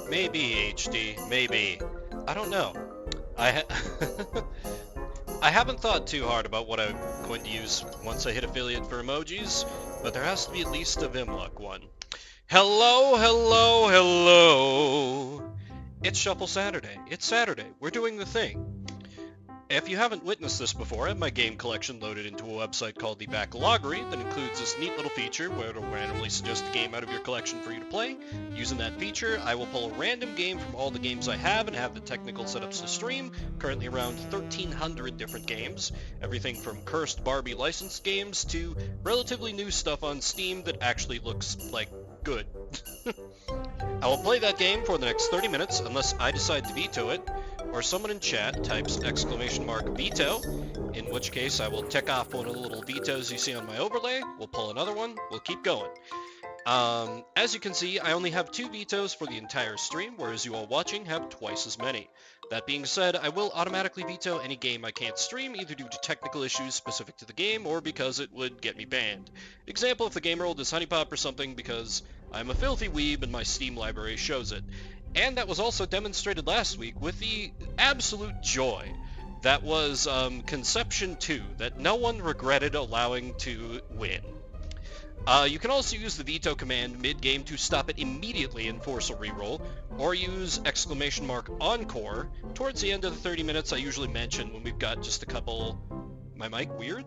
Maybe HD, maybe. I don't know. I ha I haven't thought too hard about what I'm going to use once I hit affiliate for emojis, but there has to be at least a Vimluck one. Hello, hello, hello! It's Shuffle Saturday. It's Saturday. We're doing the thing. If you haven't witnessed this before, I have my game collection loaded into a website called the Backloggery that includes this neat little feature where it'll randomly suggest a game out of your collection for you to play. Using that feature, I will pull a random game from all the games I have and have the technical setups to stream, currently around 1,300 different games, everything from cursed Barbie licensed games to relatively new stuff on Steam that actually looks like good. I will play that game for the next 30 minutes unless I decide to veto it, or someone in chat types !veto, in which case I will tick off one of the little vetoes you see on my overlay, we'll pull another one, we'll keep going. As you can see, I only have 2 vetoes for the entire stream, whereas you all watching have twice as many. That being said, I will automatically veto any game I can't stream, either due to technical issues specific to the game, or because it would get me banned. Example, if the game rolled is Honeypop or something, because I'm a filthy weeb and my Steam library shows it. And that was also demonstrated last week with the absolute joy that was Conception 2, that no one regretted allowing to win. You can also use the veto command mid-game to stop it immediately and force a reroll, or use !encore towards the end of the 30 minutes I usually mention when we've got just a couple... My mic weird?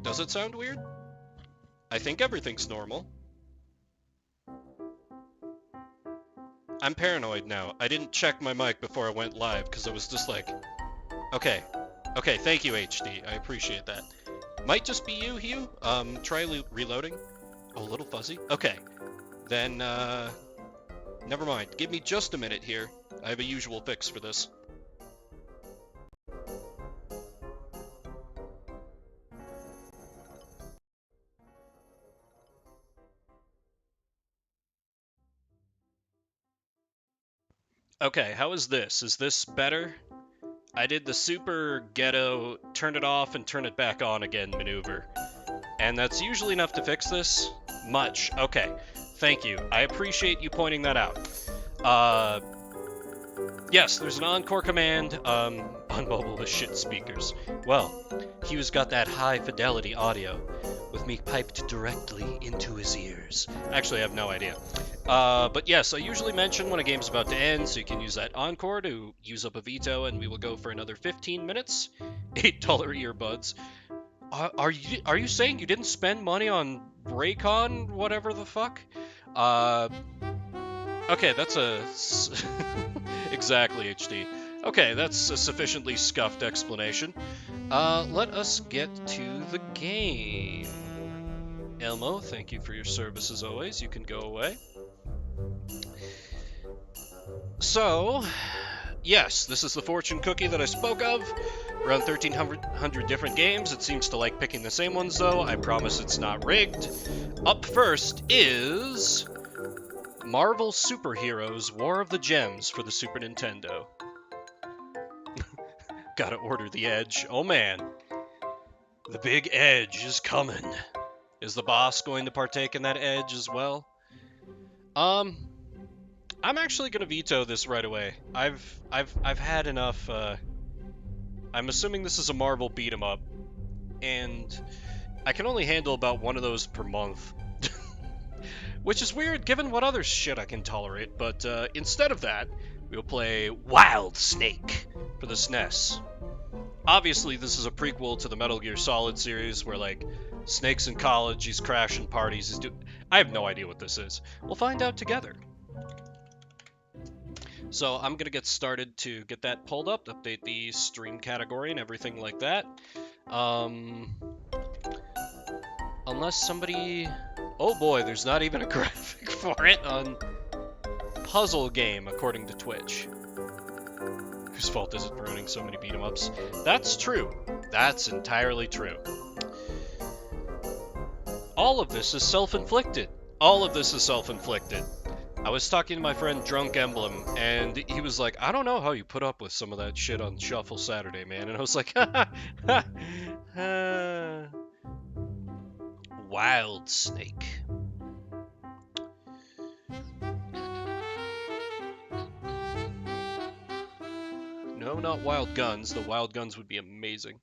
Does it sound weird? I think everything's normal. I'm paranoid now. I didn't check my mic before I went live because I was just like, okay, thank you HD, I appreciate that. Might just be you, Hugh. Try reloading. Oh, a little fuzzy. Okay, then never mind. Give me just a minute here. I have a usual fix for this. Okay, how is this? Is this better? I did the super ghetto turn it off and turn it back on again maneuver. And that's usually enough to fix this? Much. Okay. Thank you. I appreciate you pointing that out. Yes, there's an encore command on mobile with shit speakers. Well, Hugh's got that high fidelity audio with me piped directly into his ears. Actually, I have no idea. But yes, I usually mention when a game's about to end, so you can use that encore to use up a veto, and we will go for another 15 minutes. $8 earbuds. Are you saying you didn't spend money on Raycon, whatever the fuck? Okay, that's a... exactly, HD. Okay, that's a sufficiently scuffed explanation. Let us get to the game. Elmo, thank you for your service as always. You can go away. So, yes, this is the fortune cookie that I spoke of. Around 1,300 different games. It seems to like picking the same ones, though. I promise it's not rigged. Up first is Marvel Superheroes War of the Gems for the Super Nintendo. Gotta order the Edge. Oh man. The big Edge is coming. Is the boss going to partake in that Edge as well? I'm actually gonna veto this right away. I've had enough. I'm assuming this is a Marvel beat 'em up, and I can only handle about one of those per month, which is weird given what other shit I can tolerate. But instead of that, we'll play Wild Snake for the SNES. Obviously, this is a prequel to the Metal Gear Solid series, where like Snake's in college, he's crashing parties, I have no idea what this is. We'll find out together. So I'm gonna get started to get that pulled up, update the stream category and everything like that. Unless somebody... Oh boy, there's not even a graphic for it on Puzzle Game, according to Twitch. Whose fault is it for running so many beat-em-ups? That's true. That's entirely true. All of this is self-inflicted. All of this is self-inflicted. I was talking to my friend Drunk Emblem, and he was like, I don't know how you put up with some of that shit on Shuffle Saturday, man. And I was like, Wild Snake. No, not wild guns. The wild guns would be amazing.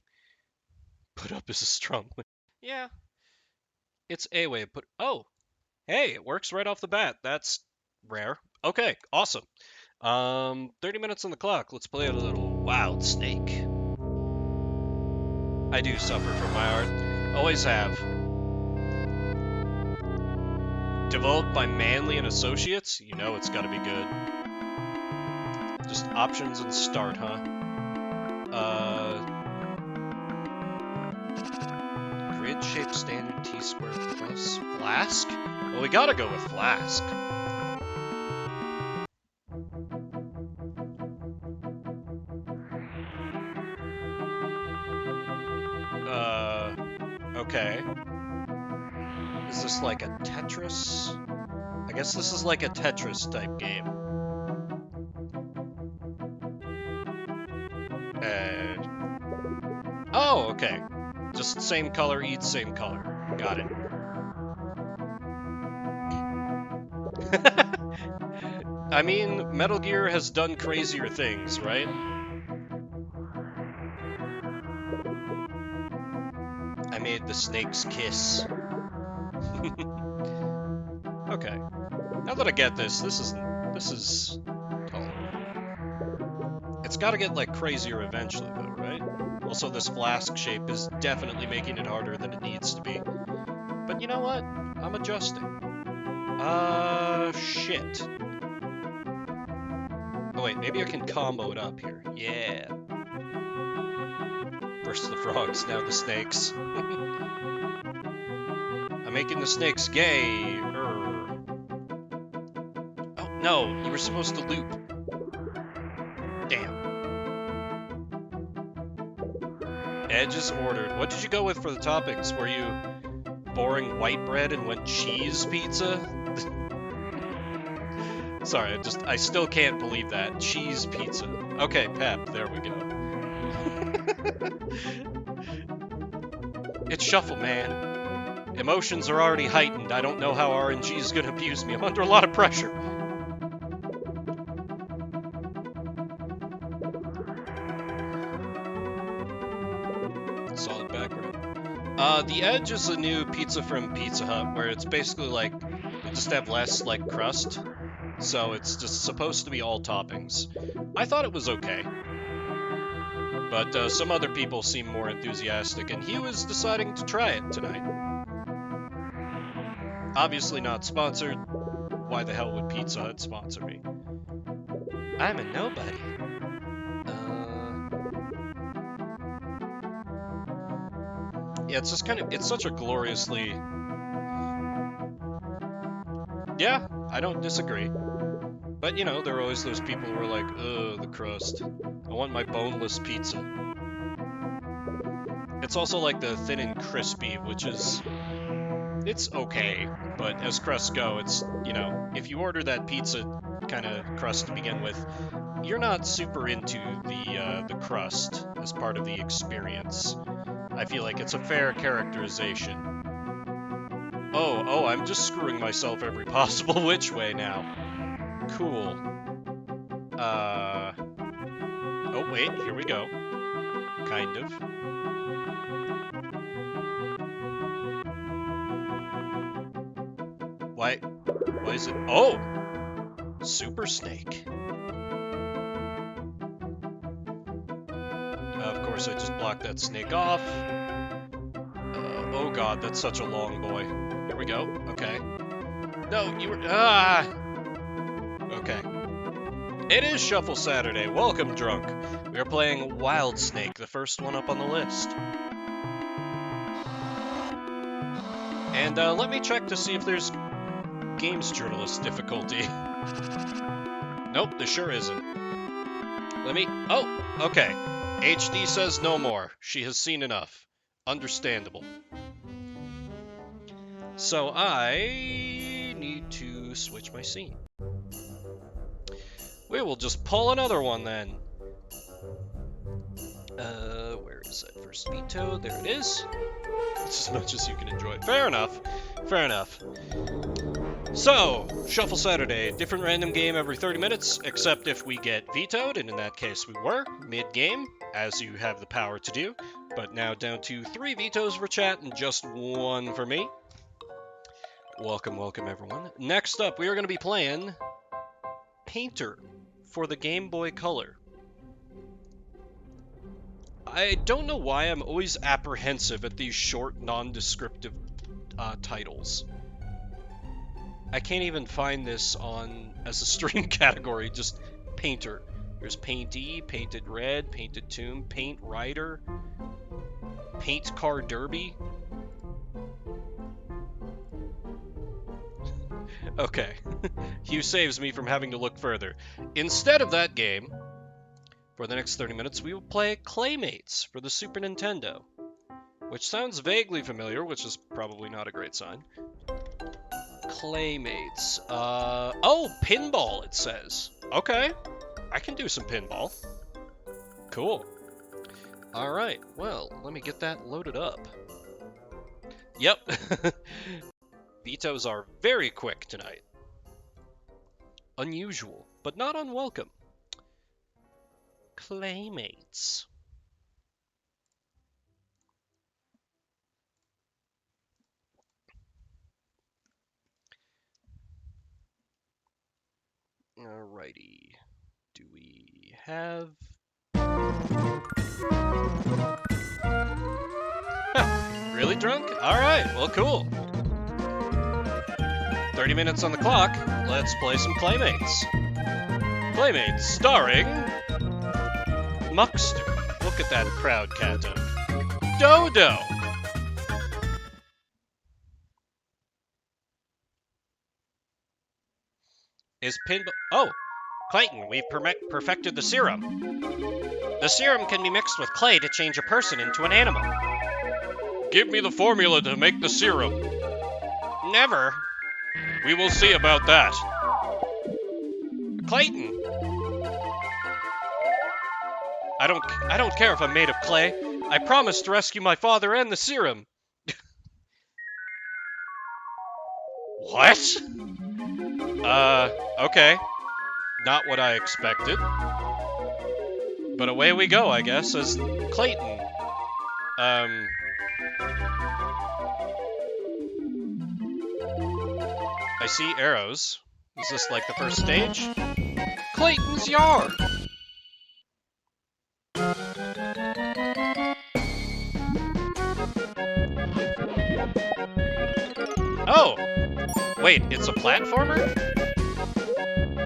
Put up is a strong way. Yeah. It's a way of put. Oh, hey, it works right off the bat. That's rare. Okay, awesome. 30 minutes on the clock. Let's play a little Wild Snake. I do suffer from my art. Always have. Developed by Manley and Associates? You know it's gotta be good. Just options and start, huh? Grid-shaped standard T-square plus flask? Well, we gotta go with flask. Okay. Is this like a Tetris? I guess this is like a Tetris type game. Oh, okay. Just same color eats same color. Got it. I mean, Metal Gear has done crazier things, right? I made the snakes kiss. Okay. Now that I get this is tolerable. It's gotta get, like, crazier eventually, though, right? Also, this flask shape is definitely making it harder than it needs to be. But you know what? I'm adjusting. Shit. Oh wait, maybe I can combo it up here. Yeah. First the frogs, now the snakes. I'm making the snakes gay. Oh, no, you were supposed to loop. Damn. Edge is ordered. What did you go with for the toppings? Were you boring white bread and went cheese pizza? Sorry, I still can't believe that. Cheese pizza. Okay, Pep, there we go. It's Shuffle, man. Emotions are already heightened. I don't know how RNG is gonna abuse me. I'm under a lot of pressure. Solid background. The Edge is a new pizza from Pizza Hut, where it's basically like, you just have less, like, crust. So it's just supposed to be all toppings. I thought it was okay. But some other people seem more enthusiastic, and he was deciding to try it tonight. Obviously not sponsored. Why the hell would Pizza Hut sponsor me? I'm a nobody. Yeah, it's just kind of, it's such a gloriously... Yeah, I don't disagree. But, you know, there are always those people who are like, ugh, the crust. I want my boneless pizza. It's also like the thin and crispy, which is... It's okay, but as crusts go, it's, you know, if you order that pizza kind of crust to begin with, you're not super into the crust as part of the experience. I feel like it's a fair characterization. Oh, I'm just screwing myself every possible which way now. Cool. Oh, wait, here we go. Kind of. Why is it? Oh! Super Snake. Of course, I just blocked that snake off. Oh god, that's such a long boy. Here we go. Okay. No, you were... Ah! Okay. It is Shuffle Saturday. Welcome, drunk. We are playing Wild Snake, the first one up on the list. And let me check to see if there's games journalist difficulty. Nope, there sure isn't. Let me... Oh, okay. HD says no more. She has seen enough. Understandable. So I need to switch my scene. We will just pull another one then. Where is that first veto? There it is. That's as much as you can enjoy. Fair enough. Fair enough. So, Shuffle Saturday, different random game every 30 minutes, except if we get vetoed, and in that case we were, mid-game, as you have the power to do. But now down to 3 vetoes for chat and just 1 for me. Welcome, welcome everyone. Next up, we are going to be playing Painter for the Game Boy Color. I don't know why I'm always apprehensive at these short, non-descriptive titles. I can't even find this as a stream category, just Painter. There's Painty, Painted Red, Painted Tomb, Paint Rider, Paint Car Derby. Okay, Hugh saves me from having to look further. Instead of that game, for the next 30 minutes, we will play Claymates for the Super Nintendo, which sounds vaguely familiar, which is probably not a great sign. Claymates. Oh, pinball, it says. Okay, I can do some pinball. Cool. Alright, well, let me get that loaded up. Yep. Vetoes are very quick tonight. Unusual, but not unwelcome. Claymates. Alrighty. Do we have... Really drunk? Alright, well cool. 30 minutes on the clock, let's play some Claymates. Claymates, starring... Muckster. Look at that proud cat. Dodo! Is pinball... Oh! Clayton, we've perfected the serum. The serum can be mixed with clay to change a person into an animal. Give me the formula to make the serum. Never. We will see about that. Clayton! I don't care if I'm made of clay. I promise to rescue my father and the serum. What? Okay. Not what I expected. But away we go, I guess, as Clayton. I see arrows. Is this like the first stage? Clayton's yard! Oh! Wait, it's a platformer?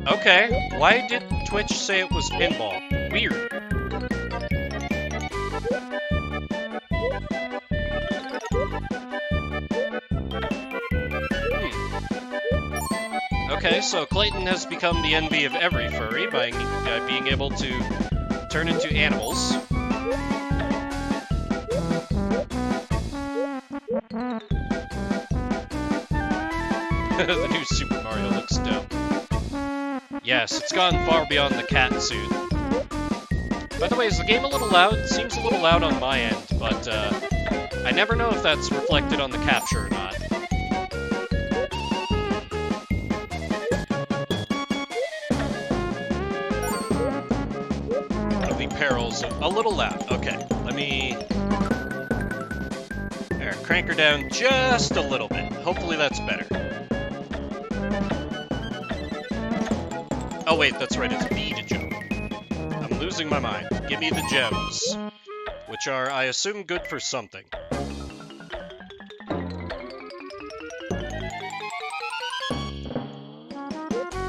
Okay, why did Twitch say it was pinball? Weird. Okay, so Clayton has become the envy of every furry by being able to turn into animals. The new Super Mario looks dope. Yes, it's gone far beyond the cat suit. By the way, is the game a little loud? It seems a little loud on my end, but I never know if that's reflected on the capture or not. The perils of a little loud. Okay, let me... There, crank her down just a little bit. Hopefully that's better. Oh wait, that's right, it's B to jump. I'm losing my mind. Give me the gems. Which are, I assume, good for something.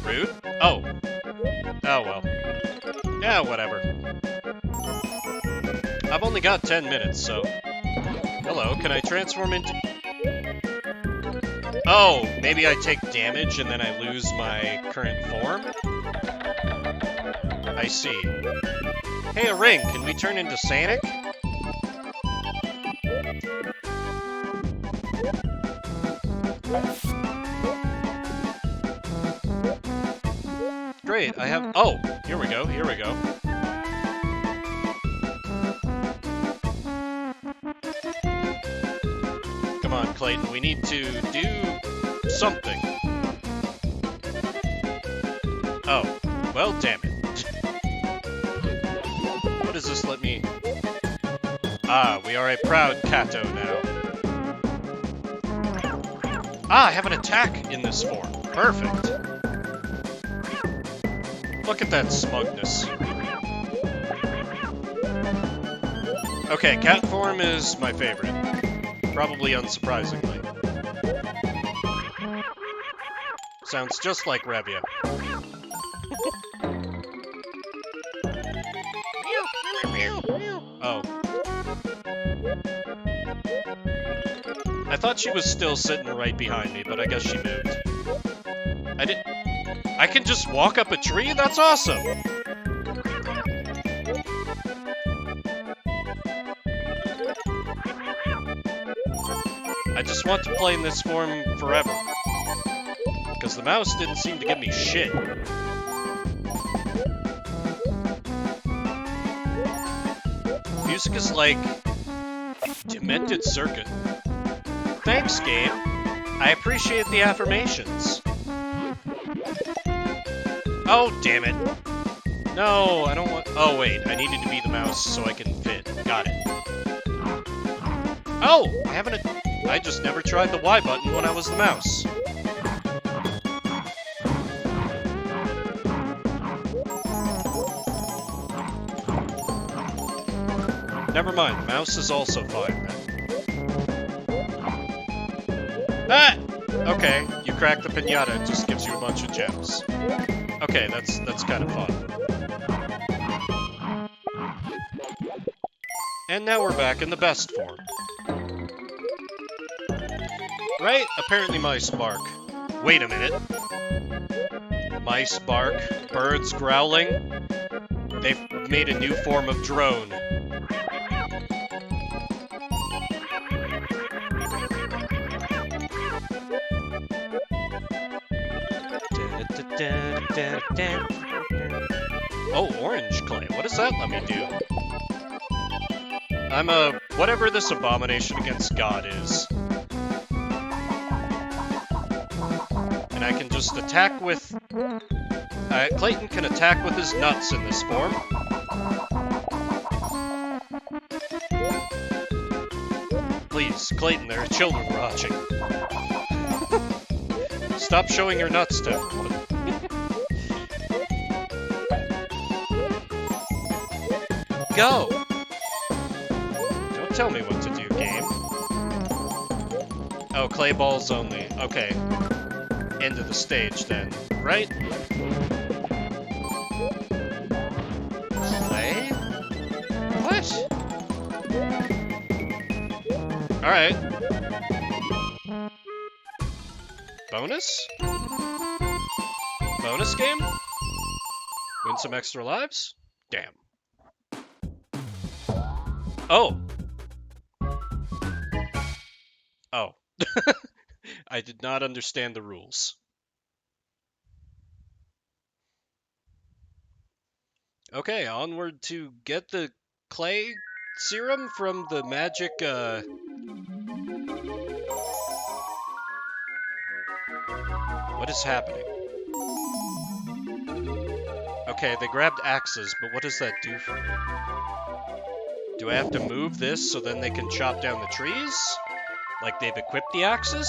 Rude? Oh. Oh well. Yeah, whatever. I've only got 10 minutes, so... Hello, can I transform into... Oh, maybe I take damage and then I lose my current form? I see. Hey, a ring, can we turn into Sonic? Great, I have... Oh, here we go, here we go. Come on, Clayton, we need to do something. Oh, well, damn it. What does this let me... Ah, we are a proud Kato now. Ah, I have an attack in this form. Perfect. Look at that smugness. Okay, cat form is my favorite. Probably unsurprisingly. Sounds just like Revia. Oh. I thought she was still sitting right behind me, but I guess she moved. I can just walk up a tree? That's awesome! I just want to play in this form forever. Because the mouse didn't seem to give me shit. Music is like... Demented Circuit. Thanks, game. I appreciate the affirmations. Oh, damn it. No, I don't want... Oh, wait. I needed to be the mouse so I can fit. Got it. Oh! I just never tried the Y button when I was the mouse. Never mind. Mouse is also fine, then. Ah! Okay, you crack the piñata, it just gives you a bunch of gems. Okay, that's kind of fun. And now we're back in the best form. Right? Apparently mice bark. Wait a minute. Mice bark, birds growling. They've made a new form of drone. Oh, orange clay. What does that let me do? I'm a... whatever this abomination against God is. And I can just attack with... Clayton can attack with his nuts in this form. Please, Clayton, there are children watching. Stop showing your nuts to everyone. Go! Don't tell me what to do, game. Oh, clay balls only. Okay. End of the stage, then. Right? Clay? What? Alright. Bonus? Bonus game? Win some extra lives? Damn. Oh! Oh. I did not understand the rules. Okay, onward to get the clay serum from the magic, What is happening? Okay, they grabbed axes, but what does that do for me? Do I have to move this so then they can chop down the trees? Like they've equipped the axes?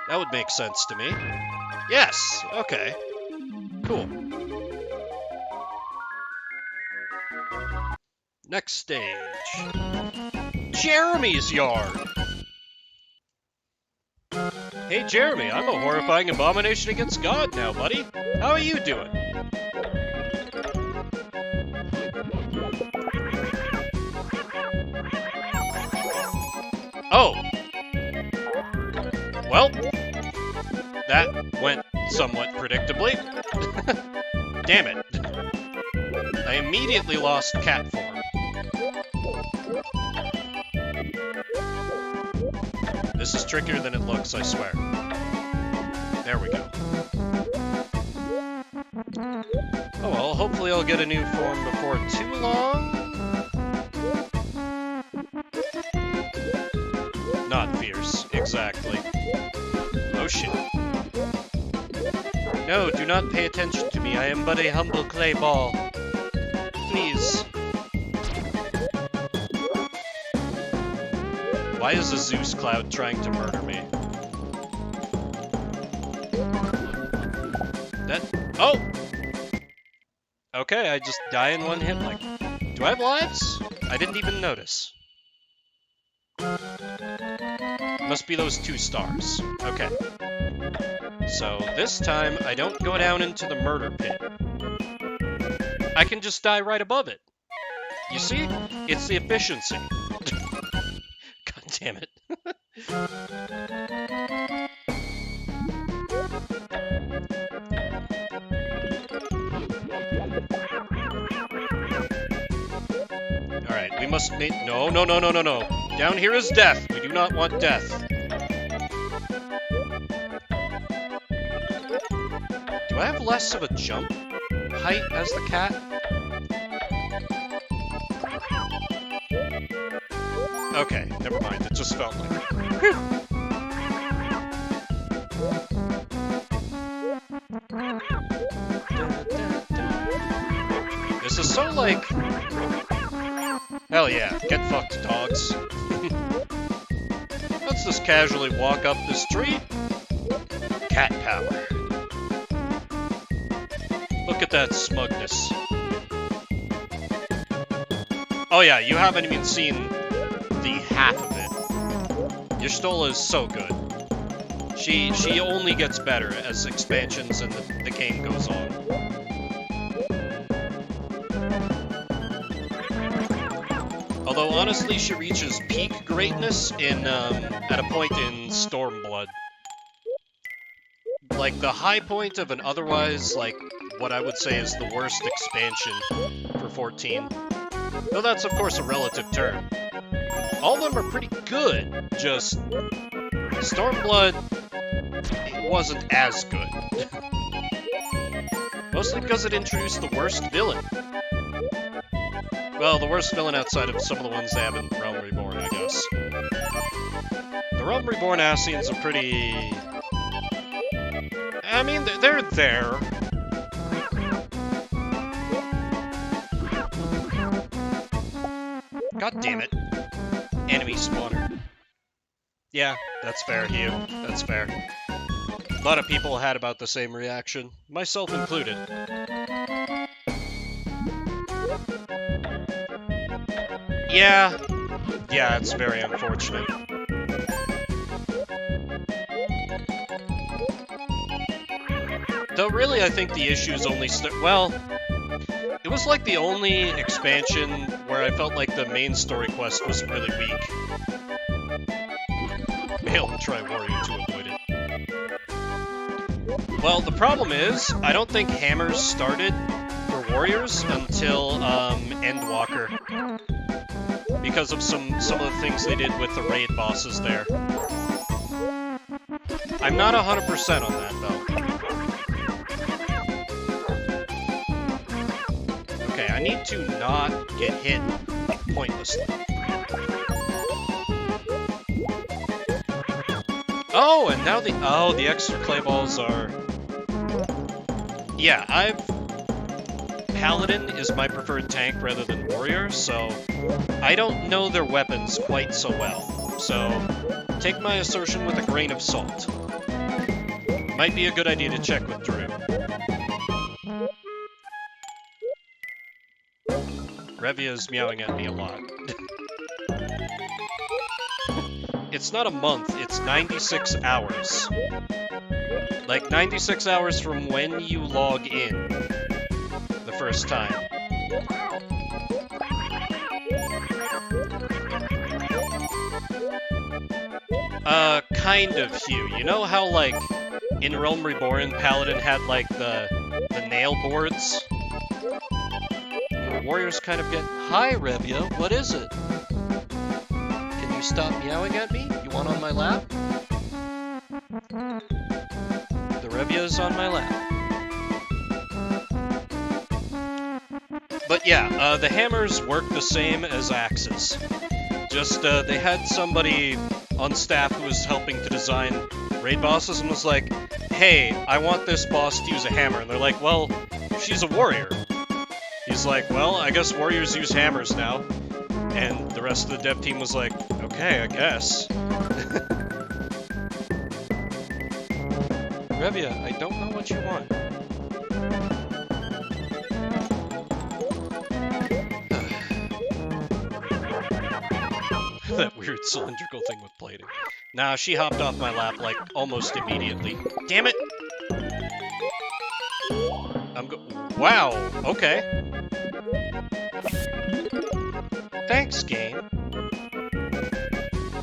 That would make sense to me. Yes! Okay. Cool. Next stage. Jeremy's yard! Hey Jeremy, I'm a horrifying abomination against God now, buddy. How are you doing? Oh! Well, that went somewhat predictably. Damn it. I immediately lost cat form. This is trickier than it looks, I swear. There we go. Oh well, hopefully I'll get a new form before too long. Not fierce, exactly. Oh No, do not pay attention to me. I am but a humble clay ball. Please. Why is a Zeus cloud trying to murder me? Oh! Okay, I just die in one hit. Like, do I have lives? I didn't even notice. Must be those 2 stars. Okay. So this time, I don't go down into the murder pit. I can just die right above it. You see? It's the efficiency. God damn it. Alright, we must make... No. Down here is death. We do not want death. Do I have less of a jump height as the cat? Okay, never mind. It just felt like... Whew. This is so like... Hell yeah, get fucked, dogs. Let's just casually walk up this tree. Cat power. Look at that smugness. Oh yeah, you haven't even seen the half of it. Your Stola is so good. She only gets better as expansions and the game goes on. Although honestly, she reaches peak greatness in at a point in Stormblood. Like the high point of an otherwise like what I would say is the worst expansion for 14. Though that's of course a relative term. All of them are pretty good. Just Stormblood, it wasn't as good. Mostly because it introduced the worst villain. Well, the worst villain outside of some of the ones they have in Realm Reborn, I guess. The Realm Reborn Ascians are pretty... I mean, they're there. God damn it. Enemy spawner. Yeah, that's fair, Hugh. That's fair. A lot of people had about the same reaction, myself included. Yeah, it's very unfortunate. Though really, I think the issues only well, it was like the only expansion where I felt like the main story quest was really weak. Fail to try Warrior to avoid it. Well, the problem is, I don't think hammers started for Warriors until Endwalker. Because of some of the things they did with the raid bosses there. I'm not 100% on that, though. Okay, I need to not get hit pointlessly. Oh, and now the extra clay balls are... Yeah, Paladin is my preferred tank rather than Warrior, so I don't know their weapons quite so well. So take my assertion with a grain of salt. Might be a good idea to check with Drew. Revia's meowing at me a lot. It's not a month, it's 96 hours. Like 96 hours from when you log in. The first time. Kind of, Hugh. You know how, like, in Realm Reborn, Paladin had, like, the nail boards? Warriors kind of get... Hi, Revia, what is it? Can you stop meowing at me? You want on my lap? The Revia's on my lap. But yeah, the hammers work the same as axes. Just, they had somebody on staff who was helping to design raid bosses and was like, hey, I want this boss to use a hammer. And they're like, well, she's a warrior. He's like, well, I guess warriors use hammers now. And the rest of the dev team was like, okay, I guess. Revia, I don't know what you want. That weird cylindrical thing with plating. Nah, she hopped off my lap, like, almost immediately. Damn it! Wow, okay. Thanks, game.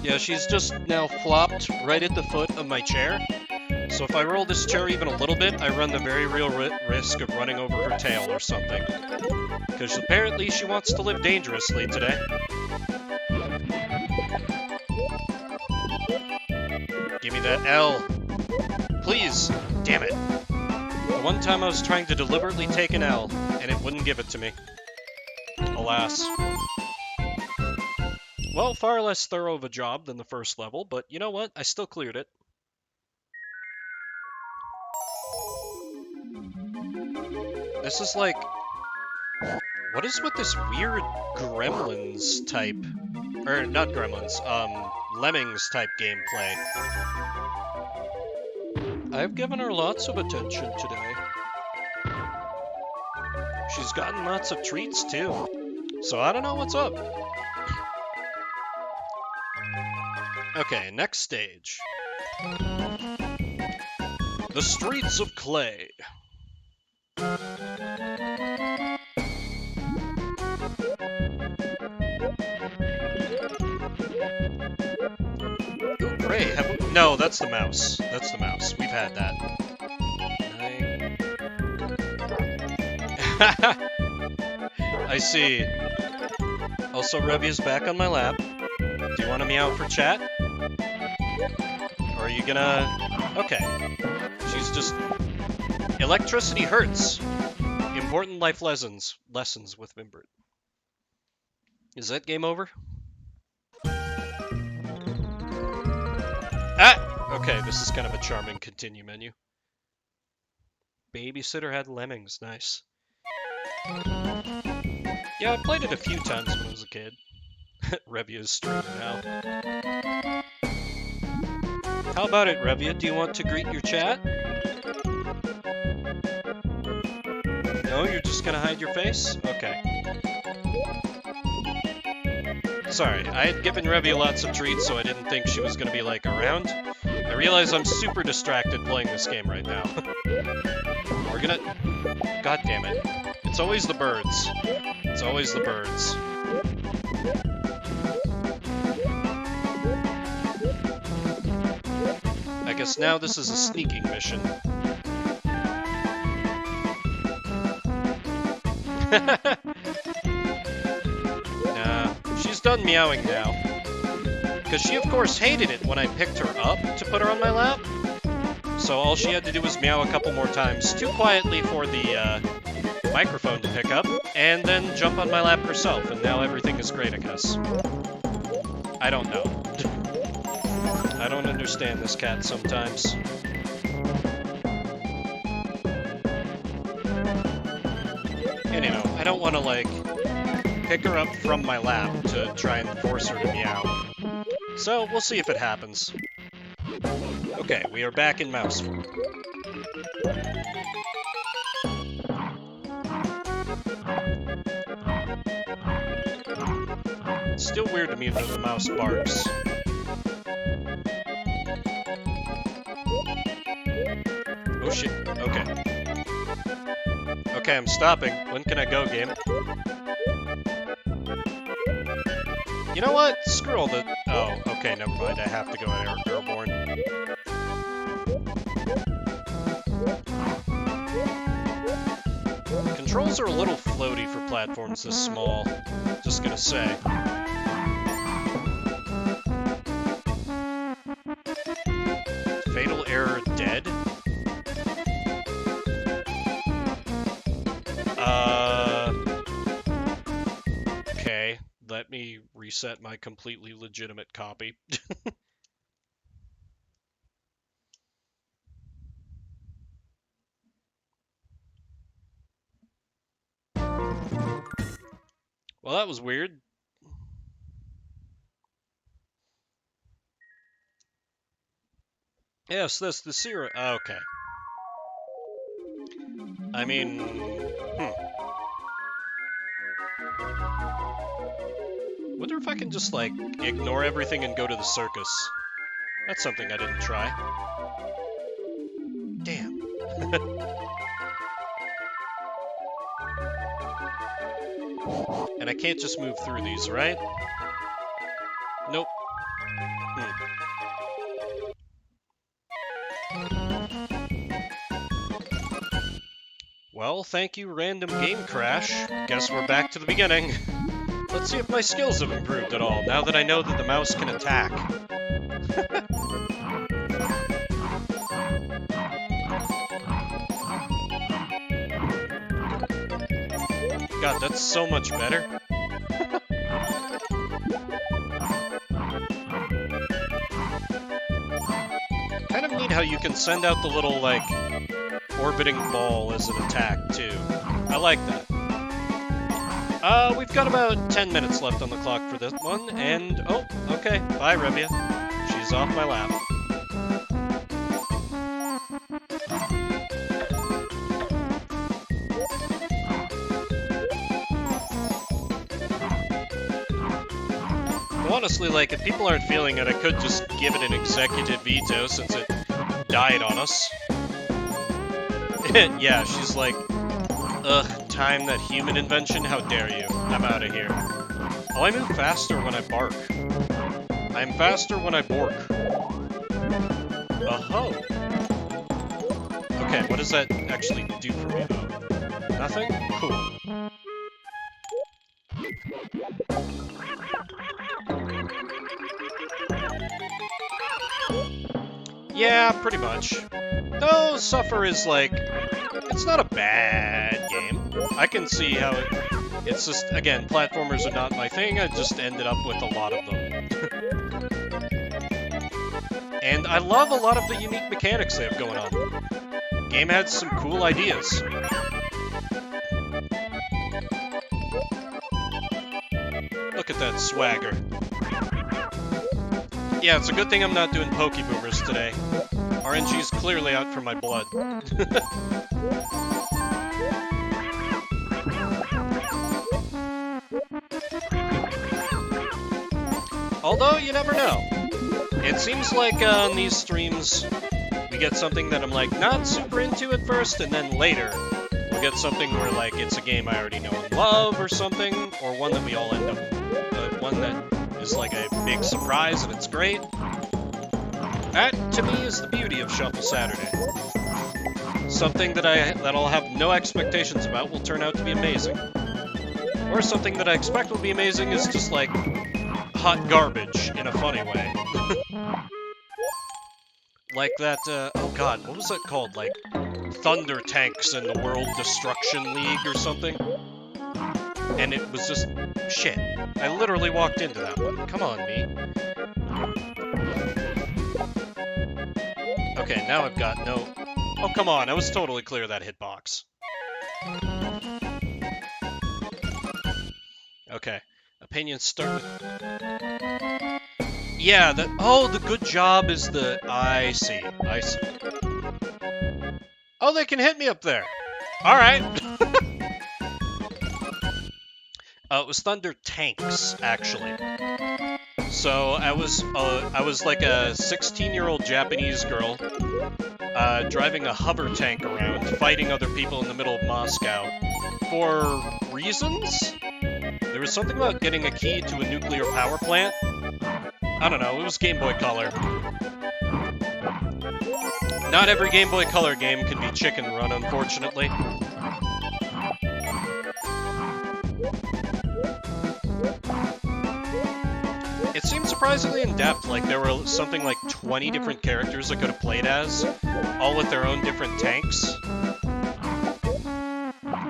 Yeah, she's just now flopped right at the foot of my chair. So if I roll this chair even a little bit, I run the very real risk of running over her tail or something. Because apparently she wants to live dangerously today. Give me that L. Please. Damn it. The one time I was trying to deliberately take an L, and it wouldn't give it to me. Alas. Well, far less thorough of a job than the first level, but you know what? I still cleared it. This is like... What is with this weird Gremlins type... Or, not Gremlins, Lemmings type gameplay. I've given her lots of attention today. She's gotten lots of treats, too. So I don't know what's up. Okay, next stage. The Streets of Clay. Ooh, great. No, that's the mouse. That's the mouse. We've had that. I see. Also, Revia's back on my lap. Do you want to meow for chat? Or are you gonna... Okay. She's just... Electricity hurts. Important life lessons with Vimbert. Is that game over? Ah! Okay, this is kind of a charming continue menu. Babysitter had lemmings. Nice. Yeah, I played it a few times when I was a kid. Revia's streamer now. How about it, Revia? Do you want to greet your chat? No, you're just gonna hide your face? Okay. Sorry, I had given Revia lots of treats, so I didn't think she was gonna be, like, around. I realize I'm super distracted playing this game right now. We're gonna... God damn it. It's always the birds. It's always the birds. I guess now this is a sneaking mission. Nah, she's done meowing now. Because she, of course, hated it when I picked her up to put her on my lap. So all she had to do was meow a couple more times, too quietly for the microphone to pick up, and then jump on my lap herself, and now everything is great, I guess. I don't know. I don't understand this cat sometimes. And you know, I don't want to, like, pick her up from my lap to try and force her to meow. So, we'll see if it happens. Okay, we are back in mouse form. It's still weird to me that the mouse barks. Oh shit, okay. Okay, I'm stopping. When can I go, game? You know what? Screw all the... Oh, okay, never mind. I have to go airborne. Controls are a little floaty for platforms this small. Just gonna say. Fatal error dead? Okay. Let me reset my completely legitimate copy. Well, that was weird. Yes, that's the serum. Okay. I mean, wonder if I can just, like, ignore everything and go to the circus. That's something I didn't try. Damn. And I can't just move through these, right? Nope. Well, thank you, random game crash. Guess we're back to the beginning. Let's see if my skills have improved at all, now that I know that the mouse can attack. God, that's so much better. Kind of neat how you can send out the little, like, orbiting ball as an attack, too. I like that. We've got about 10 minutes left on the clock for this one, and... oh, okay. Bye, Revia. She's off my lap. Honestly, like, if people aren't feeling it, I could just give it an executive veto since it died on us. Yeah, she's like, ugh, time that human invention, how dare you. I'm out of here. Oh, I move faster when I bark. I'm faster when I bork. Oh. Okay, what does that actually do for me, though? Nothing? Cool. Yeah, pretty much. Though Suffer is like, it's not a bad game. I can see how it's just, again, platformers are not my thing, I just ended up with a lot of them. And I love a lot of the unique mechanics they have going on. Game had some cool ideas. Look at that swagger. Yeah, it's a good thing I'm not doing Pokeboomers today. RNG's clearly out for my blood. Although, you never know. It seems like on these streams, we get something that I'm like, not super into at first, and then later, we'll get something where like, it's a game I already know and love or something, or one that we all end up, one that is like a big surprise and it's great. That, to me, is the beauty of Shuffle Saturday. Something that I'll have no expectations about will turn out to be amazing. Or something that I expect will be amazing is just like hot garbage in a funny way. Like that, oh god, what was that called? Like, Thunder Tanks in the World Destruction League or something? And it was just shit. I literally walked into that one. Come on, me. Okay, now I've got no... oh, come on, I was totally clear of that hitbox. Okay, opinions start with... yeah, that... oh, the good job is the... I see. Oh, they can hit me up there. Alright. It was Thunder Tanks, actually. So I was like a 16-year-old Japanese girl driving a hover tank around, fighting other people in the middle of Moscow for reasons. There was something about getting a key to a nuclear power plant. I don't know. It was Game Boy Color. Not every Game Boy Color game can be Chicken Run, unfortunately. It seemed surprisingly in-depth, like there were something like 20 different characters I could have played as, all with their own different tanks.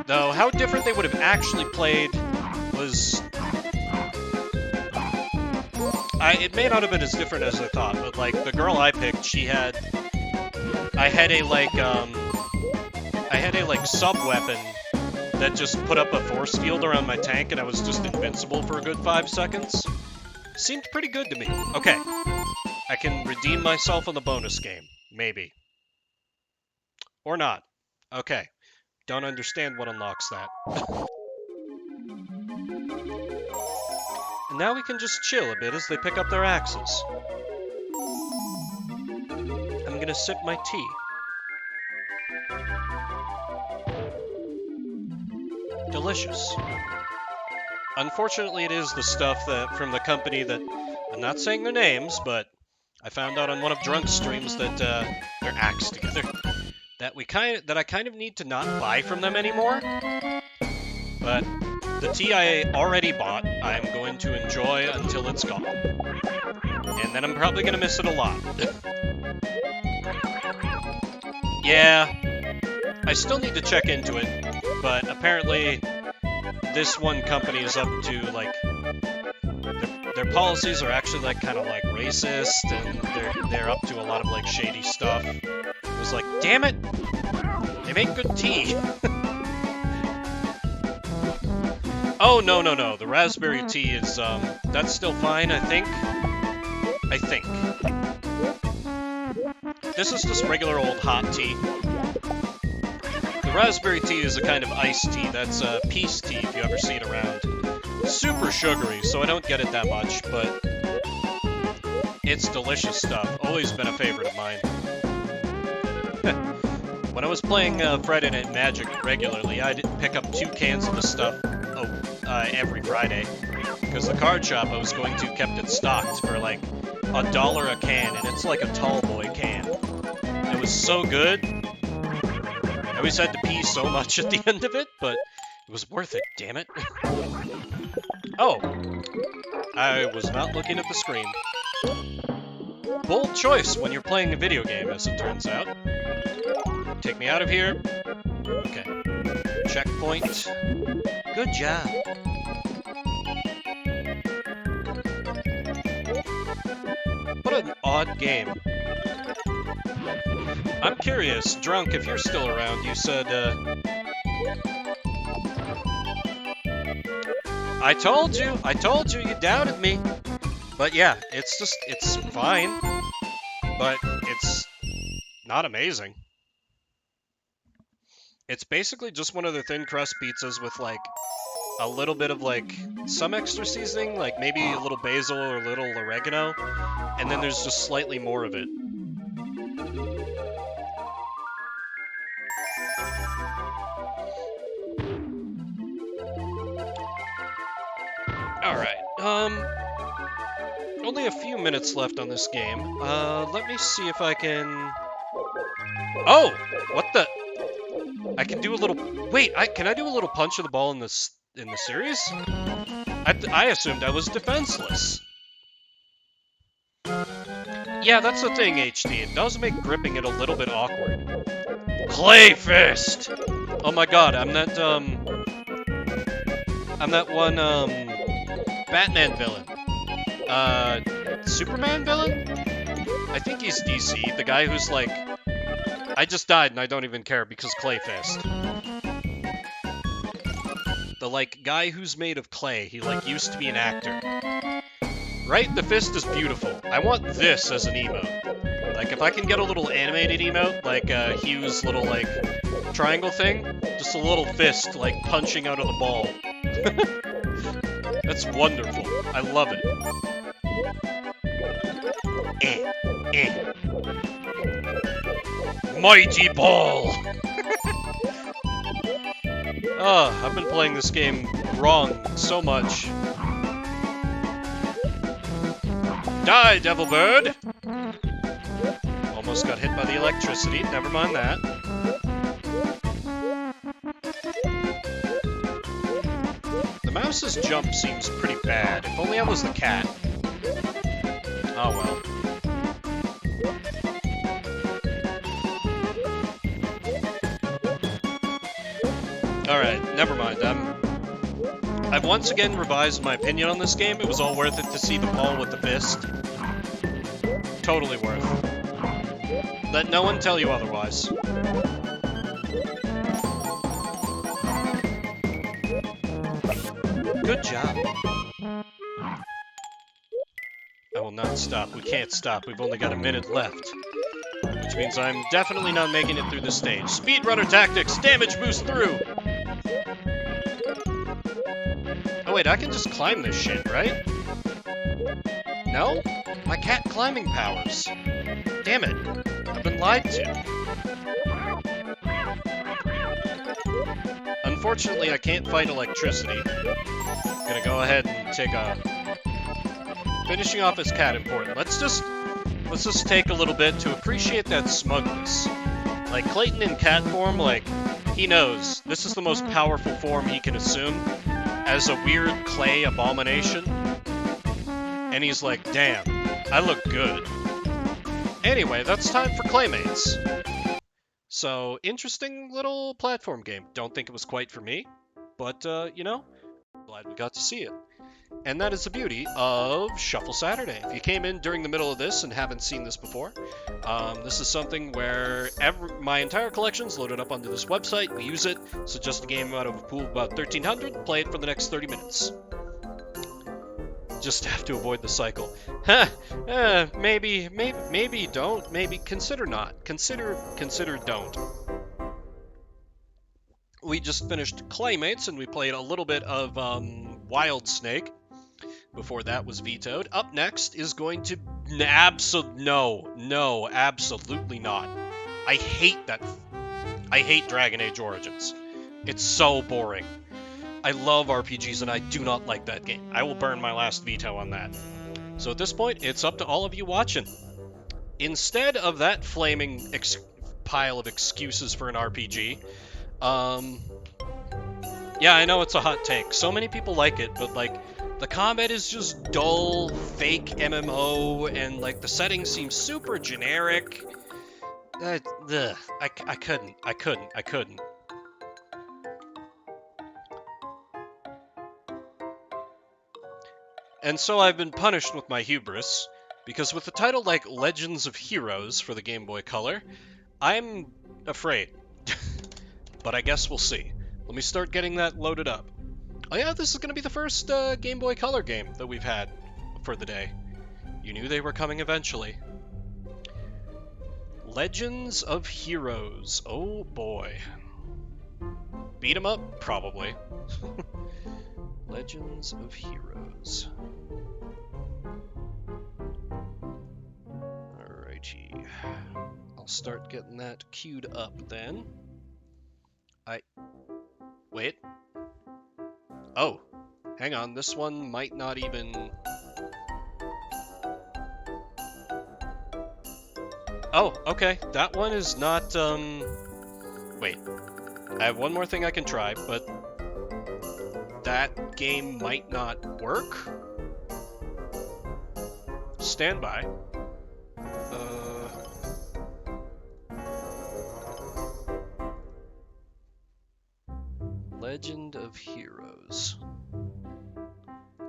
Though, how different they would have actually played was... it may not have been as different as I thought, but like, the girl I picked, she had... I had a, like, sub-weapon that just put up a force field around my tank and I was just invincible for a good 5 seconds. Seemed pretty good to me. Okay. I can redeem myself on the bonus game. Maybe. Or not. Okay. Don't understand what unlocks that. And now we can just chill a bit as they pick up their axes. I'm gonna sip my tea. Delicious. Unfortunately, it is the stuff that from the company that I'm not saying their names, but I found out on one of Drunk's streams that they're axed together. That I kind of need to not buy from them anymore. But the tea I already bought, I'm going to enjoy until it's gone. And then I'm probably gonna miss it a lot. Yeah, I still need to check into it, but apparently this one company is up to, like, their policies are actually, like, kind of, like, racist, and they're up to a lot of, like, shady stuff. It was like, damn it! They make good tea! Oh, no. The raspberry tea is, that's still fine, I think. This is just regular old hot tea. The raspberry tea is a kind of iced tea. That's peace tea, if you ever see it around. Super sugary, so I don't get it that much, but it's delicious stuff. Always been a favorite of mine. When I was playing Friday Night Magic regularly, I'd pick up 2 cans of this stuff every Friday. Because the card shop I was going to kept it stocked for like $1 a can, and it's like a tall boy can. It was so good. I always had to pee so much at the end of it, but it was worth it, damn it. Oh, I was not looking at the screen. Bold choice when you're playing a video game, as it turns out. Take me out of here. Okay. Checkpoint. Good job. What an odd game. I'm curious, Drunk, if you're still around, you said, I told you, you doubted me. But yeah, it's fine. But it's not amazing. It's basically just one of the thin crust pizzas with, like, a little bit of, like, some extra seasoning, like maybe a little basil or a little oregano, and then there's just slightly more of it. Alright, only a few minutes left on this game. Let me see if I can... Oh! What the... I can do a little... Wait, can I do a little punch of the ball in the series? I assumed I was defenseless. Yeah, that's the thing, HD. It does make gripping it a little bit awkward. Clay Fist! Oh my god, I'm that one, Batman villain. Superman villain? I think he's DC. The guy who's like... I just died and I don't even care because Clay Fist. The, like, guy who's made of clay. He, like, used to be an actor. Right? The fist is beautiful. I want this as an emote. Like, if I can get a little animated emote, like, Hugh's little, like, triangle thing, just a little fist, like, punching out of the ball. That's wonderful. I love it. Mighty Ball! Oh, I've been playing this game wrong so much. Die, Devil Bird! Almost got hit by the electricity, never mind that. The mouse's jump seems pretty bad. If only I was the cat. Oh well. Alright, never mind. I've once again revised my opinion on this game. It was all worth it to see the ball with the fist. Totally worth. Let no one tell you otherwise. Good job. I will not stop. We can't stop. We've only got a minute left. Which means I'm definitely not making it through this stage. Speedrunner tactics! Damage boost through! Oh wait, I can just climb this shit, right? No? My cat climbing powers. Damn it. I've been lied to. Unfortunately, I can't fight electricity. Gonna go ahead and take a... Finishing off as cat important. Let's just take a little bit to appreciate that smugness. Like, Clayton in cat form, like, he knows this is the most powerful form he can assume as a weird clay abomination. And he's like, damn, I look good. Anyway, that's time for Claymates. So, interesting little platform game. Don't think it was quite for me, but, you know, glad we got to see it. And that is the beauty of Shuffle Saturday. If you came in during the middle of this and haven't seen this before, this is something where my entire collection's loaded up onto this website. We use it. So just a game out of a pool of about 1,300. Play it for the next 30 minutes. Just have to avoid the cycle. Maybe don't. Maybe consider not. Consider don't. We just finished Claymates, and we played a little bit of Wild Snake before that was vetoed. Up next is going to... No, absolutely not. I hate Dragon Age Origins. It's so boring. I love RPGs, and I do not like that game. I will burn my last veto on that. So at this point, it's up to all of you watching. Instead of that flaming pile of excuses for an RPG, yeah, I know it's a hot take. So many people like it, but, like, the combat is just dull, fake MMO, and, like, the settings seem super generic. I couldn't. And so I've been punished with my hubris, because with a title like Legends of Heroes for the Game Boy Color, I'm afraid. But I guess we'll see. Let me start getting that loaded up. Oh yeah, this is going to be the first Game Boy Color game that we've had for the day. You knew they were coming eventually. Legends of Heroes. Oh boy. Beat 'em up? Probably. Legends of Heroes. Alrighty. I'll start getting that queued up then. Wait. Oh, hang on. This one might not even... Oh, okay. That one is not, Wait. I have one more thing I can try, but... that game might not work? Stand by. Legend of Heroes.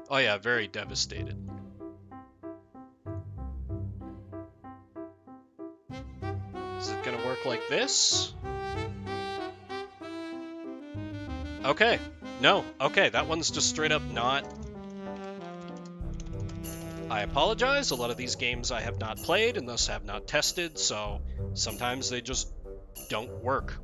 Oh yeah, very devastated. Is it gonna work like this? Okay. No. Okay, that one's just straight up not... I apologize. A lot of these games I have not played and thus have not tested, so sometimes they just don't work.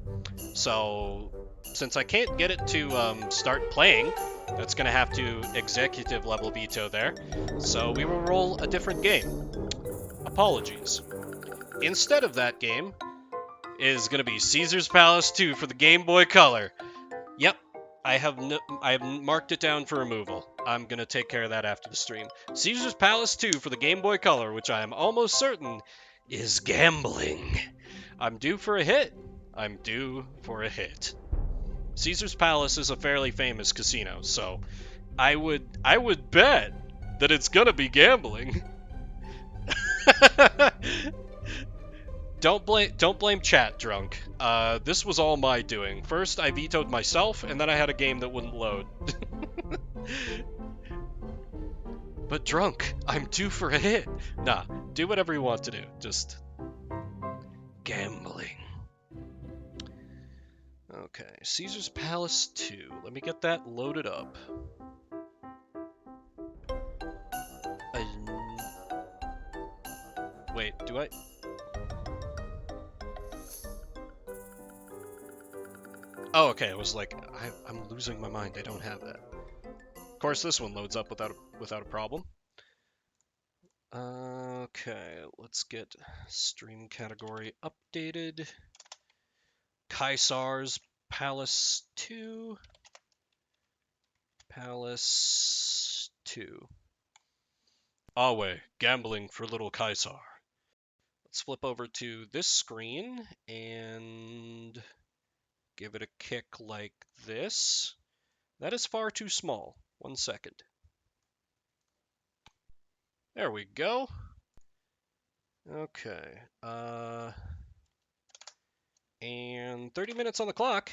So... since I can't get it to start playing, that's going to have to executive level veto there. So we will roll a different game. Apologies. Instead of that game is going to be Caesar's Palace 2 for the Game Boy Color. Yep, I have marked it down for removal. I'm going to take care of that after the stream. Caesar's Palace 2 for the Game Boy Color, which I am almost certain is gambling. I'm due for a hit. I'm due for a hit. Caesar's Palace is a fairly famous casino, so I would bet that it's gonna be gambling. Don't blame chat, drunk. This was all my doing. First, I vetoed myself, and then I had a game that wouldn't load. But drunk, I'm due for a hit. Nah, do whatever you want to do. Just gambling. Okay, Caesar's Palace 2. Let me get that loaded up. do I... Oh, okay, I was like, I'm losing my mind, I don't have that. Of course, this one loads up without a problem. Okay, let's get stream category updated. Kaisar's Palace 2. Palace 2. Awe, gambling for little Kaisar. Let's flip over to this screen and give it a kick like this. That is far too small. 1 second. There we go. Okay. And 30 minutes on the clock.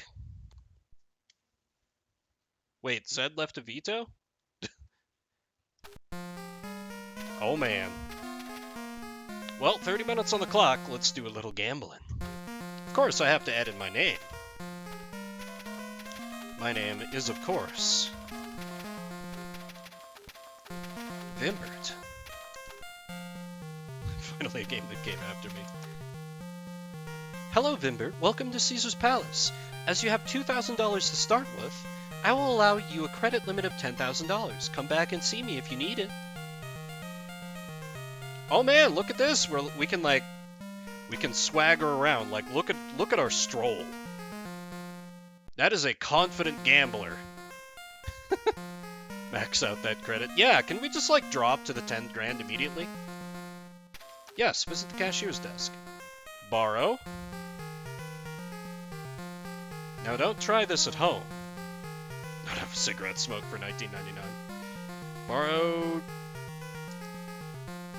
Wait, Zed left a veto? Oh man. Well, 30 minutes on the clock, let's do a little gambling. Of course, I have to add in my name. My name is, of course, Vimbert. Finally a game that came after me. Hello, Vimbert. Welcome to Caesar's Palace. As you have $2,000 to start with, I will allow you a credit limit of $10,000. Come back and see me if you need it. Oh man, look at this! We can swagger around. Like, look at our stroll. That is a confident gambler. Max out that credit. Yeah, can we just like drop to the 10 grand immediately? Yes, visit the cashier's desk. Borrow. Now don't try this at home. Not have a cigarette smoke for $19.99. Borrow.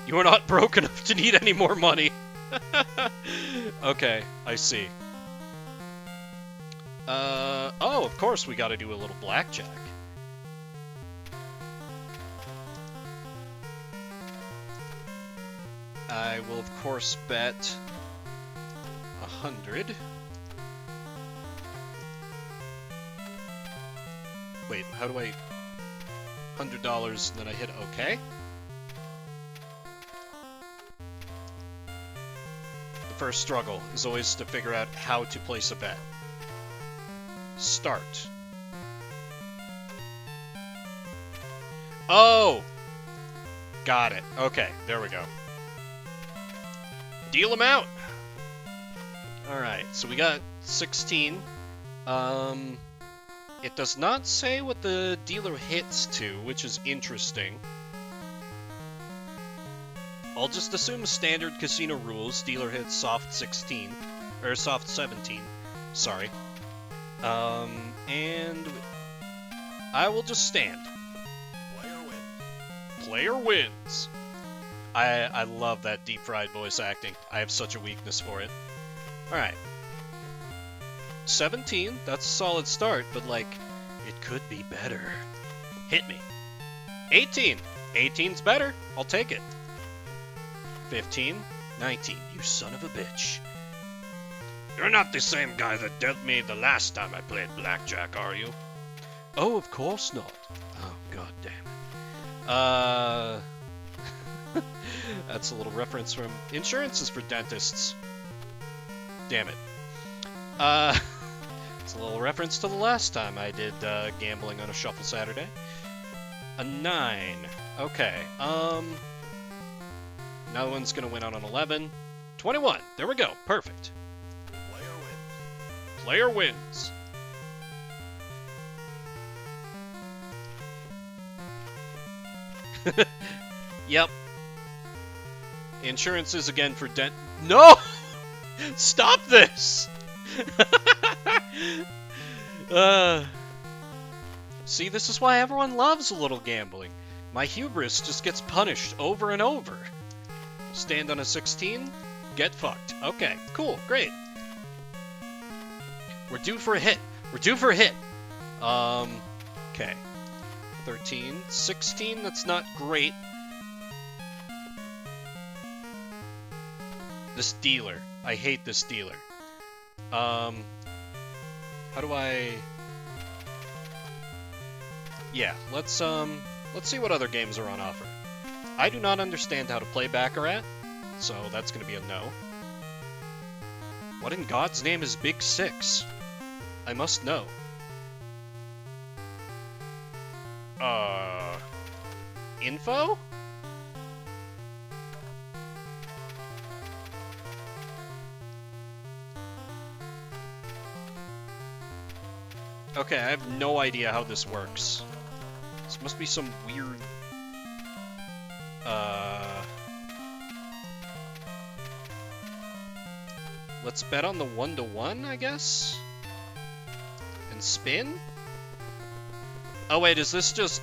You are not broke enough to need any more money. Okay, I see. Oh, of course we gotta do a little blackjack. I will, of course, bet 100. Wait, how do I... $100 and then I hit OK? The first struggle is always to figure out how to place a bet. Start. Oh! Got it. Okay, there we go. Deal them out! Alright, so we got 16. It does not say what the dealer hits to, which is interesting. I'll just assume standard casino rules. Dealer hits soft 16. Or soft 17. Sorry. And I will just stand. Player wins. Player wins. I love that deep-fried voice acting. I have such a weakness for it. Alright. 17, that's a solid start, but like, it could be better. Hit me. 18. 18's better. I'll take it. 15. 19. You son of a bitch. You're not the same guy that dealt me the last time I played blackjack, are you? Oh, of course not. Oh, god damn it. That's a little reference from Insurance is for Dentists. Damn it. It's a little reference to the last time I did gambling on a Shuffle Saturday. A 9. Okay. Another one's gonna win on an 11. 21. There we go. Perfect. Player wins. Yep. Insurance is again for dent. No! Stop this! See, this is why everyone loves a little gambling. My hubris just gets punished over and over. Stand on a 16, get fucked. Okay, cool, great. We're due for a hit. We're due for a hit. Okay. 13, 16, that's not great. This dealer. I hate this dealer. How do I... Yeah, let's see what other games are on offer. I do not understand how to play Baccarat. so that's gonna be a no. What in God's name is Big 6? I must know. Info? Okay, I have no idea how this works. This must be some weird... Let's bet on the 1-to-1, I guess? And spin? Oh wait, is this just...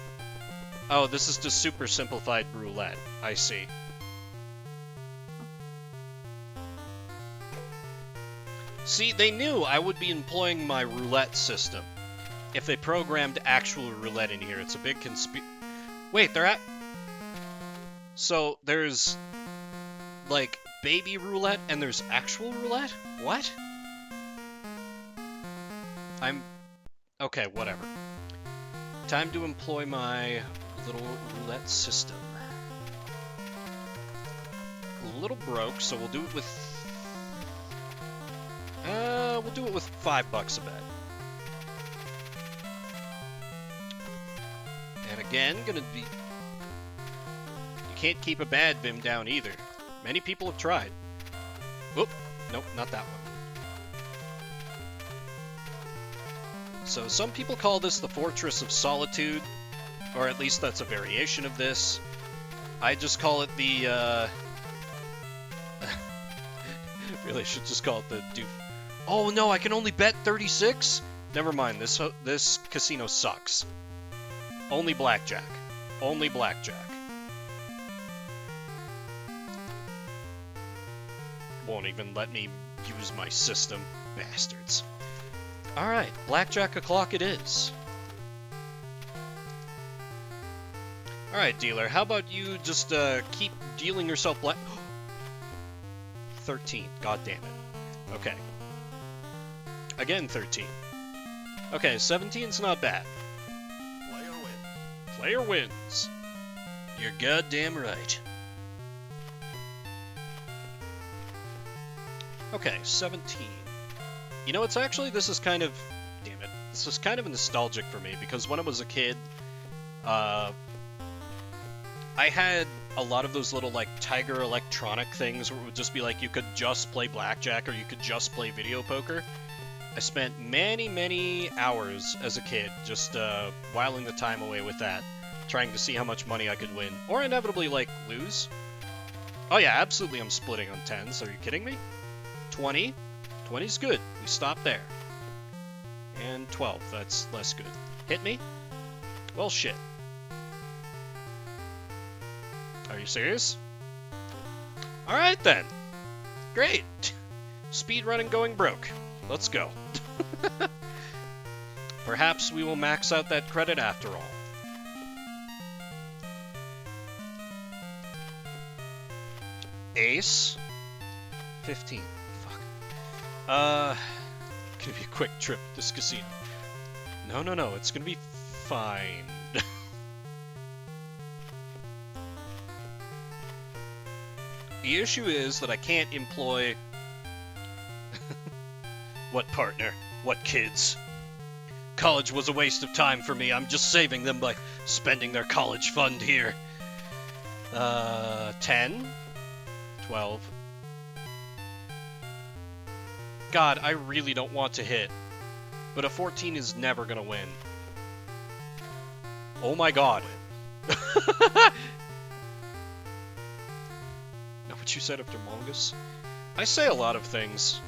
Oh, this is just super simplified roulette. I see. See, they knew I would be employing my roulette system if they programmed actual roulette in here. It's a big Wait, they're at... So, there's... like, baby roulette and there's actual roulette? What? Okay, whatever. Time to employ my little roulette system. A little broke, so we'll do it with... we'll do it with $5 a bet. And again, gonna be... You can't keep a bad Vim down either. Many people have tried. Oop, nope, not that one. So some people call this the Fortress of Solitude, or at least that's a variation of this. I just call it the, really should just call it the doof. Oh no, I can only bet 36? Never mind, this casino sucks. Only blackjack. Only blackjack. Won't even let me use my system. Bastards. Alright, blackjack o'clock it is. Alright, dealer, how about you just keep dealing yourself black... 13, god damn it. Okay. Again 13. Okay, 17's not bad. Player wins. Player wins. You're goddamn right. Okay, 17. You know, it's actually, this is kind of... Damn it. This was kind of nostalgic for me, because when I was a kid, I had a lot of those little, like, Tiger electronic things where it would just be like, you could just play blackjack, or you could just play video poker. I spent many, many hours as a kid just whiling the time away with that, trying to see how much money I could win, or inevitably, like, lose. Oh yeah, absolutely I'm splitting on 10s, are you kidding me? 20. 20's good. We stop there. And 12. That's less good. Hit me? Well, shit. Are you serious? Alright then. Great. Speedrunning going broke. Let's go. Perhaps we will max out that credit after all. Ace. 15. Gonna be a quick trip to this casino. No, it's gonna be fine. The issue is that I can't employ... What partner? What kids? College was a waste of time for me. I'm just saving them by spending their college fund here. 10? 12? God, I really don't want to hit. But a 14 is never gonna win. Oh my god. Know what you said after Mongoose? I say a lot of things.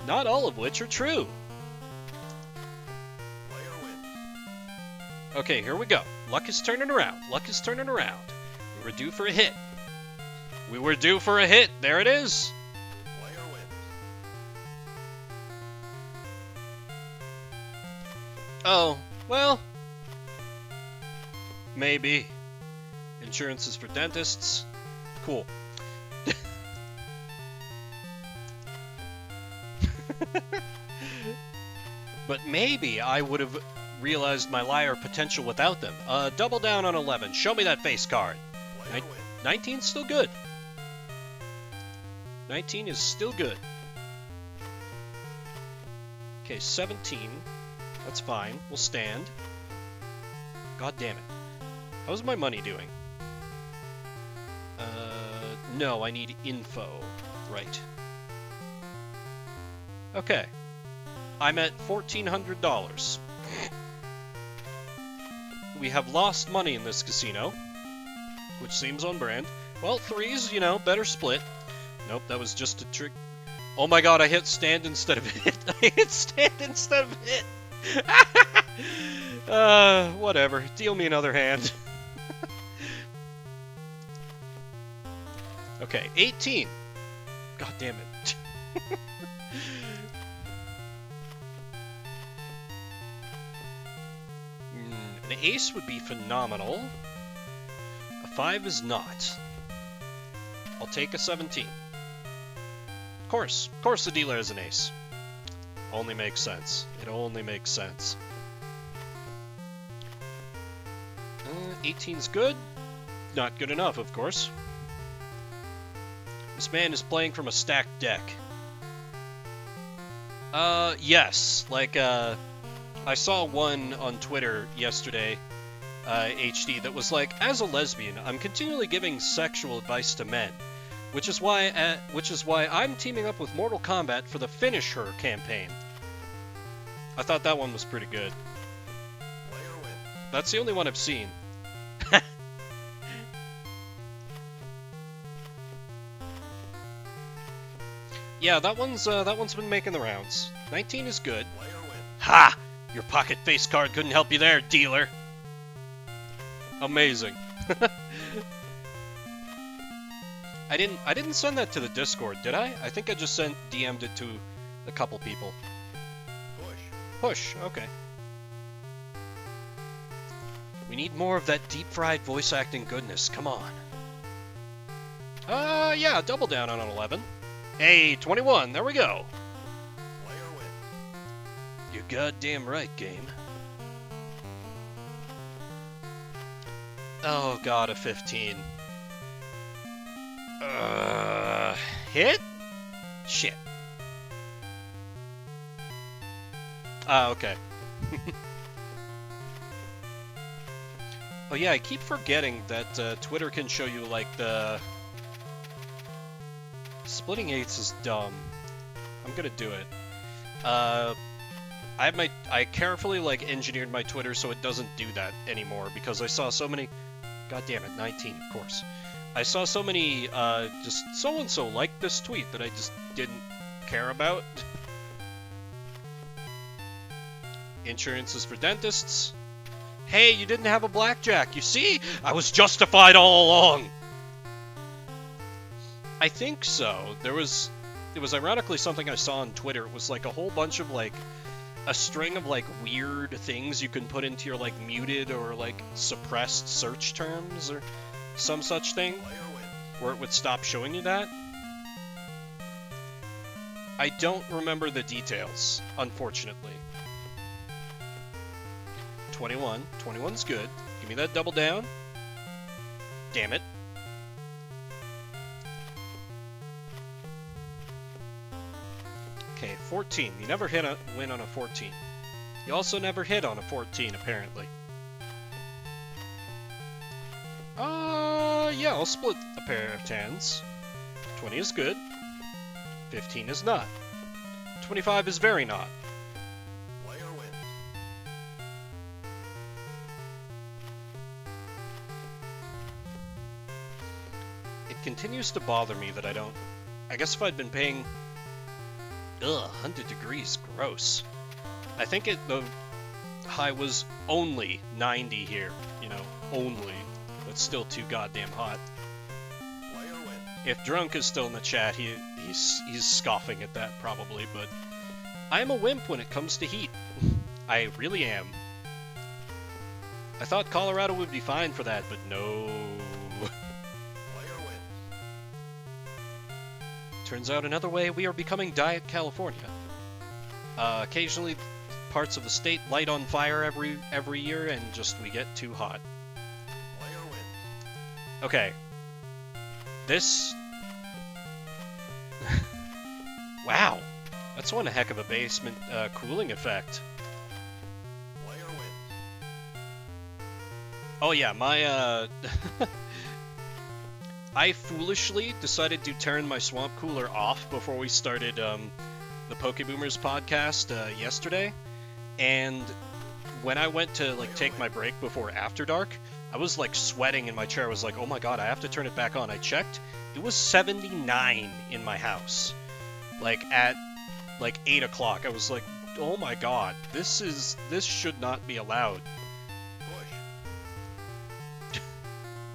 Not all of which are true. Okay, here we go. Luck is turning around. Luck is turning around. We were due for a hit. We were due for a hit. There it is. Oh, well, maybe. Insurance is for dentists. Cool. But maybe I would have realized my liar potential without them. Double down on 11. Show me that face card. 19's still good. 19 is still good. Okay, 17. That's fine. We'll stand. God damn it. How's my money doing? No, I need info. Right. Okay. I'm at $1,400. We have lost money in this casino, which seems on brand. Well, threes, you know, better split. Nope, that was just a trick. Oh my god, I hit stand instead of hit. I hit stand instead of hit. Whatever. Deal me another hand. Okay, 18. God damn it. An ace would be phenomenal. A 5 is not. I'll take a 17. Of course the dealer has an ace. Only makes sense. It only makes sense. 18's good. Not good enough, of course. This man is playing from a stacked deck. Yes. Like, I saw one on Twitter yesterday, HD, that was like, as a lesbian, I'm continually giving sexual advice to men, which is why I'm teaming up with Mortal Kombat for the Finish Her campaign. I thought that one was pretty good. That's the only one I've seen. Yeah, that one's been making the rounds. 19 is good. Ha! Your pocket face card couldn't help you there, dealer. Amazing. I didn't send that to the Discord, did I? I think I just DM'd it to a couple people. Push, okay. We need more of that deep-fried voice acting goodness, come on. Yeah, double down on an 11. Hey, 21, there we go. You're goddamn right, game. Oh god, a 15. Hit? Shit. Okay. Oh yeah, I keep forgetting that Twitter can show you, like, the... Splitting 8s is dumb. I'm gonna do it. I carefully, like, engineered my Twitter so it doesn't do that anymore, because I saw so many... God damn it, 19, of course. I saw so many, just so-and-so liked this tweet that I just didn't care about. Insurance is for dentists. Hey, you didn't have a blackjack, you see? I was justified all along! I think so. It was ironically something I saw on Twitter. It was like a whole bunch of, like, a string of, like, weird things you can put into your, like, muted or, like, suppressed search terms or some such thing, where it would stop showing you that. I don't remember the details, unfortunately. 21. 21's good. Give me that double down. Damn it. Okay, 14. You never win on a 14. You also never hit on a 14, apparently. Yeah, I'll split a pair of 10s. 20 is good. 15 is not. 25 is very not. It continues to bother me that I don't... I guess if I'd been paying... Ugh, 100 degrees, gross. I think the high was only 90 here, you know, only. That's still too goddamn hot. If Drunk is still in the chat, he's scoffing at that probably, but I am a wimp when it comes to heat. I really am. I thought Colorado would be fine for that, but no. Turns out another way we are becoming Diet California. Occasionally, parts of the state light on fire every year, and just we get too hot. Okay. This... Wow, that's one heck of a basement cooling effect. Oh yeah, my I foolishly decided to turn my swamp cooler off before we started the Pokeboomers podcast yesterday, and when I went to like take my break before After Dark, I was like sweating in my chair. I was like, oh my god, I have to turn it back on. I checked, it was 79 in my house, like at like 8 o'clock. I was like, oh my god, this should not be allowed.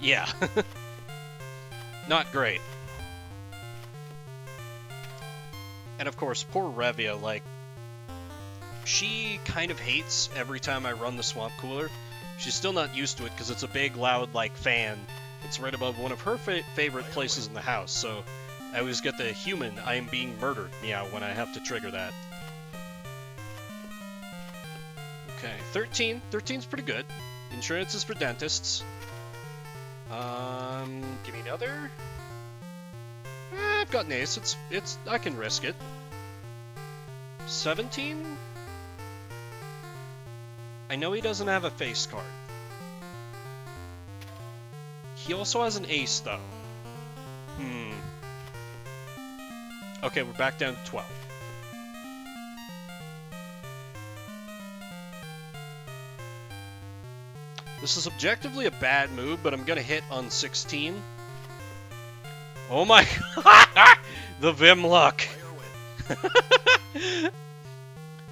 Yeah. Not great. And of course, poor Revia, like, she kind of hates every time I run the swamp cooler. She's still not used to it because it's a big, loud, like, fan. It's right above one of her favorite places in the house, so I always get the human I am being murdered meow when I have to trigger that. Okay, 13. 13's pretty good. Insurance is for dentists. Give me another. I've got an ace. I can risk it. 17? I know he doesn't have a face card. He also has an ace, though. Okay, we're back down to 12. This is objectively a bad move, but I'm gonna hit on 16. Oh my god! The Vim luck!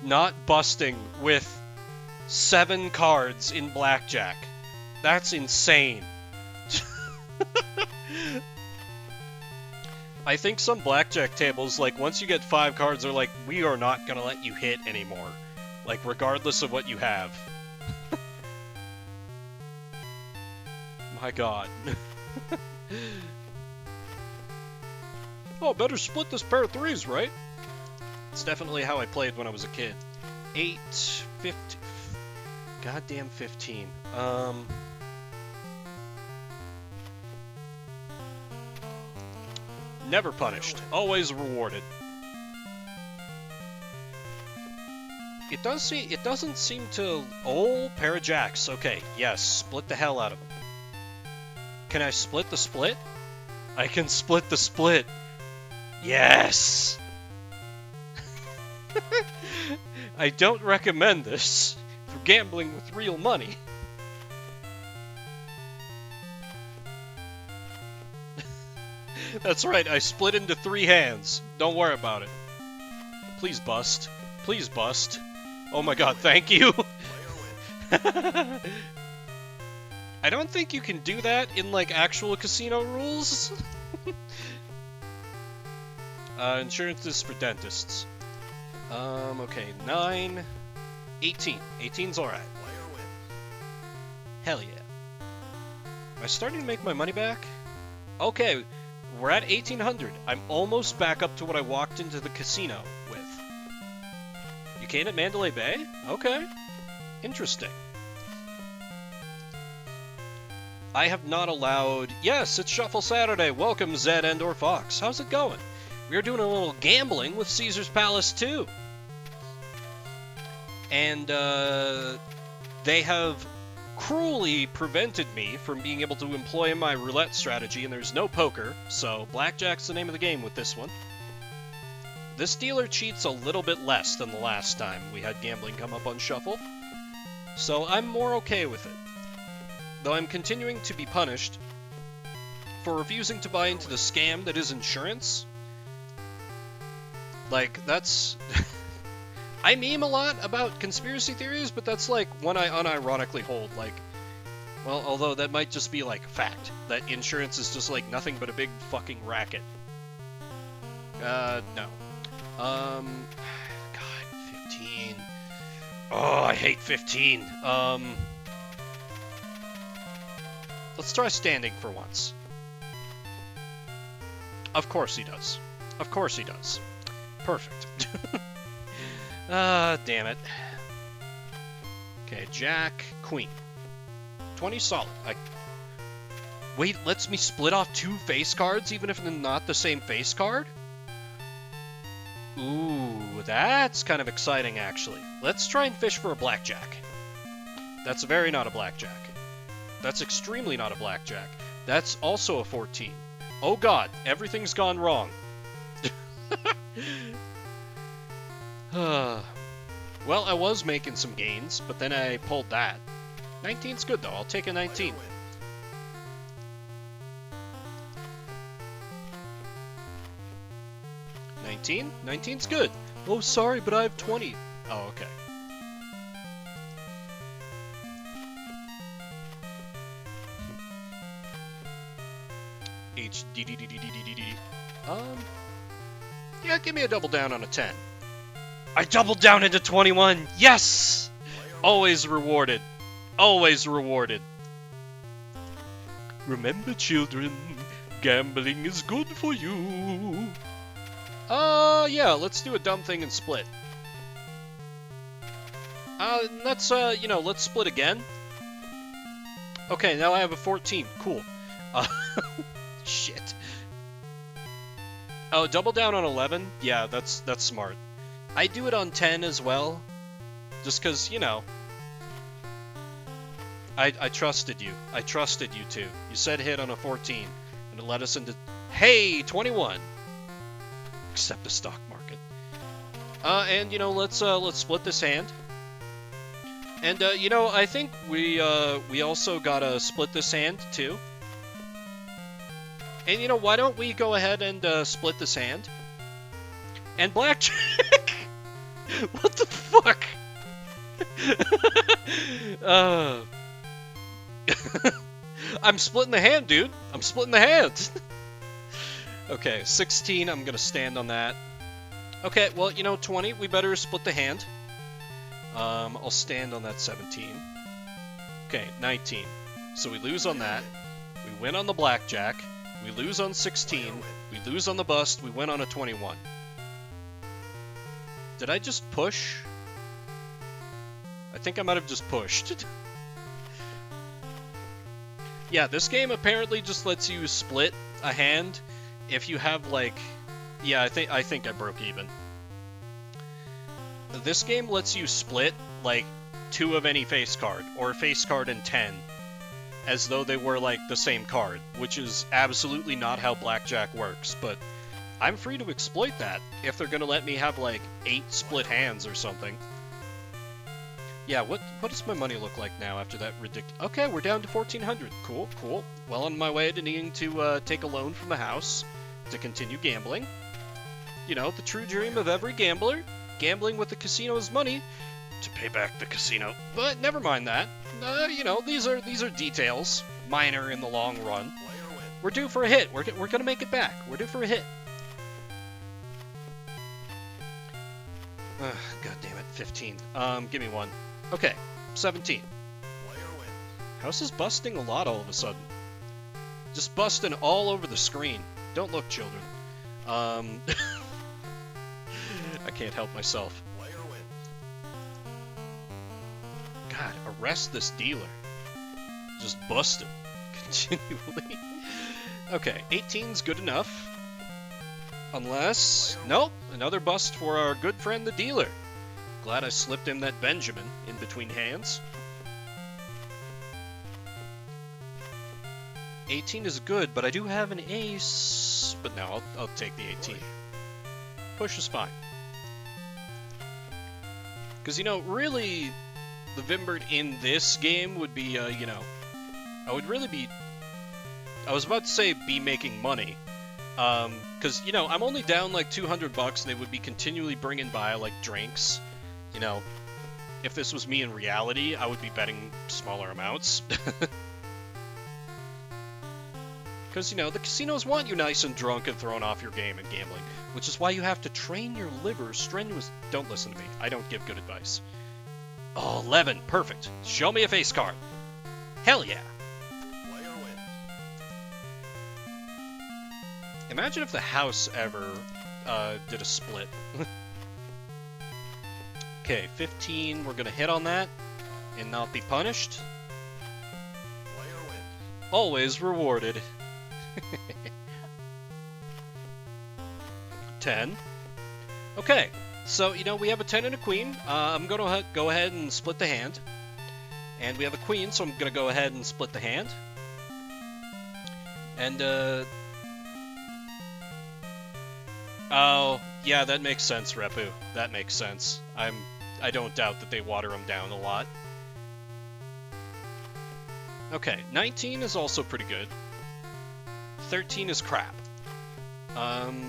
Not busting with 7 cards in blackjack. That's insane. I think some blackjack tables, like, once you get 5 cards, are like, we are not gonna let you hit anymore. Like, regardless of what you have. My god. Oh, better split this pair of 3s, right? It's definitely how I played when I was a kid. 8, 15... Goddamn 15. Never punished. Always rewarded. It doesn't seem to... Oh, pair of jacks. Okay, yes, split the hell out of them. Can I split the split? I can split the split. Yes! I don't recommend this for gambling with real money. That's right, I split into 3 hands. Don't worry about it. Please bust. Please bust. Oh my god, thank you! I don't think you can do that in, like, actual casino rules. Insurance is for dentists. Okay, 9, 18. 18's alright. Hell yeah. Am I starting to make my money back? Okay, we're at 1800. I'm almost back up to what I walked into the casino with. You came at Mandalay Bay? Okay. Interesting. I have not allowed... Yes, it's Shuffle Saturday. Welcome, Zed and/or Fox. How's it going? We're doing a little gambling with Caesar's Palace 2. And, they have cruelly prevented me from being able to employ my roulette strategy, and there's no poker, so blackjack's the name of the game with this one. This dealer cheats a little bit less than the last time we had gambling come up on Shuffle, so I'm more okay with it. Though I'm continuing to be punished for refusing to buy into the scam that is insurance. Like, that's... I meme a lot about conspiracy theories, but that's like one I unironically hold. Like, well, although that might just be like fact, that insurance is just like nothing but a big fucking racket. No. God, 15. Oh, I hate 15. Let's try standing for once. Of course he does. Of course he does. Perfect. Damn it. Okay, Jack, Queen. 20 solid. Wait, lets me split off 2 face cards even if they're not the same face card? Ooh, that's kind of exciting, actually. Let's try and fish for a blackjack. That's very not a blackjack. That's extremely not a blackjack. That's also a 14. Oh god, everything's gone wrong. Well, I was making some gains, but then I pulled that. 19's good, though. I'll take a 19. $19? 19's good. Oh, sorry, but I have 20. Oh, okay. HDDDDDDD. Yeah, give me a double down on a 10. I doubled down into 21. Yes! Always rewarded. Always rewarded. Remember, children, gambling is good for you. Yeah, let's do a dumb thing and split. Let's split again. Okay, now I have a 14. Cool. Shit. Oh, double down on 11? Yeah, that's smart. I do it on 10 as well. Just because, you know. I trusted you. I trusted you too. You said hit on a 14. And it led us into... Hey, 21! Except the stock market. And, you know, let's split this hand. And, you know, I think we also gotta split this hand, too. And, you know, why don't we go ahead and, split this hand? And blackjack! What the fuck? I'm splitting the hand, dude. I'm splitting the hand. Okay, 16, I'm gonna stand on that. Okay, well, you know, 20, we better split the hand. I'll stand on that 17. Okay, 19. So we lose on that. We win on the blackjack. We lose on 16. We lose on the bust. We win on a 21. Did I just push? I think I might have just pushed. Yeah, this game apparently just lets you split a hand if you have, like... Yeah, I think I broke even. This game lets you split, like, 2 of any face card, or a face card and 10, as though they were, like, the same card, which is absolutely not how blackjack works, but I'm free to exploit that if they're gonna let me have, like, 8 split hands or something. Yeah, what does my money look like now after that ridiculous... Okay, we're down to 1,400. Cool, cool. Well on my way to needing to take a loan from the house to continue gambling. You know, the true dream of every gambler. Gambling with the casino's money to pay back the casino. But never mind that. You know, these are details. Minor in the long run. We're due for a hit. We're gonna make it back. We're due for a hit. God damn it. 15. Give me one. Okay. 17. House is busting a lot all of a sudden. Just busting all over the screen. Don't look, children. I can't help myself. God, arrest this dealer. Just bust him. Continually. Okay, 18's good enough. Unless... Nope, another bust for our good friend the dealer. Glad I slipped him that Benjamin in between hands. 18 is good, but I do have an ace. But no, I'll take the 18. Push is fine. Because, you know, really, the Vimbert in this game would be, you know, I would really be... I was about to say be making money. Because, you know, I'm only down like $200 and they would be continually bringing by, like, drinks. You know, if this was me in reality, I would be betting smaller amounts. Because, you know, the casinos want you nice and drunk and thrown off your game and gambling. Which is why you have to train your liver strenuous... Don't listen to me. I don't give good advice. Oh, 11. Perfect. Show me a face card. Hell yeah. Imagine if the house ever did a split. Okay, 15. We're going to hit on that and not be punished. Always rewarded. 10. Okay, so, you know, we have a 10 and a queen. I'm going to go ahead and split the hand. And we have a queen, so I'm going to go ahead and split the hand. And, oh, yeah, that makes sense, Repu. That makes sense. I don't doubt that they water them down a lot. Okay, 19 is also pretty good. 13 is crap.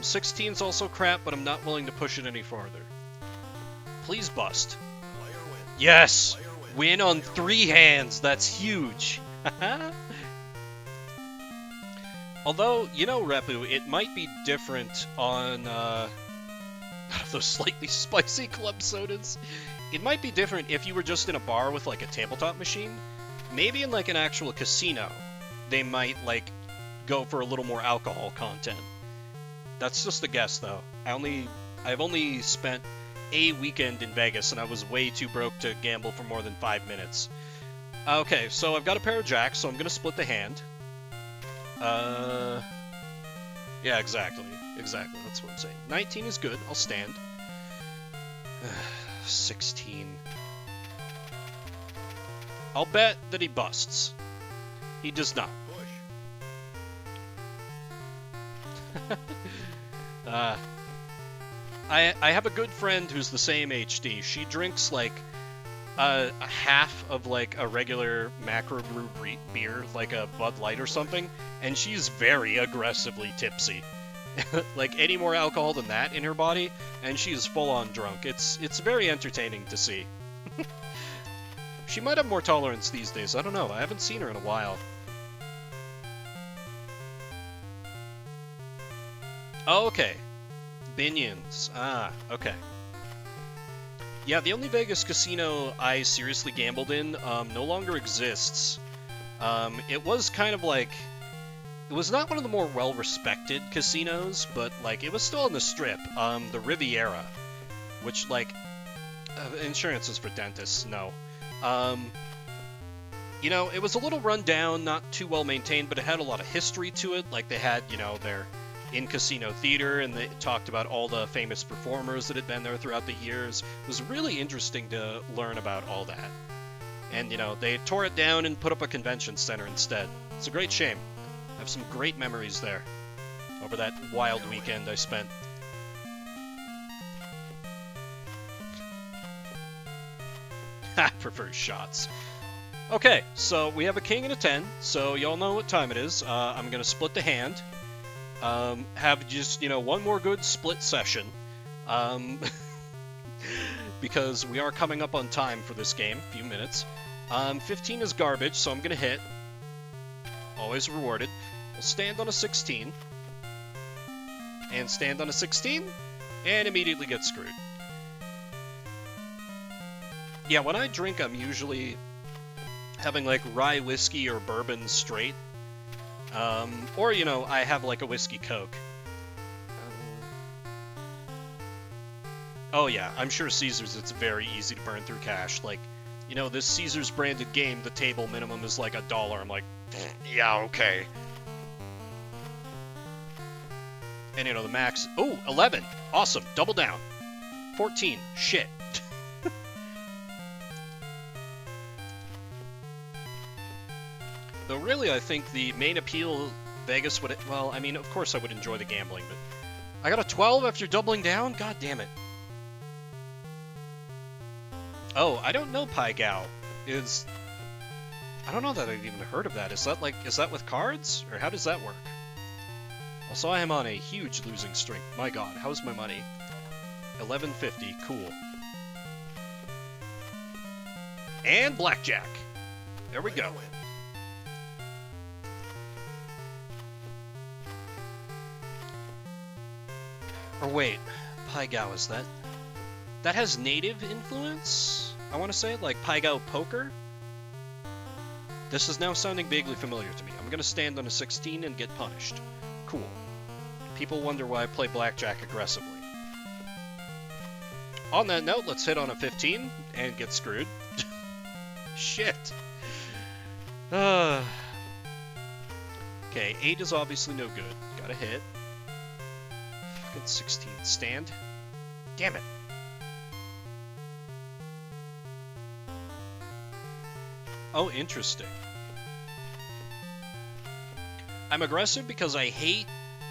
16 is also crap, but I'm not willing to push it any farther. Please bust. Yes! Win on 3 hands, that's huge! Although, you know, Repu, it might be different on, those slightly spicy club sodas. It might be different if you were just in a bar with, like, a tabletop machine. Maybe in, like, an actual casino, they might, like, go for a little more alcohol content. That's just a guess, though. I've only spent a weekend in Vegas, and I was way too broke to gamble for more than 5 minutes. Okay, so I've got a pair of jacks, so I'm gonna split the hand. Yeah, exactly. Exactly, that's what I'm saying. 19 is good, I'll stand. 16. I'll bet that he busts. He does not. I have a good friend who's the same HD. She drinks like a half of like a regular macro brew beer, like a Bud Light or something, and she's very aggressively tipsy. Like any more alcohol than that in her body, and she's full on drunk. It's very entertaining to see. She might have more tolerance these days. I don't know. I haven't seen her in a while. Oh, okay. Binions. Ah, okay. Yeah, the only Vegas casino I seriously gambled in no longer exists. It was kind of like... It was not one of the more well-respected casinos, but, like, it was still on the Strip. The Riviera. Which, like... insurance is for dentists, no. You know, it was a little run down, not too well maintained, but it had a lot of history to it. Like, they had, you know, their in-casino theater, and they talked about all the famous performers that had been there throughout the years. It was really interesting to learn about all that. And, you know, they tore it down and put up a convention center instead. It's a great shame. I have some great memories there over that wild weekend I spent. Ha! Prefers shots. Okay, so we have a king and a 10, so y'all know what time it is. I'm gonna split the hand. Have just, you know, one more good split session. Because we are coming up on time for this game, a few minutes. 15 is garbage, so I'm gonna hit. Always rewarded. We'll stand on a 16. And stand on a 16. And immediately get screwed. Yeah, when I drink, I'm usually having, like, rye whiskey or bourbon straight. Or, you know, I have, like, a whiskey Coke. Oh, yeah, I'm sure Caesars, it's very easy to burn through cash. Like, you know, this Caesars branded game, the table minimum is, like, $1. I'm like, yeah, okay. And, you know, the max... Oh, 11! Awesome, double down. 14, shit. Though really, I think the main appeal Vegas would... Well, I mean, of course I would enjoy the gambling, but... I got a 12 after doubling down? God damn it. Oh, I don't know Pai Gao. Is... I don't know that I've even heard of that. Is that, like... Is that with cards? Or how does that work? Also, I am on a huge losing streak. My god, how's my money? 1150, cool. And blackjack. There we go. Or wait, Pai Gao, is that... That has native influence? I want to say, like Pai Gao Poker? This is now sounding vaguely familiar to me. I'm gonna stand on a 16 and get punished. Cool. People wonder why I play blackjack aggressively. On that note, let's hit on a 15 and get screwed. Shit. Okay, 8 is obviously no good. Gotta hit. Fucking 16. Stand. Damn it. Oh, interesting. I'm aggressive because I hate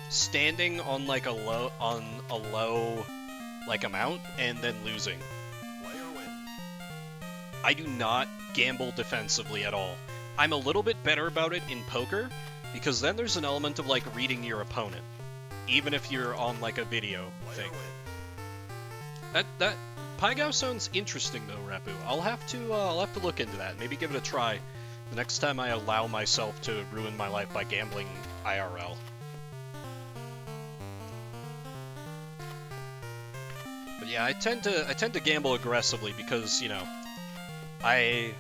standing on like a low like amount and then losing. I do not gamble defensively at all. I'm a little bit better about it in poker because then there's an element of like reading your opponent, even if you're on like a video thing. That Pygao sounds interesting though, Rapu. I'll have to look into that. Maybe give it a try the next time I allow myself to ruin my life by gambling IRL. But yeah, I tend to gamble aggressively because, you know, I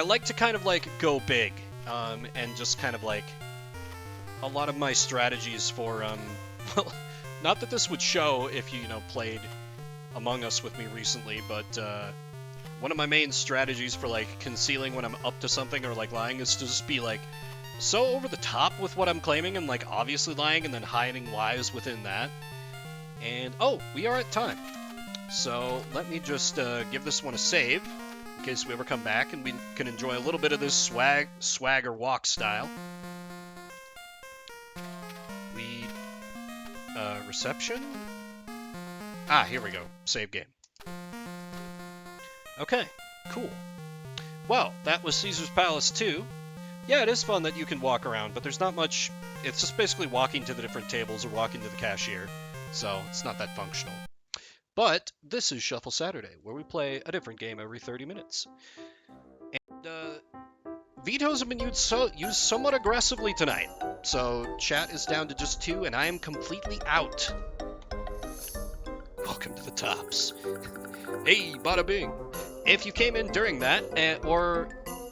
like to kind of like go big, and just kind of like a lot of my strategies for well, not that this would show if you know played Among Us with me recently, but one of my main strategies for like concealing when I'm up to something or like lying is to just be like so over the top with what I'm claiming and like obviously lying and then hiding lies within that. And oh, we are at time. So let me just give this one a save in case we ever come back and we can enjoy a little bit of this swagger walk style. We reception? Ah, here we go. Save game. Okay, cool. Well, that was Caesar's Palace 2. Yeah, it is fun that you can walk around, but there's not much. It's just basically walking to the different tables or walking to the cashier, so it's not that functional. But this is Shuffle Saturday, where we play a different game every 30 minutes. And vetoes have been used somewhat aggressively tonight, so chat is down to just 2, and I am completely out. Welcome to the tops. Hey, bada bing. If you came in during that,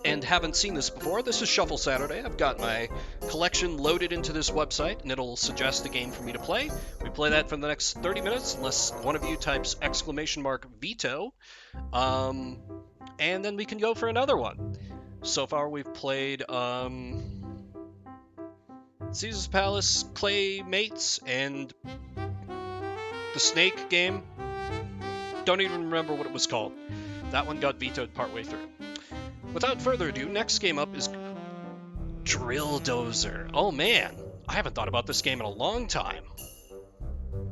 and haven't seen this before, this is Shuffle Saturday. I've got my collection loaded into this website, and it'll suggest a game for me to play. We play that for the next 30 minutes, unless one of you types !veto, and then we can go for another one. So far, we've played Caesar's Palace, Claymates, and the Snake game. Don't even remember what it was called. That one got vetoed partway through. Without further ado, next game up is Drill Dozer. Oh man, I haven't thought about this game in a long time.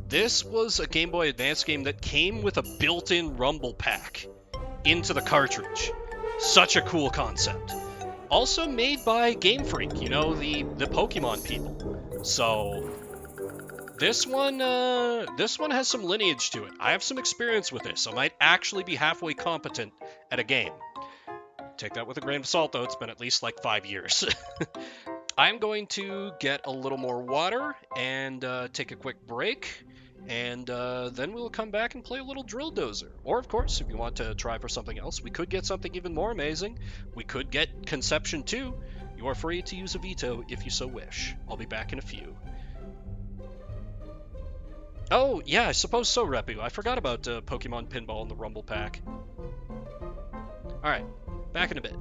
This was a Game Boy Advance game that came with a built-in rumble pack into the cartridge. Such a cool concept. Also made by Game Freak, you know, the Pokemon people. So this one has some lineage to it. I have some experience with this. I might actually be halfway competent at a game. Take that with a grain of salt, though. It's been at least like 5 years. I'm going to get a little more water and take a quick break, and then we'll come back and play a little Drill Dozer. Or, of course, if you want to try for something else, we could get something even more amazing. We could get Conception 2. You are free to use a veto if you so wish. I'll be back in a few. Oh, yeah, I suppose so, Repu. I forgot about Pokemon Pinball and the Rumble Pack. Alright. Back in a bit.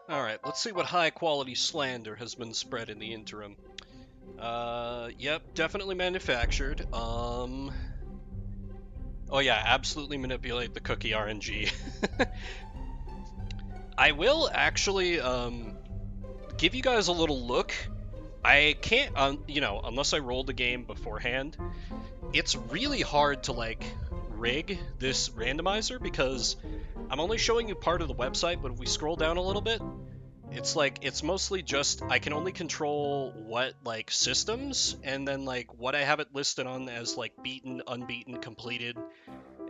Alright, let's see what high-quality slander has been spread in the interim. Yep, definitely manufactured. Oh yeah, absolutely manipulate the cookie RNG. I will actually, give you guys a little look. I can't, you know, unless I roll the game beforehand, it's really hard to, like, rig this randomizer because I'm only showing you part of the website, but if we scroll down a little bit, it's like, it's mostly just, I can only control what, like, systems, and then, like, what I have it listed on as, like, beaten, unbeaten, completed,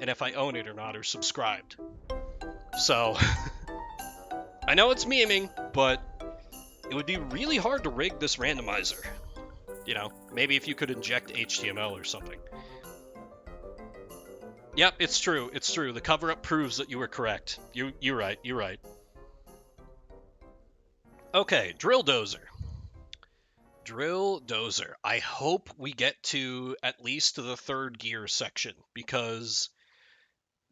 and if I own it or not, or subscribed. So, I know it's memeing, but it would be really hard to rig this randomizer. You know, maybe if you could inject HTML or something. Yep, it's true. It's true. The cover-up proves that you were correct. You're right. You're right. Okay, Drill Dozer. Drill Dozer. I hope we get to at least the third gear section because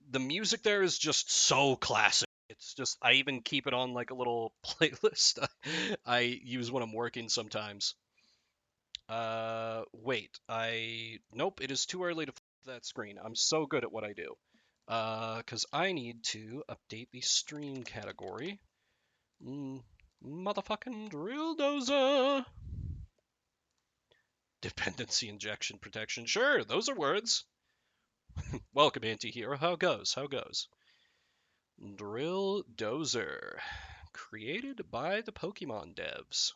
the music there is just so classic. It's just, I even keep it on like a little playlist I use when I'm working sometimes. Wait, nope, it is too early to flip that screen. I'm so good at what I do. Because I need to update the stream category. Motherfucking drill dozer. Dependency injection protection. Sure, those are words. Welcome, anti-hero. How goes? How goes? Drill dozer. Created by the Pokemon devs.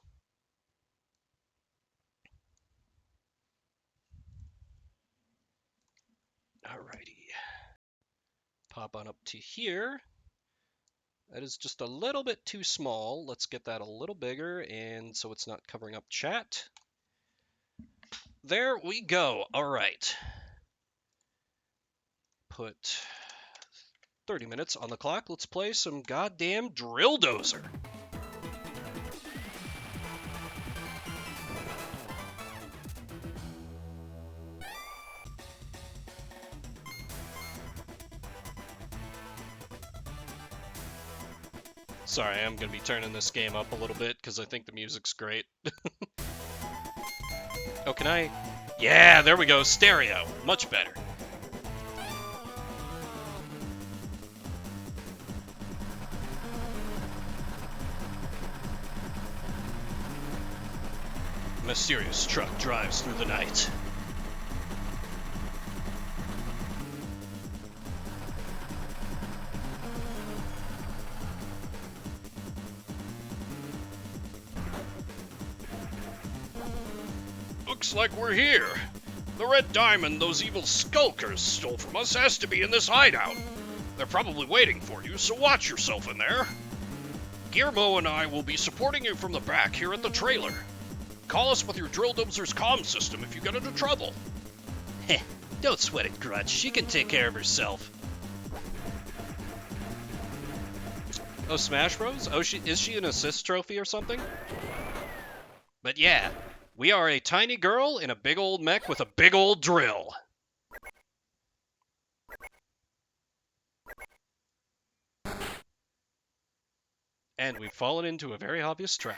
Alrighty. Pop on up to here. That is just a little bit too small. Let's get that a little bigger, and so it's not covering up chat. There we go. All right. Put 30 minutes on the clock. Let's play some goddamn Drill Dozer. Sorry, I'm going to be turning this game up a little bit because I think the music's great. Oh, can I? Yeah, there we go. Stereo. Much better. Mysterious truck drives through the night. Looks like we're here. The red diamond those evil skulkers stole from us has to be in this hideout. They're probably waiting for you, so watch yourself in there. Guillermo and I will be supporting you from the back here at the trailer. Call us with your Drill Dozer's comm system if you get into trouble. Heh, don't sweat it, Grudge. She can take care of herself. Oh, Smash Bros? Oh, is she an assist trophy or something? But yeah, we are a tiny girl in a big old mech with a big old drill. And we've fallen into a very obvious trap.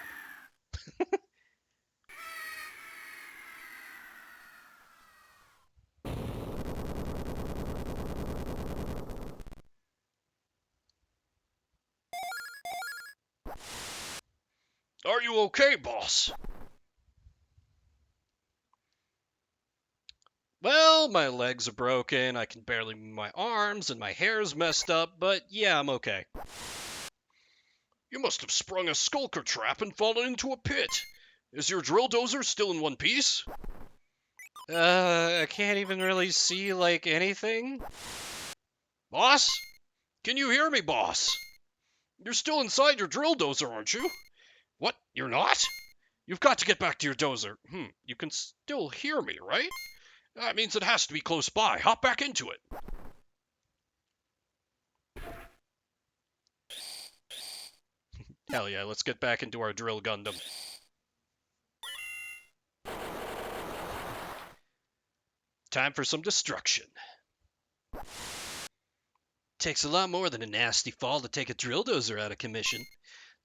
Are you okay, boss? Well, my legs are broken, I can barely move my arms, and my hair's messed up, but yeah, I'm okay. You must have sprung a skulker trap and fallen into a pit. Is your drill dozer still in one piece? I can't even really see, like, anything. Boss? Can you hear me, boss? You're still inside your drill dozer, aren't you? What? You're not? You've got to get back to your dozer. You can still hear me, right? That means it has to be close by. Hop back into it. Hell yeah, let's get back into our drill Gundam. Time for some destruction. Takes a lot more than a nasty fall to take a drill dozer out of commission.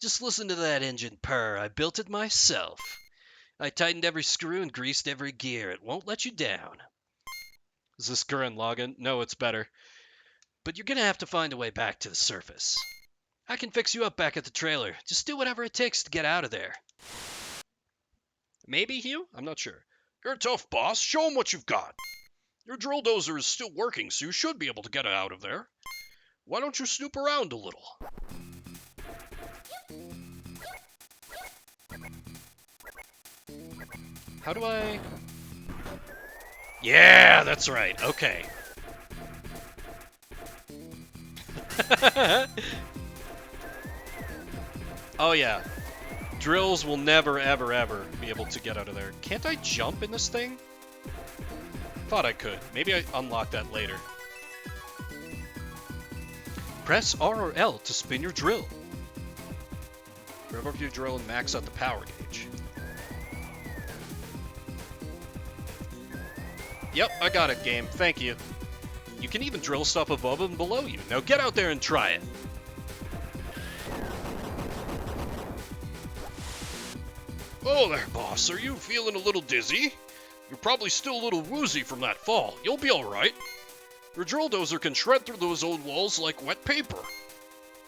Just listen to that engine purr. I built it myself. I tightened every screw and greased every gear. It won't let you down. Is this current login? No, it's better. But you're gonna have to find a way back to the surface. I can fix you up back at the trailer. Just do whatever it takes to get out of there. Maybe, Hugh? I'm not sure. You're tough, boss. Show 'em what you've got. Your drill dozer is still working, so you should be able to get it out of there. Why don't you snoop around a little? How do I... Yeah, that's right. Okay. Oh, yeah. Drills will never, ever, ever be able to get out of there. Can't I jump in this thing? Thought I could. Maybe I unlock that later. Press R or L to spin your drill. Rev up your drill and max out the power gauge. Yep, I got it, game. Thank you. You can even drill stuff above and below you. Now get out there and try it. Oh there, boss. Are you feeling a little dizzy? You're probably still a little woozy from that fall. You'll be alright. Your drill dozer can shred through those old walls like wet paper.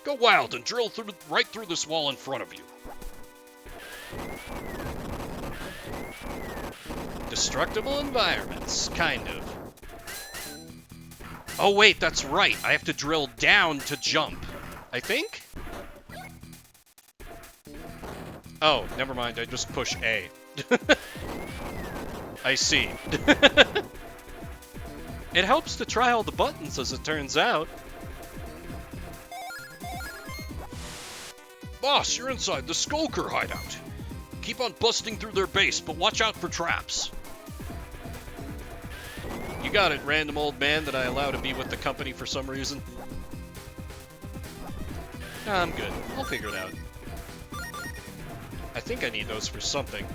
Go wild and drill right through this wall in front of you. Destructible environments, kind of. Oh wait, that's right. I have to drill down to jump. I think? Oh, never mind. I just push A. I see. It helps to try all the buttons, as it turns out. Boss, you're inside the Skulker hideout. Keep on busting through their base, but watch out for traps. You got it, random old man that I allow to be with the company for some reason. Nah, I'm good. I'll figure it out. I think I need those for something.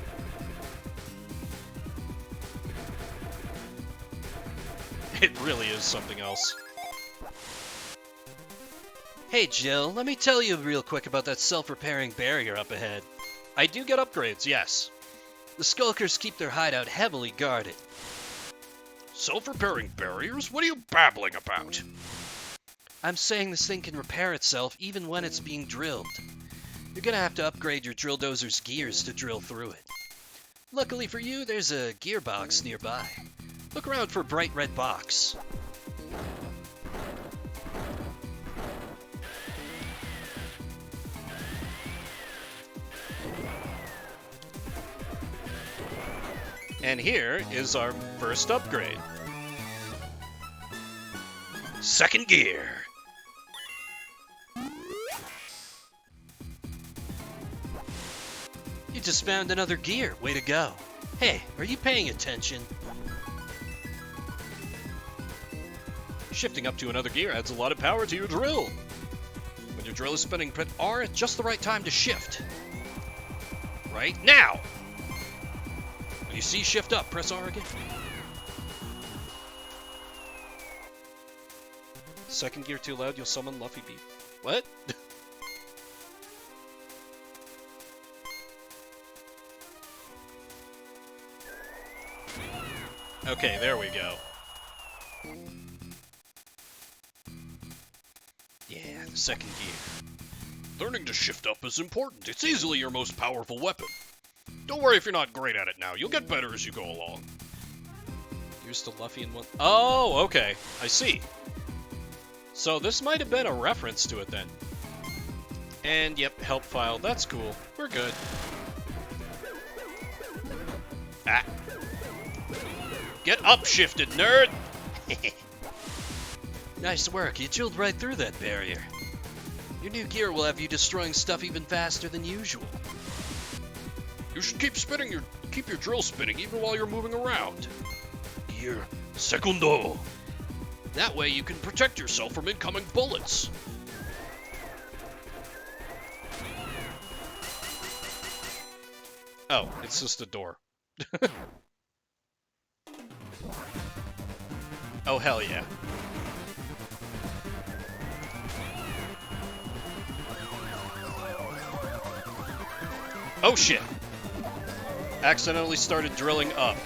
It really is something else. Hey Jill, let me tell you real quick about that self-repairing barrier up ahead. I do get upgrades, yes. The Skulkers keep their hideout heavily guarded. Self-repairing barriers? What are you babbling about? I'm saying this thing can repair itself even when it's being drilled. You're gonna have to upgrade your drill dozer's gears to drill through it. Luckily for you, there's a gearbox nearby. Look around for a bright red box. And here is our first upgrade. Second gear. You just found another gear. Way to go. Hey, are you paying attention? Shifting up to another gear adds a lot of power to your drill. When your drill is spinning, press R at just the right time to shift. Right now! When you see shift up, press R again. Second gear too loud, you'll summon Luffy Beef. What? Okay, there we go. Yeah, the second gear. Learning to shift up is important. It's easily your most powerful weapon. Don't worry if you're not great at it now. You'll get better as you go along. Here's the Luffy in one. Oh, okay. I see. So this might have been a reference to it then. And yep, help file. That's cool. We're good. Ah. Get upshifted, nerd! Nice work. You drilled right through that barrier. Your new gear will have you destroying stuff even faster than usual. You should keep your drill spinning even while you're moving around. Gear segundo. That way you can protect yourself from incoming bullets. Oh, it's just a door. Oh, hell yeah. Oh shit! Accidentally started drilling up.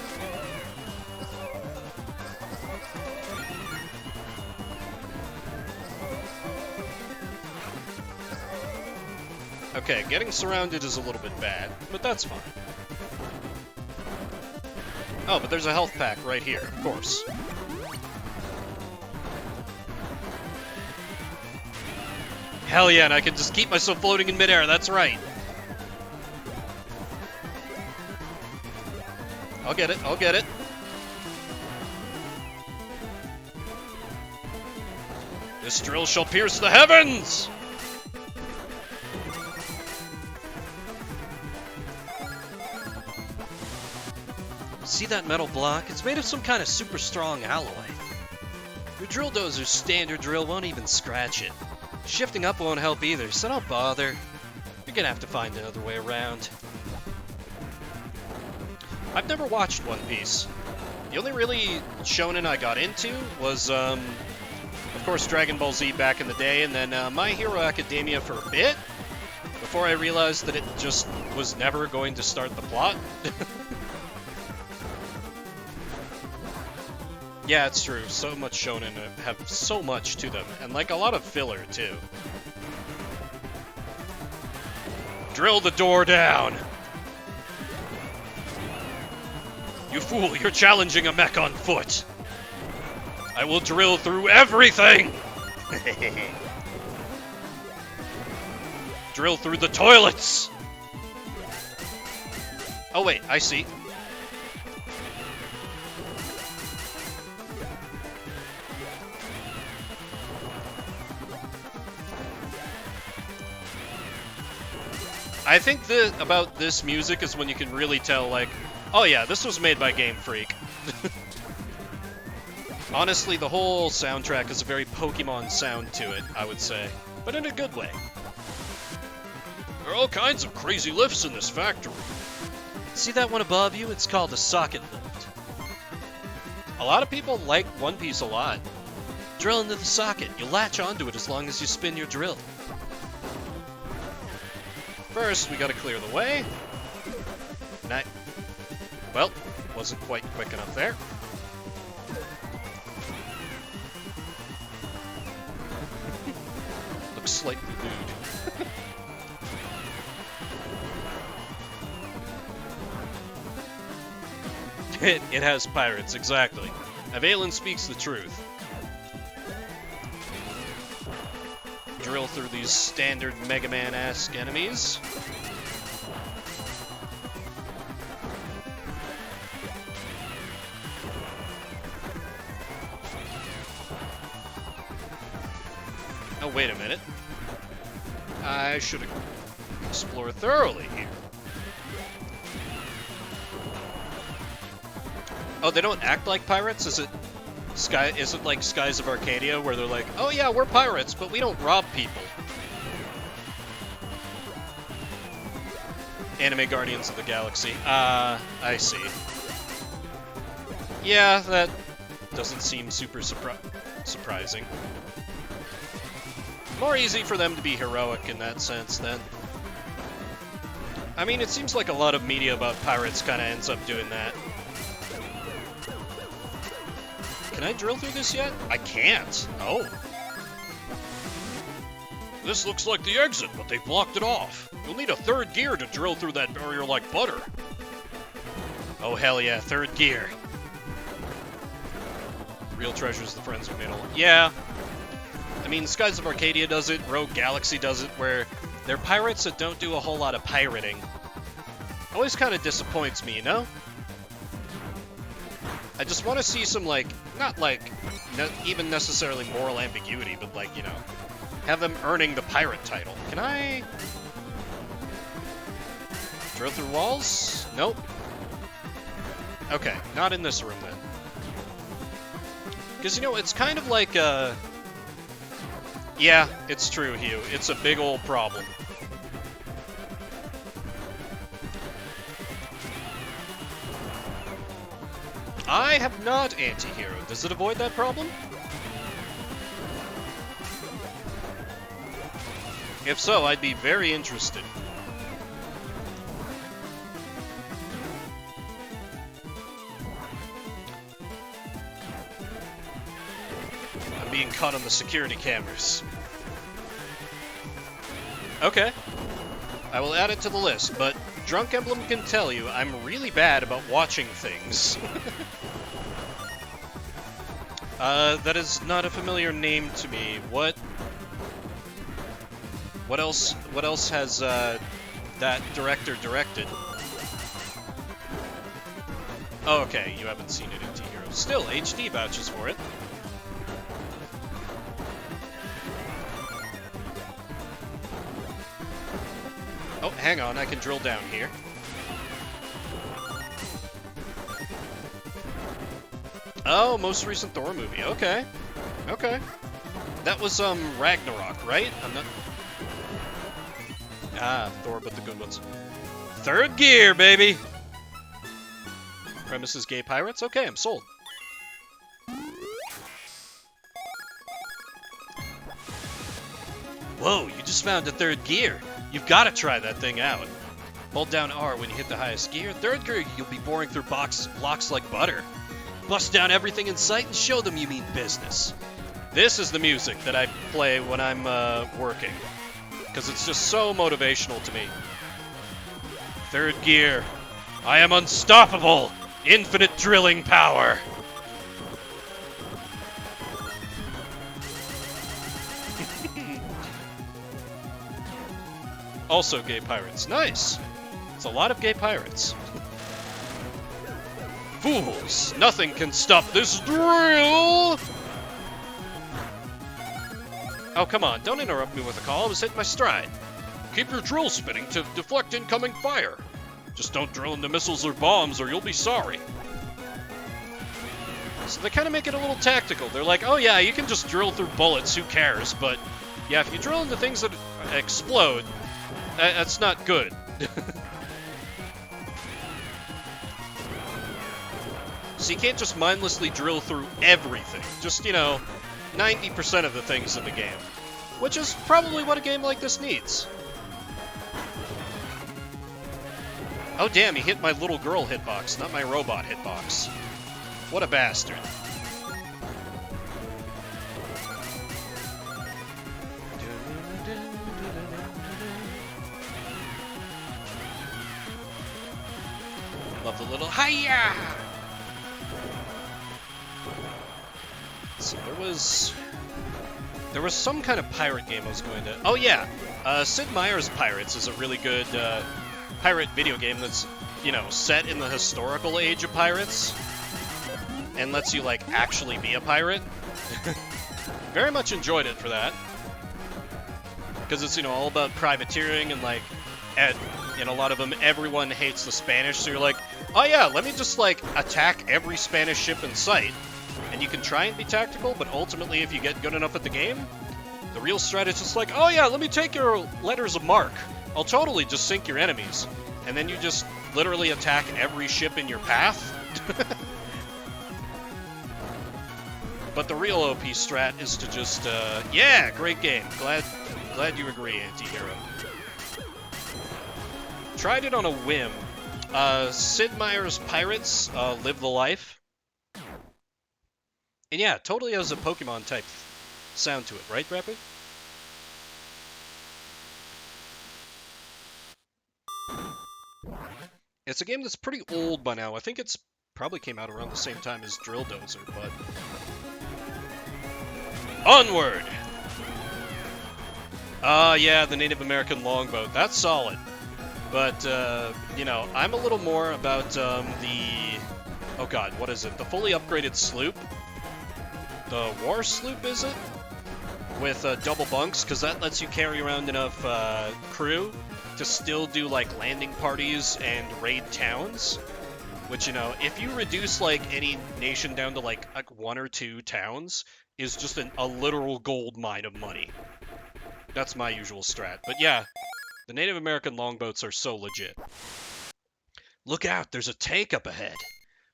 Okay, getting surrounded is a little bit bad, but that's fine. Oh, but there's a health pack right here, of course. Hell yeah, and I can just keep myself floating in midair, that's right. I'll get it, I'll get it. This drill shall pierce the heavens! See that metal block? It's made of some kind of super strong alloy. Your drill dozer's standard drill won't even scratch it. Shifting up won't help either, so don't bother. You're gonna have to find another way around. I've never watched One Piece. The only really shonen I got into was, of course, Dragon Ball Z back in the day, and then My Hero Academia for a bit, before I realized that it just was never going to start the plot. Yeah, it's true. So much shonen have so much to them, and like a lot of filler too. Drill the door down! You fool, you're challenging a mech on foot! I will drill through everything! Drill through the toilets! Oh wait, I see. I think about this music is when you can really tell, like, oh yeah, this was made by Game Freak. Honestly, the whole soundtrack has a very Pokemon sound to it, I would say. But in a good way. There are all kinds of crazy lifts in this factory. See that one above you? It's called a socket lift. A lot of people like One Piece a lot. Drill into the socket. You'll latch onto it as long as you spin your drill. First, we gotta clear the way. Well, wasn't quite quick enough there. Looks slightly lewd. It has pirates, exactly. Avalen speaks the truth. Drill through these standard Mega Man-esque enemies. Oh, wait a minute. I should explore thoroughly here. Oh, they don't act like pirates? Is it like Skies of Arcadia, where they're like, oh yeah, we're pirates, but we don't rob people? Anime Guardians of the Galaxy. I see. Yeah, that doesn't seem super surprising. More easy for them to be heroic in that sense, then. I mean, it seems like a lot of media about pirates kind of ends up doing that. Can I drill through this yet? I can't. Oh. This looks like the exit, but they blocked it off. You'll need a third gear to drill through that barrier like butter. Oh, hell yeah, third gear. Real treasures the friends we made all. Yeah. I mean, Skies of Arcadia does it, Rogue Galaxy does it, where they're pirates that don't do a whole lot of pirating. Always kind of disappoints me, you know? I just want to see some, like, not like, even necessarily moral ambiguity, but like, you know, have them earning the pirate title. Can I drill through walls? Nope. Okay, not in this room then. Because, you know, it's kind of like, yeah, it's true, Hugh. It's a big old problem. I have not anti-hero. Does it avoid that problem? If so, I'd be very interested. being caught on the security cameras. Okay. I will add it to the list, but Drunk Emblem can tell you I'm really bad about watching things. That is not a familiar name to me. What else has, that director directed? Oh, okay, you haven't seen it in T-Hero. Still, HD vouches for it. Oh, hang on, I can drill down here. Oh, most recent Thor movie. Okay. Okay. That was, Ragnarok, right? I'm not... Ah, Thor, but the good ones. Third Gear, baby! Premise is gay pirates? Okay, I'm sold. Whoa, you just found a third gear. You've got to try that thing out. Hold down R when you hit the highest gear. Third gear, you'll be boring through blocks like butter. Bust down everything in sight and show them you mean business. This is the music that I play when I'm working, because it's just so motivational to me. Third gear. I am unstoppable. Infinite drilling power. Also gay pirates. Nice. It's a lot of gay pirates. Fools! Nothing can stop this drill! Oh, come on. Don't interrupt me with a call. I was hitting my stride. Keep your drill spinning to deflect incoming fire. Just don't drill into missiles or bombs or you'll be sorry. So they kind of make it a little tactical. They're like, oh yeah, you can just drill through bullets, who cares? But yeah, if you drill into things that explode, that's not good. So you can't just mindlessly drill through everything. Just, 90% of the things in the game. Which is probably what a game like this needs. Oh damn, he hit my little girl hitbox, not my robot hitbox. What a bastard. Love the little hi-ya! So there was some kind of pirate game I was going to... Oh yeah, Sid Meier's Pirates is a really good pirate video game that's, set in the historical age of pirates and lets you, actually be a pirate. Very much enjoyed it for that. Because it's, all about privateering and, in a lot of them, everyone hates the Spanish, so you're like, oh yeah, let me just, attack every Spanish ship in sight. And you can try and be tactical, but ultimately, if you get good enough at the game, the real strat is just oh yeah, let me take your letters of marque. I'll totally just sink your enemies. And then you just literally attack every ship in your path. But the real OP strat is to just, yeah, great game. Glad you agree, Anti-Hero. Tried it on a whim. Sid Meier's Pirates, Live the Life. And yeah, totally has a Pokemon type sound to it, right, Rapid? It's a game that's pretty old by now. I think it's probably came out around the same time as Drill Dozer, but... Onward! Yeah, the Native American longboat. That's solid. But, I'm a little more about, the... Oh god, what is it? The fully upgraded sloop? The war sloop, is it? With double bunks, because that lets you carry around enough crew to still do landing parties and raid towns. Which, if you reduce any nation down to one or two towns, is just a literal gold mine of money. That's my usual strat. But yeah, the Native American longboats are so legit. Look out, there's a tank up ahead.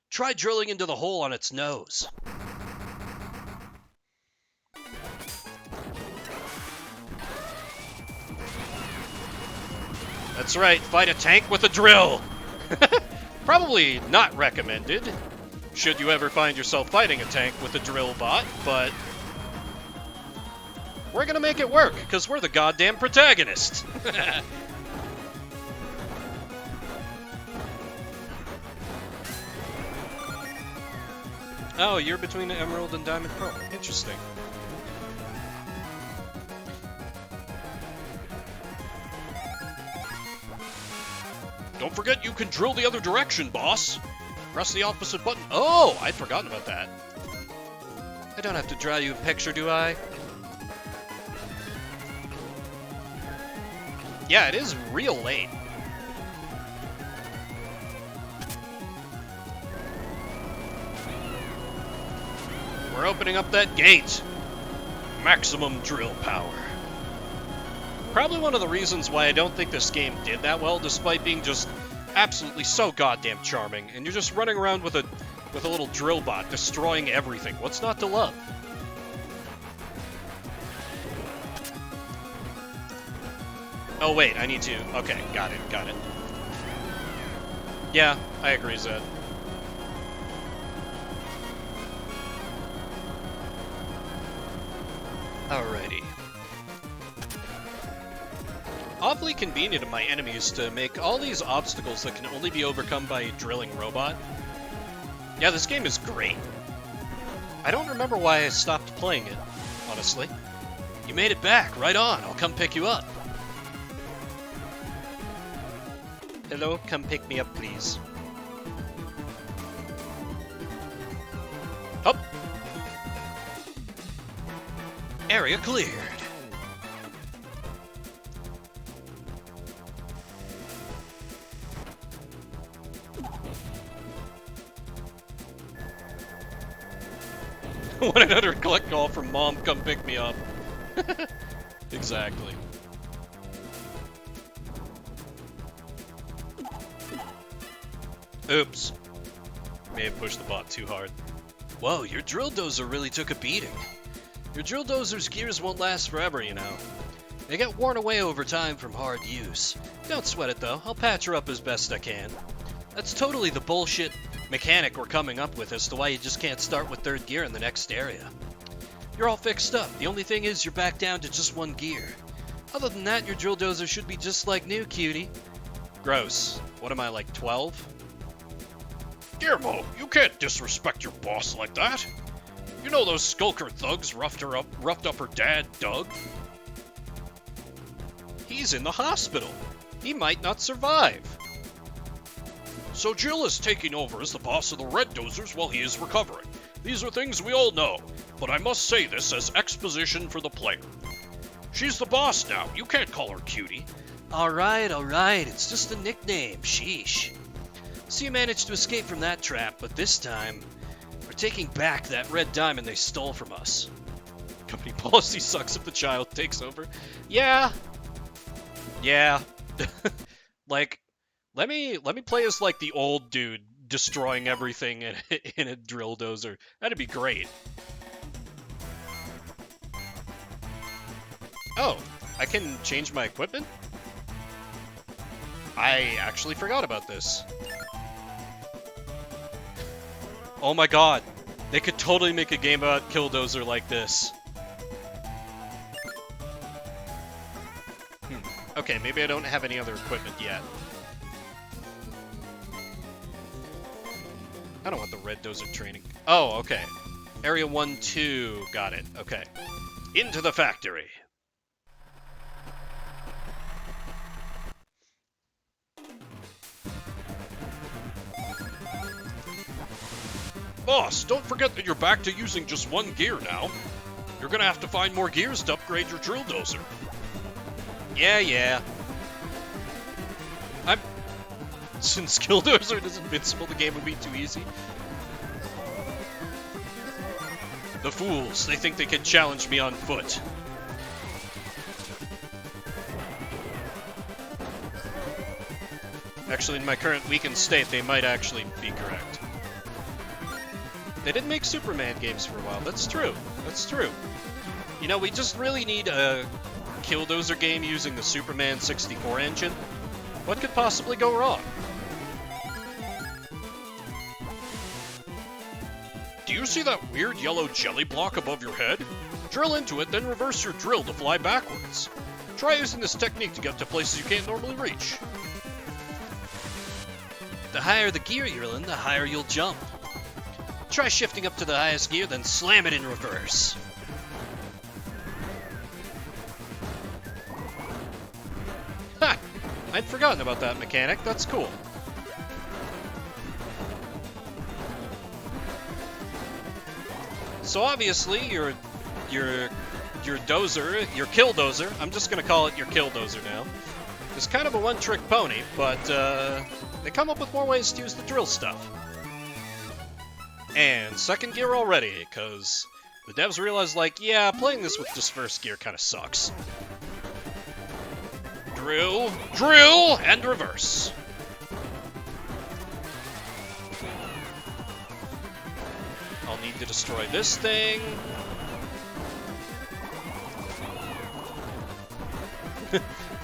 Try drilling into the hole on its nose. That's right, fight a tank with a drill! Probably not recommended, should you ever find yourself fighting a tank with a drill bot, but We're gonna make it work, because we're the goddamn protagonist. Oh, you're between the Emerald and Diamond Pearl. Interesting. Don't forget you can drill the other direction, boss. Press the opposite button. Oh, I'd forgotten about that. I don't have to draw you a picture, do I? Yeah, it is real late. We're opening up that gate. Maximum drill power. Probably one of the reasons why I don't think this game did that well, despite being just absolutely so goddamn charming. And you're just running around with a little drill bot, destroying everything. What's not to love? Oh wait, I need to. Okay, got it. Yeah, I agree, Zed. Alrighty. Awfully convenient of my enemies to make all these obstacles that can only be overcome by a drilling robot. Yeah, this game is great. I don't remember why I stopped playing it, honestly. You made it back, right on, I'll come pick you up. Hello, come pick me up, please. Up! Area cleared. What another collect call from Mom, come pick me up. Exactly. Oops. May have pushed the bot too hard. Whoa, your drill dozer really took a beating. Your drill dozer's gears won't last forever, you know. They get worn away over time from hard use. Don't sweat it though, I'll patch her up as best I can. That's totally the bullshit mechanic we're coming up with as to why you just can't start with third gear in the next area. You're all fixed up, the only thing is you're back down to just one gear. Other than that, your drill dozer should be just like new, cutie. Gross. What am I, like 12? Guillermo, you can't disrespect your boss like that. You know those skulker thugs roughed up her dad, Doug? He's in the hospital. He might not survive. So Jill is taking over as the boss of the Red Dozers while he is recovering. These are things we all know, but I must say this as exposition for the player. She's the boss now, you can't call her cutie. Alright, it's just a nickname, sheesh. So you managed to escape from that trap, but this time, we're taking back that red diamond they stole from us. Company policy sucks if the child takes over. Yeah. Like, let me play as like the old dude destroying everything in a drill dozer. That'd be great. Oh, I can change my equipment? I actually forgot about this. Oh my god, they could totally make a game about Killdozer like this. Okay, maybe I don't have any other equipment yet. I don't want the Red Dozer training. Oh, okay. Area 1, 2, got it, okay. Into the factory. Boss, don't forget that you're back to using just one gear now. You're gonna have to find more gears to upgrade your drill dozer. Yeah. Since Killdozer is invincible, the game would be too easy. The fools, they think they can challenge me on foot. Actually, in my current weakened state, they might actually be correct. They didn't make Superman games for a while. That's true. You know, we just really need a Killdozer game using the Superman 64 engine. What could possibly go wrong? Do you see that weird yellow jelly block above your head? Drill into it, then reverse your drill to fly backwards. Try using this technique to get to places you can't normally reach. The higher the gear you're in, the higher you'll jump. Try shifting up to the highest gear, then slam it in reverse. Ha! I'd forgotten about that mechanic. That's cool. So obviously, your dozer, your kill dozer, I'm just gonna call it your kill dozer now, is kind of a one-trick pony, but they come up with more ways to use the drill stuff. And second gear already, because the devs realized, like, yeah, playing this with just first gear kind of sucks. Drill, drill, and reverse. I'll need to destroy this thing.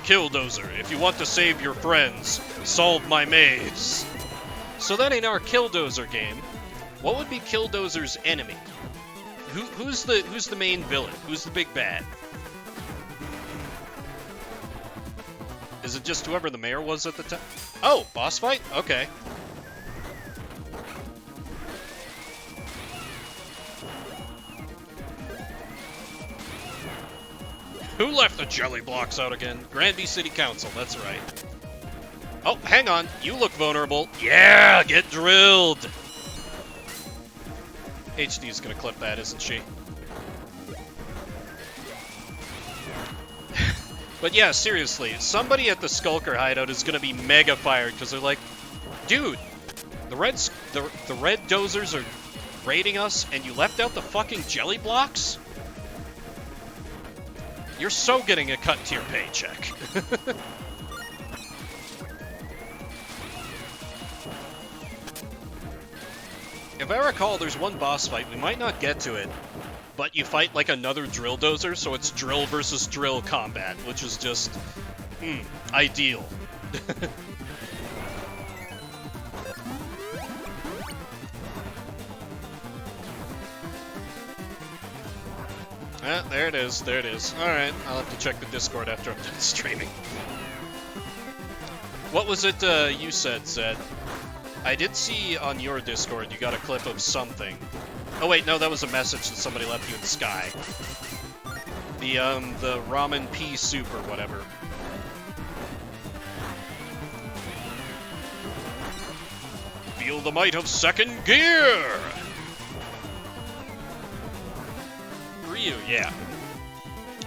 Killdozer, if you want to save your friends, solve my maze. So then in our Killdozer game, what would be Killdozer's enemy? Who's the main villain? Who's the big bad? Is it just whoever the mayor was at the time? Oh, boss fight? Okay. Who left the jelly blocks out again? Granby City Council, that's right. Oh, hang on. You look vulnerable. Yeah, get drilled. HD's gonna clip that, isn't she? But yeah, seriously, somebody at the Skulker hideout is gonna be mega fired because they're like, dude, the red dozers are raiding us and you left out the fucking jelly blocks? You're so getting a cut to your paycheck. If I recall, there's one boss fight, we might not get to it, but you fight like another drill dozer, so it's drill versus drill combat, which is just, ideal. There it is, there it is. Alright, I'll have to check the Discord after I'm done streaming. What was it you said, Zed? I did see on your Discord you got a clip of something. Oh wait, no, that was a message that somebody left you in Sky. The ramen pea soup or whatever. Feel the might of second gear! Ryu, yeah.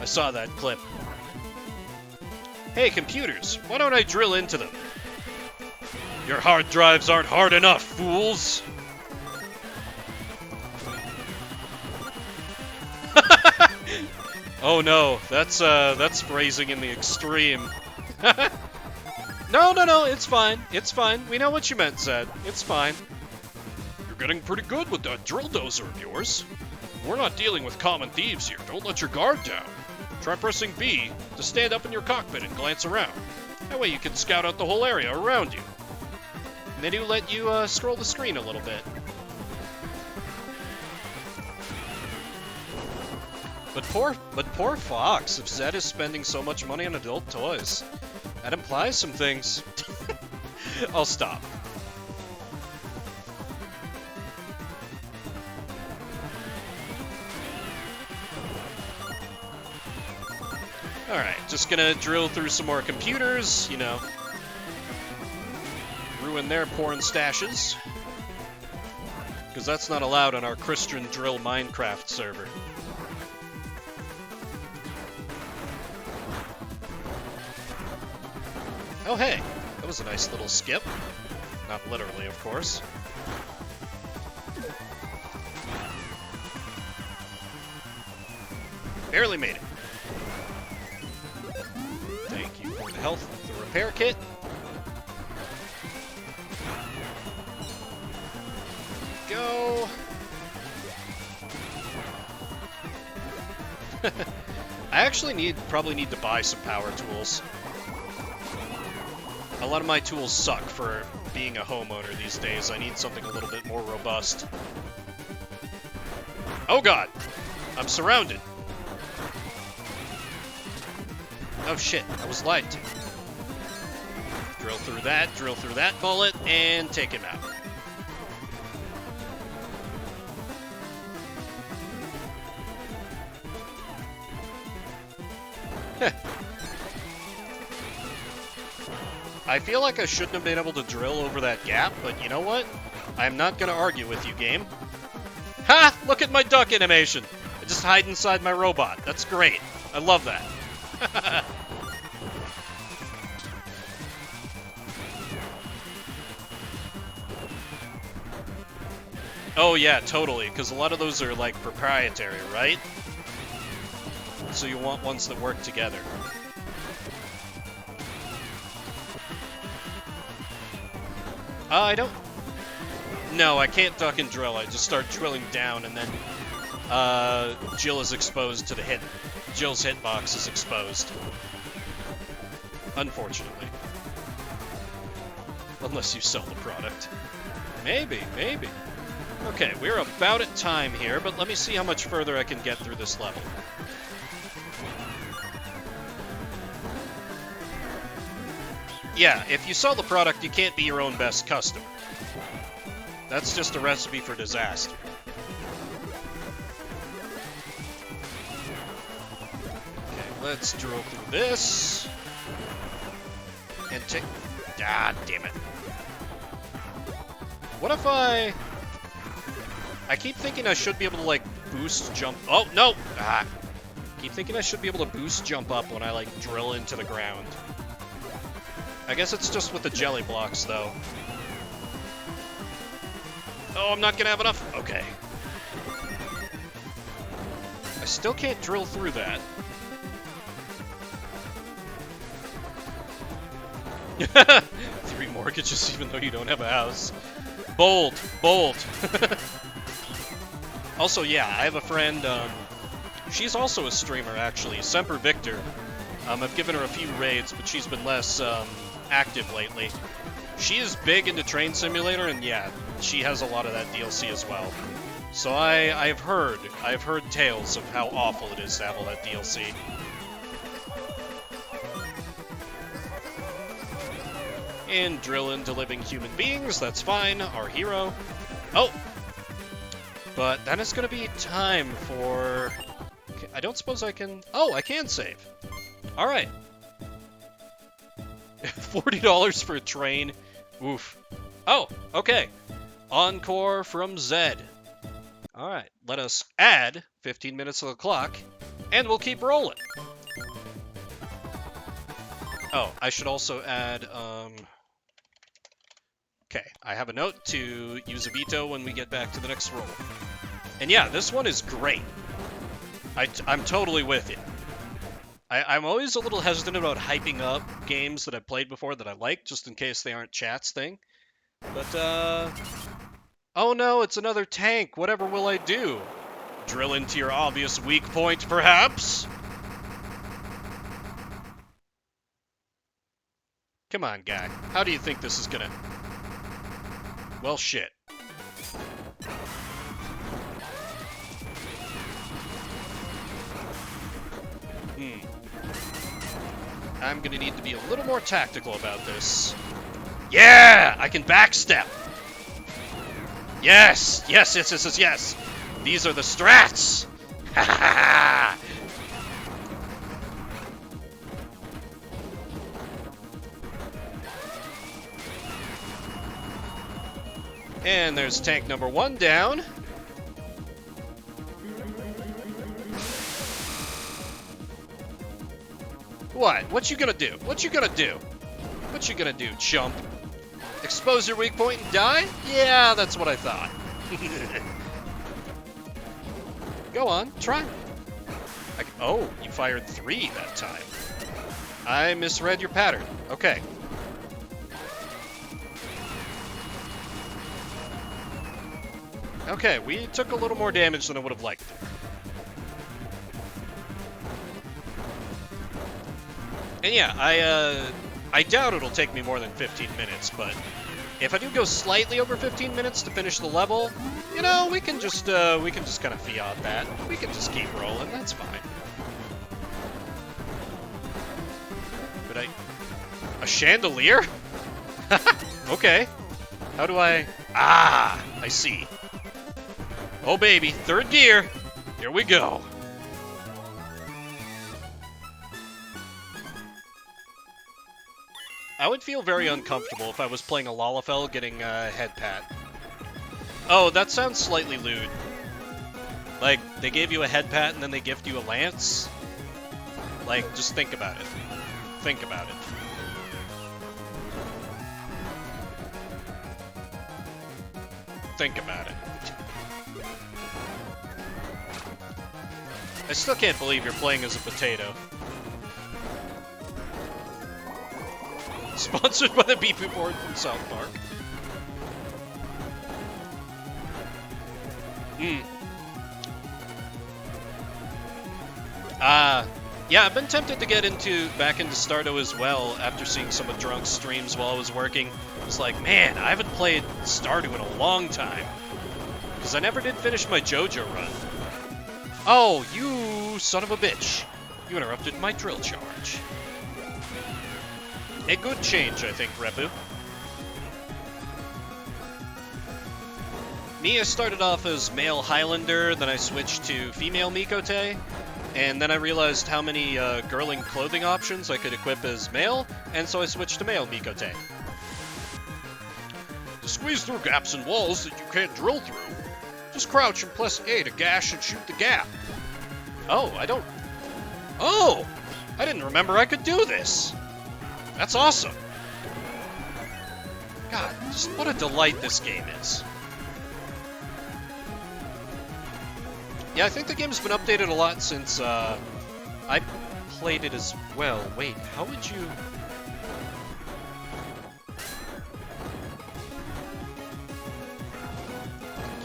I saw that clip. Hey, computers, why don't I drill into them? Your hard drives aren't hard enough, fools! Oh no, that's phrasing in the extreme. No, it's fine. It's fine. We know what you meant, Zed. It's fine. You're getting pretty good with that drill dozer of yours. We're not dealing with common thieves here. Don't let your guard down. Try pressing B to stand up in your cockpit and glance around. That way you can scout out the whole area around you. And they do let you scroll the screen a little bit. But poor Fox, if Zed is spending so much money on adult toys, that implies some things. I'll stop. Alright, just gonna drill through some more computers, you know. Ruin their porn stashes. Because that's not allowed on our Christian Drill Minecraft server. Oh hey, that was a nice little skip. Not literally, of course. Barely made it. Thank you for the health with the repair kit. Go. I actually probably need to buy some power tools. A lot of my tools suck for being a homeowner these days. I need something a little bit more robust. Oh god! I'm surrounded. Oh shit, I was lied to. Drill through that bullet, and take him out. I feel like I shouldn't have been able to drill over that gap, but you know what? I'm not gonna argue with you, game. Ha! Look at my duck animation! I just hide inside my robot. That's great. I love that. Oh yeah, totally, because a lot of those are like proprietary, right? So you want ones that work together. I don't... No, I can't duck and drill. I just start drilling down, and then Jill is exposed to the hit. Jill's hitbox is exposed. Unfortunately. Unless you sell the product. Maybe, maybe. Okay, we're about at time here, but let me see how much further I can get through this level. Yeah, if you sell the product, you can't be your own best customer. That's just a recipe for disaster. Okay, let's drill through this. And take... Ah, damn it. What if I keep thinking I should be able to, like, boost jump... Oh, no! Ah! Keep thinking I should be able to boost jump up when I, like, drill into the ground. I guess it's just with the jelly blocks, though. Oh, I'm not gonna have enough. Okay. I still can't drill through that. 3 mortgages even though you don't have a house. Bold. Bold. Also, yeah, I have a friend, she's also a streamer, actually. Semper Victor. I've given her a few raids, but she's been less, active lately. She is big into Train Simulator, and yeah, she has a lot of that DLC as well. So I've heard tales of how awful it is to have all that DLC. And drill into living human beings, that's fine, our hero. Oh! But then it's gonna be time for... I don't suppose I can... Oh, I can save. Alright. $40 for a train. Oof. Oh, okay. Encore from Zed. Alright, let us add 15 minutes of the clock, and we'll keep rolling. Oh, I should also add, okay, I have a note to use a veto when we get back to the next roll. And yeah, this one is great. I'm totally with it. I'm always a little hesitant about hyping up games that I've played before that I like, just in case they aren't chat's thing. But, oh no, it's another tank. Whatever will I do? Drill into your obvious weak point, perhaps? Come on, guy. How do you think this is gonna... Well, shit. I'm gonna need to be a little more tactical about this. Yeah! I can backstep! Yes! Yes, yes, yes, yes, yes! These are the strats! Ha ha ha! And there's tank number 1 down. What? What you gonna do? What you gonna do? What you gonna do, chump? Expose your weak point and die? Yeah, that's what I thought. Go on, try. Oh, you fired 3 that time. I misread your pattern. Okay. Okay, we took a little more damage than I would have liked. And yeah, I doubt it'll take me more than 15 minutes, but if I do go slightly over 15 minutes to finish the level, you know, we can just kind of fiat that. We can just keep rolling. That's fine. But a chandelier? Okay. How do I... Ah, I see. Oh, baby. Third gear. Here we go. I would feel very uncomfortable if I was playing a Lalafell getting a head pat. Oh, that sounds slightly lewd. Like, they gave you a head pat and then they gift you a lance? Like, just think about it. Think about it. Think about it. I still can't believe you're playing as a potato. Sponsored by the BP board from South Park. Yeah, I've been tempted to get back into Stardew as well after seeing some of Drunk's streams while I was working. It's like, man, I haven't played Stardew in a long time. Because I never did finish my JoJo run. Oh, you son of a bitch. You interrupted my drill charge. A good change, I think, Repu. Me, I started off as male Highlander, then I switched to female Mikote, and then I realized how many girling clothing options I could equip as male, and so I switched to male Mikote. To squeeze through gaps in walls that you can't drill through, just crouch and press A to gash and shoot the gap. Oh, Oh! I didn't remember I could do this! That's awesome! God, just what a delight this game is. Yeah, I think the game's been updated a lot since I played it as well. Wait, how would you...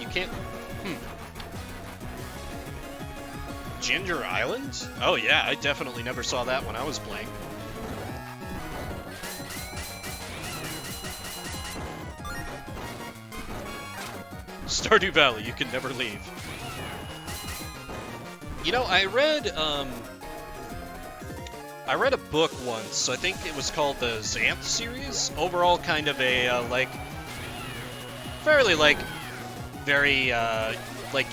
You can't... Ginger Island? Oh yeah, I definitely never saw that when I was playing. Stardew Valley, you can never leave. You know, I read a book once. I think it was called the Xanth series. Overall, kind of a fairly very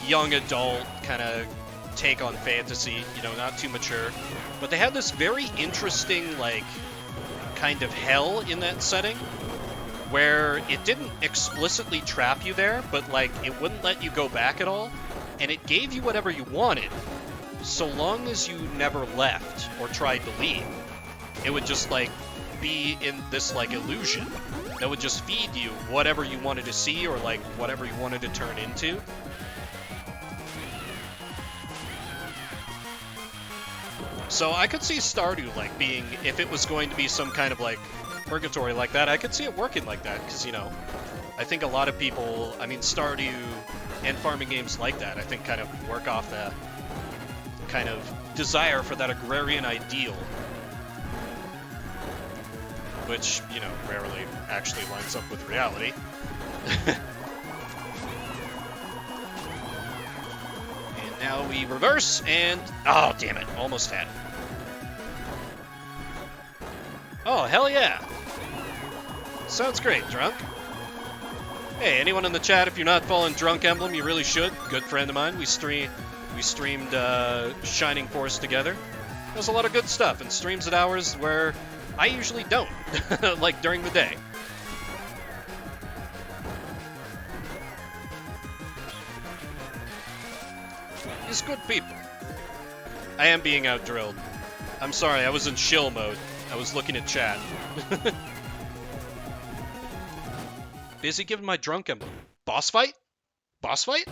young adult kind of take on fantasy. You know, not too mature, but they had this very interesting kind of hell in that setting, where it didn't explicitly trap you there, but it wouldn't let you go back at all, and it gave you whatever you wanted. So long as you never left or tried to leave, it would just be in this illusion that would just feed you whatever you wanted to see or whatever you wanted to turn into. So I could see Stardew being, if it was going to be some kind of purgatory like that, I could see it working like that, because I think a lot of people, Stardew and farming games like that, I think kind of work off the kind of desire for that agrarian ideal, which, rarely actually lines up with reality. And now we reverse, and... Oh, damn it. Almost had it. Oh, hell yeah. Sounds great, Drunk. Hey, anyone in the chat, if you're not following Drunk Emblem, you really should. Good friend of mine. We streamed Shining Force together. There's a lot of good stuff, and streams at hours where I usually don't, during the day. He's good people. I am being out-drilled. I'm sorry, I was in shill mode. I was looking at chat. Busy giving my Drunk Emblem. Boss fight? Boss fight?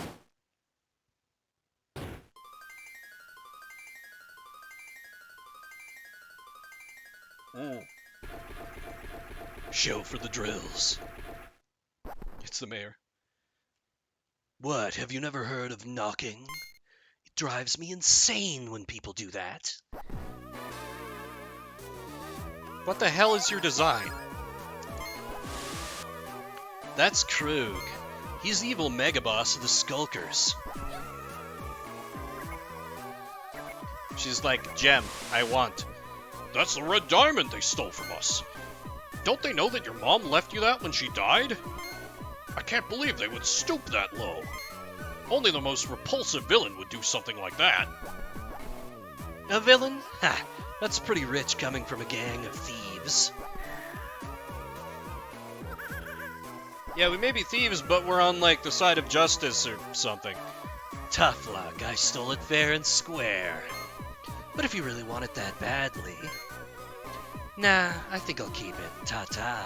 Show for the drills. It's the mayor. What, have you never heard of knocking? It drives me insane when people do that. What the hell is your design? That's Krug. He's the evil mega boss of the Skulkers. She's like, Gem, I want. That's the red diamond they stole from us. Don't they know that your mom left you that when she died? I can't believe they would stoop that low. Only the most repulsive villain would do something like that. A villain? Ha! That's pretty rich coming from a gang of thieves. Yeah, we may be thieves, but we're on, like, the side of justice or something. Tough luck, I stole it fair and square. But if you really want it that badly... Nah, I think I'll keep it. Ta-ta.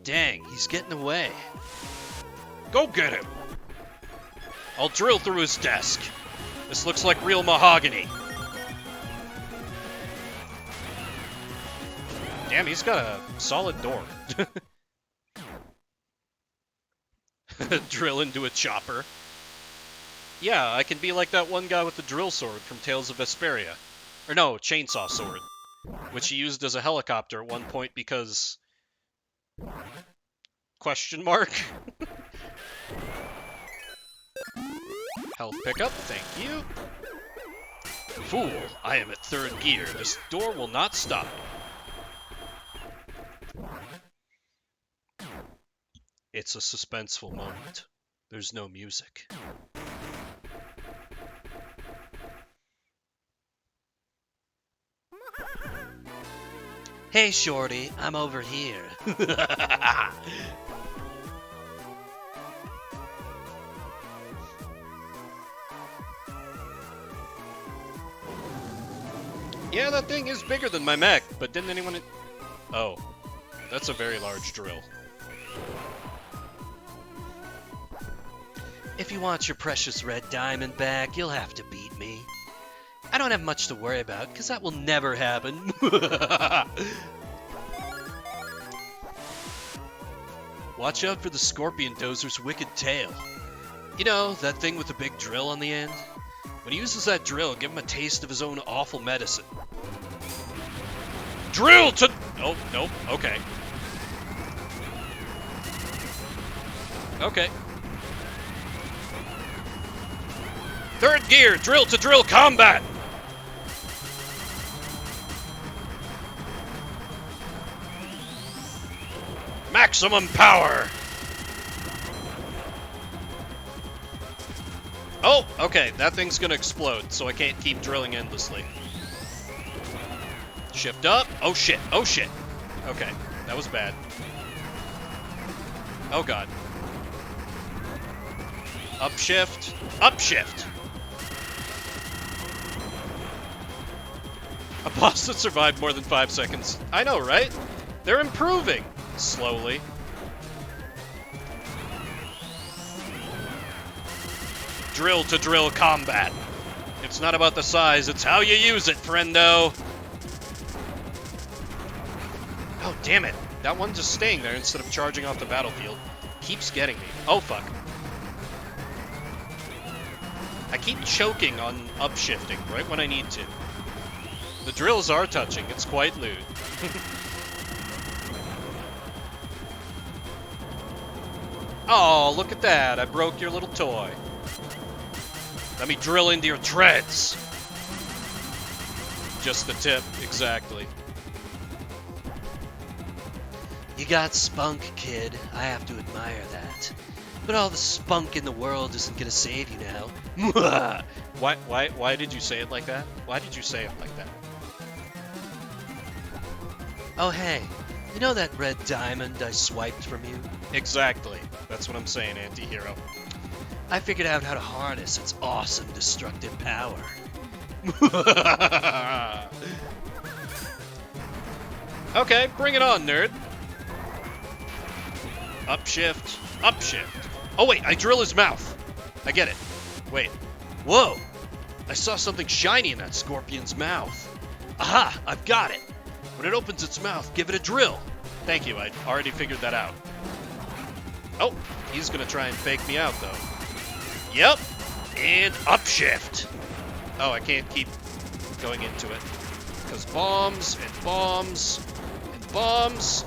Dang, he's getting away. Go get him! I'll drill through his desk. This looks like real mahogany. Damn, he's got a solid door. Drill into a chopper. Yeah, I can be like that one guy with the drill sword from Tales of Vesperia. Or no, chainsaw sword. Which he used as a helicopter at one point because... Question mark? Health pickup, thank you. Fool, I am at 3rd gear. This door will not stop. It's a suspenseful moment. There's no music. Hey, Shorty, I'm over here. Yeah, that thing is bigger than my mech, but didn't anyone... Oh, that's a very large drill. If you want your precious red diamond back, you'll have to beat me. I don't have much to worry about, because that will never happen. Watch out for the Scorpion Dozer's wicked tail. You know, that thing with the big drill on the end? When he uses that drill, give him a taste of his own awful medicine. Drill to... Oh, nope, okay. Okay. 3rd gear, drill to drill combat! Maximum power! Oh, okay, that thing's gonna explode, so I can't keep drilling endlessly. Shift up. Oh shit, oh shit. Okay, that was bad. Oh god. Upshift. Upshift! A boss that survived more than 5 seconds. I know, right? They're improving. Slowly. Drill to drill combat. It's not about the size, it's how you use it, friendo. Oh, damn it. That one just staying there instead of charging off the battlefield. Keeps getting me. Oh, fuck. I keep choking on upshifting right when I need to. The drills are touching. It's quite lewd. Oh, look at that. I broke your little toy. Let me drill into your treads. Just the tip, exactly. You got spunk, kid. I have to admire that. But all the spunk in the world isn't gonna save you now. Why did you say it like that? Why did you say it like that? Oh hey, you know that red diamond I swiped from you? Exactly. That's what I'm saying, anti-hero. I figured out how to harness its awesome destructive power. Okay, bring it on, nerd. Upshift. Upshift. Oh wait, I drill his mouth. I get it. Wait. Whoa! I saw something shiny in that scorpion's mouth. Aha! I've got it! When it opens its mouth, give it a drill. Thank you, I already figured that out. Oh, he's gonna try and fake me out, though. Yep! And upshift! Oh, I can't keep going into it. Because bombs and bombs and bombs.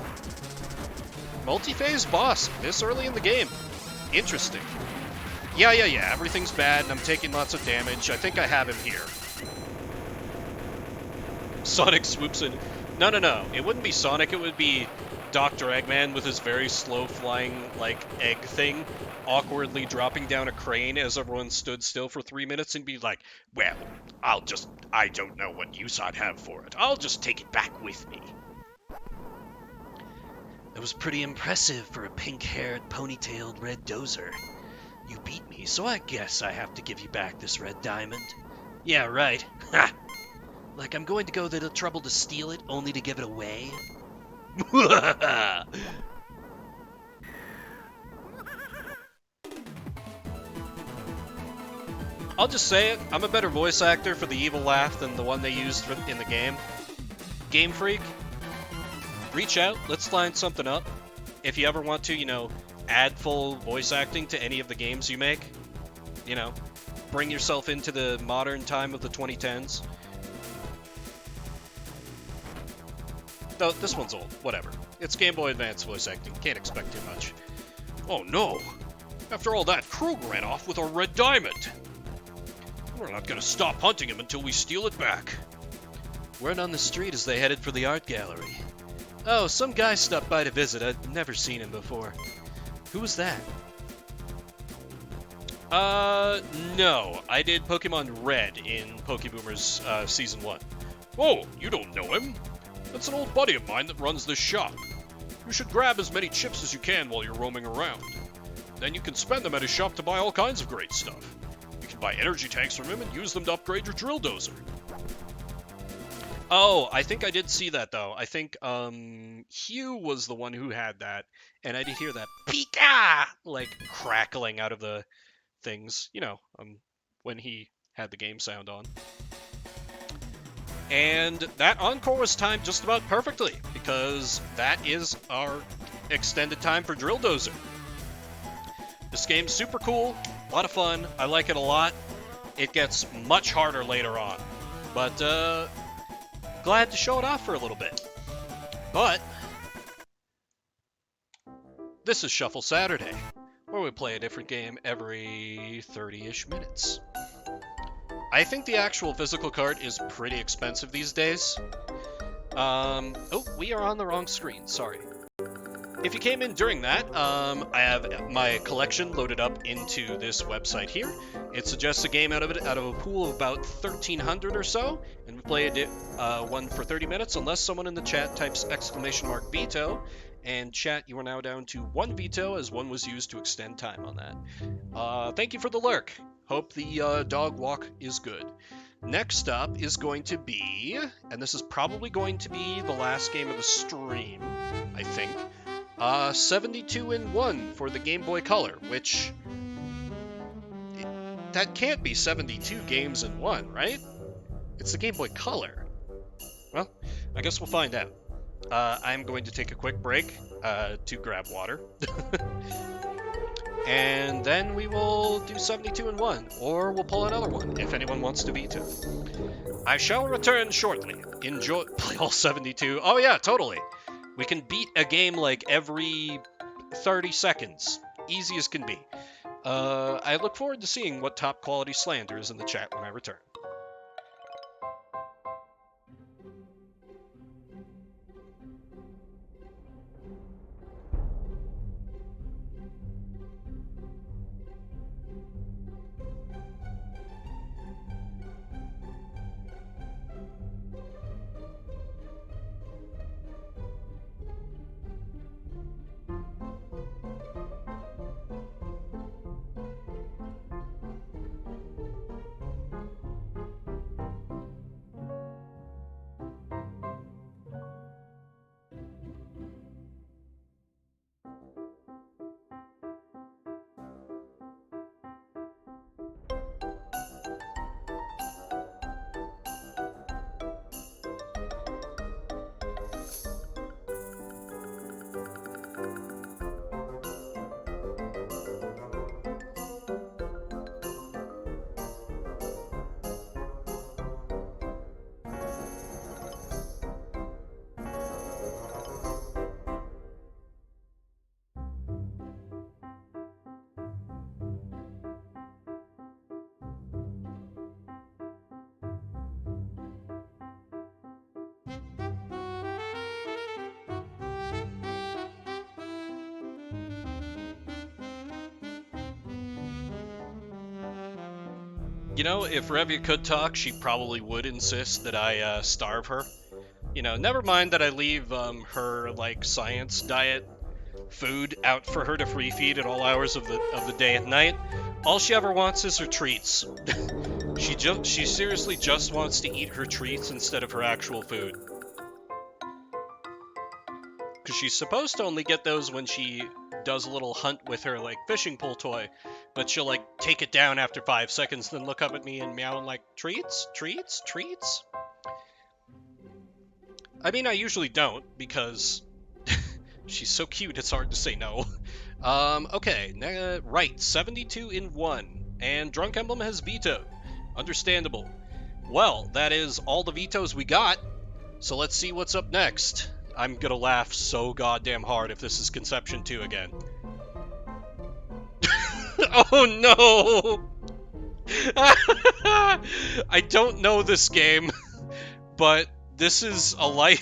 Multi-phase boss this early in the game. Interesting. Yeah, everything's bad and I'm taking lots of damage. I think I have him here. Sonic swoops in. No. It wouldn't be Sonic, it would be Dr. Eggman with his very slow flying, like, egg thing, awkwardly dropping down a crane as everyone stood still for 3 minutes and be like, well, I don't know what use I'd have for it. I'll just take it back with me. That was pretty impressive for a pink-haired, ponytailed red dozer. You beat me, so I guess I have to give you back this red diamond. Yeah, right. Ha! Like I'm going to go to the trouble to steal it, only to give it away? I'll just say it, I'm a better voice actor for the evil laugh than the one they used in the game. Game Freak, reach out, let's line something up. If you ever want to, you know, add full voice acting to any of the games you make, you know, bring yourself into the modern time of the 2010s. Though this one's old, whatever. It's Game Boy Advance voice acting, can't expect too much. Oh no! After all that, Krug ran off with our red diamond! We're not gonna stop hunting him until we steal it back. Word on the street as they headed for the art gallery. Oh, some guy stopped by to visit. I'd never seen him before. Who was that? No. I did Pokemon Red in Pokeboomers Season 1. Oh, you don't know him? That's an old buddy of mine that runs this shop. You should grab as many chips as you can while you're roaming around. Then you can spend them at his shop to buy all kinds of great stuff. You can buy energy tanks from him and use them to upgrade your drill dozer. Oh, I think I did see that, though. I think, Hugh was the one who had that, and I did hear that Pika! Like, crackling out of the things, you know, when he had the game sound on. And that encore was timed just about perfectly, because that is our extended time for Drill Dozer. This game's super cool, a lot of fun, I like it a lot. It gets much harder later on, but, glad to show it off for a little bit. But this is Shuffle Saturday, where we play a different game every 30-ish minutes. I think the actual physical card is pretty expensive these days. Oh, we are on the wrong screen, sorry. If you came in during that, I have my collection loaded up into this website here. It suggests a game out of a pool of about 1,300 or so, and we played it one for 30 minutes, unless someone in the chat types !veto, and chat, you are now down to 1 veto, as 1 was used to extend time on that. Thank you for the lurk. Hope the dog walk is good. Next up is going to be, and this is probably going to be the last game of the stream, I think, 72-in-1 for the Game Boy Color, which... that can't be 72 games in one, right? It's the Game Boy Color. Well, I guess we'll find out. I'm going to take a quick break to grab water. And then we will do 72-in-1, or we'll pull another one if anyone wants to veto. I shall return shortly. Enjoy. Play all 72. Oh yeah, totally. We can beat a game like every 30 seconds. Easy as can be. I look forward to seeing what top quality slander is in the chat when I return. You know, if Revia could talk, she probably would insist that I starve her. You know, never mind that I leave her like science diet food out for her to free feed at all hours of the day and night. All she ever wants is her treats. She seriously just wants to eat her treats instead of her actual food. Because she's supposed to only get those when she does a little hunt with her like fishing pole toy, but she'll like take it down after 5 seconds, then look up at me and meow and like, treats, treats, treats. I mean, I usually don't because she's so cute. It's hard to say no. Okay, right, 72 in 1, and Drunk Emblem has vetoed. Understandable. Well, that is all the vetoes we got. So let's see what's up next. I'm gonna laugh so goddamn hard if this is Conception 2 again. Oh no! I don't know this game, but this is a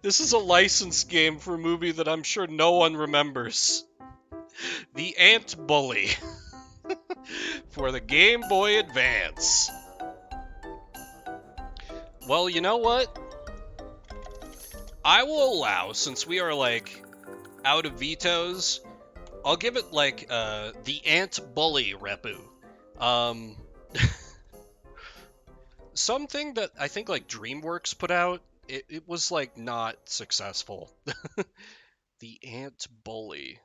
this is a licensed game for a movie that I'm sure no one remembers. The Ant Bully for the Game Boy Advance. Well, you know what? I will allow, since we are like out of vetoes, I'll give it like the Ant Bully repu. Something that I think like DreamWorks put out, it was like not successful. The Ant Bully.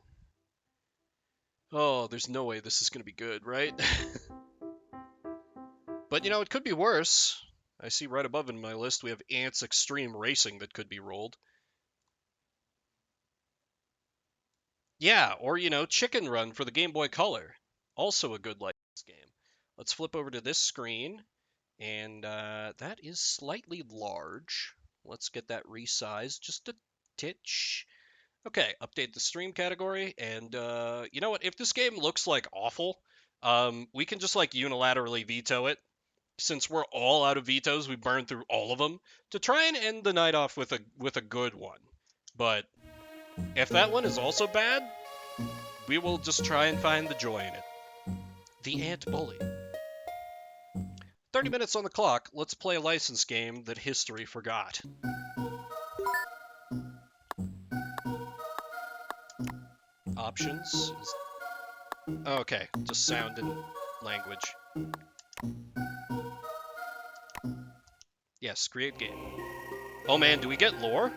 Oh, there's no way this is gonna be good, right? But you know, it could be worse. I see right above in my list we have Ants Extreme Racing that could be rolled. Yeah, or you know, Chicken Run for the Game Boy Color. Also a good licensed game. Let's flip over to this screen, and that is slightly large. Let's get that resized just a titch. Okay, update the stream category, and you know what? If this game looks like awful, we can just like unilaterally veto it. Since we're all out of vetoes, we burned through all of them to try and end the night off with a good one. But if that one is also bad, we will just try and find the joy in it. The Ant Bully. 30 minutes on the clock. Let's play a licensed game that history forgot. Options. Okay, just sound and language. Yes, create game. Oh man, do we get lore?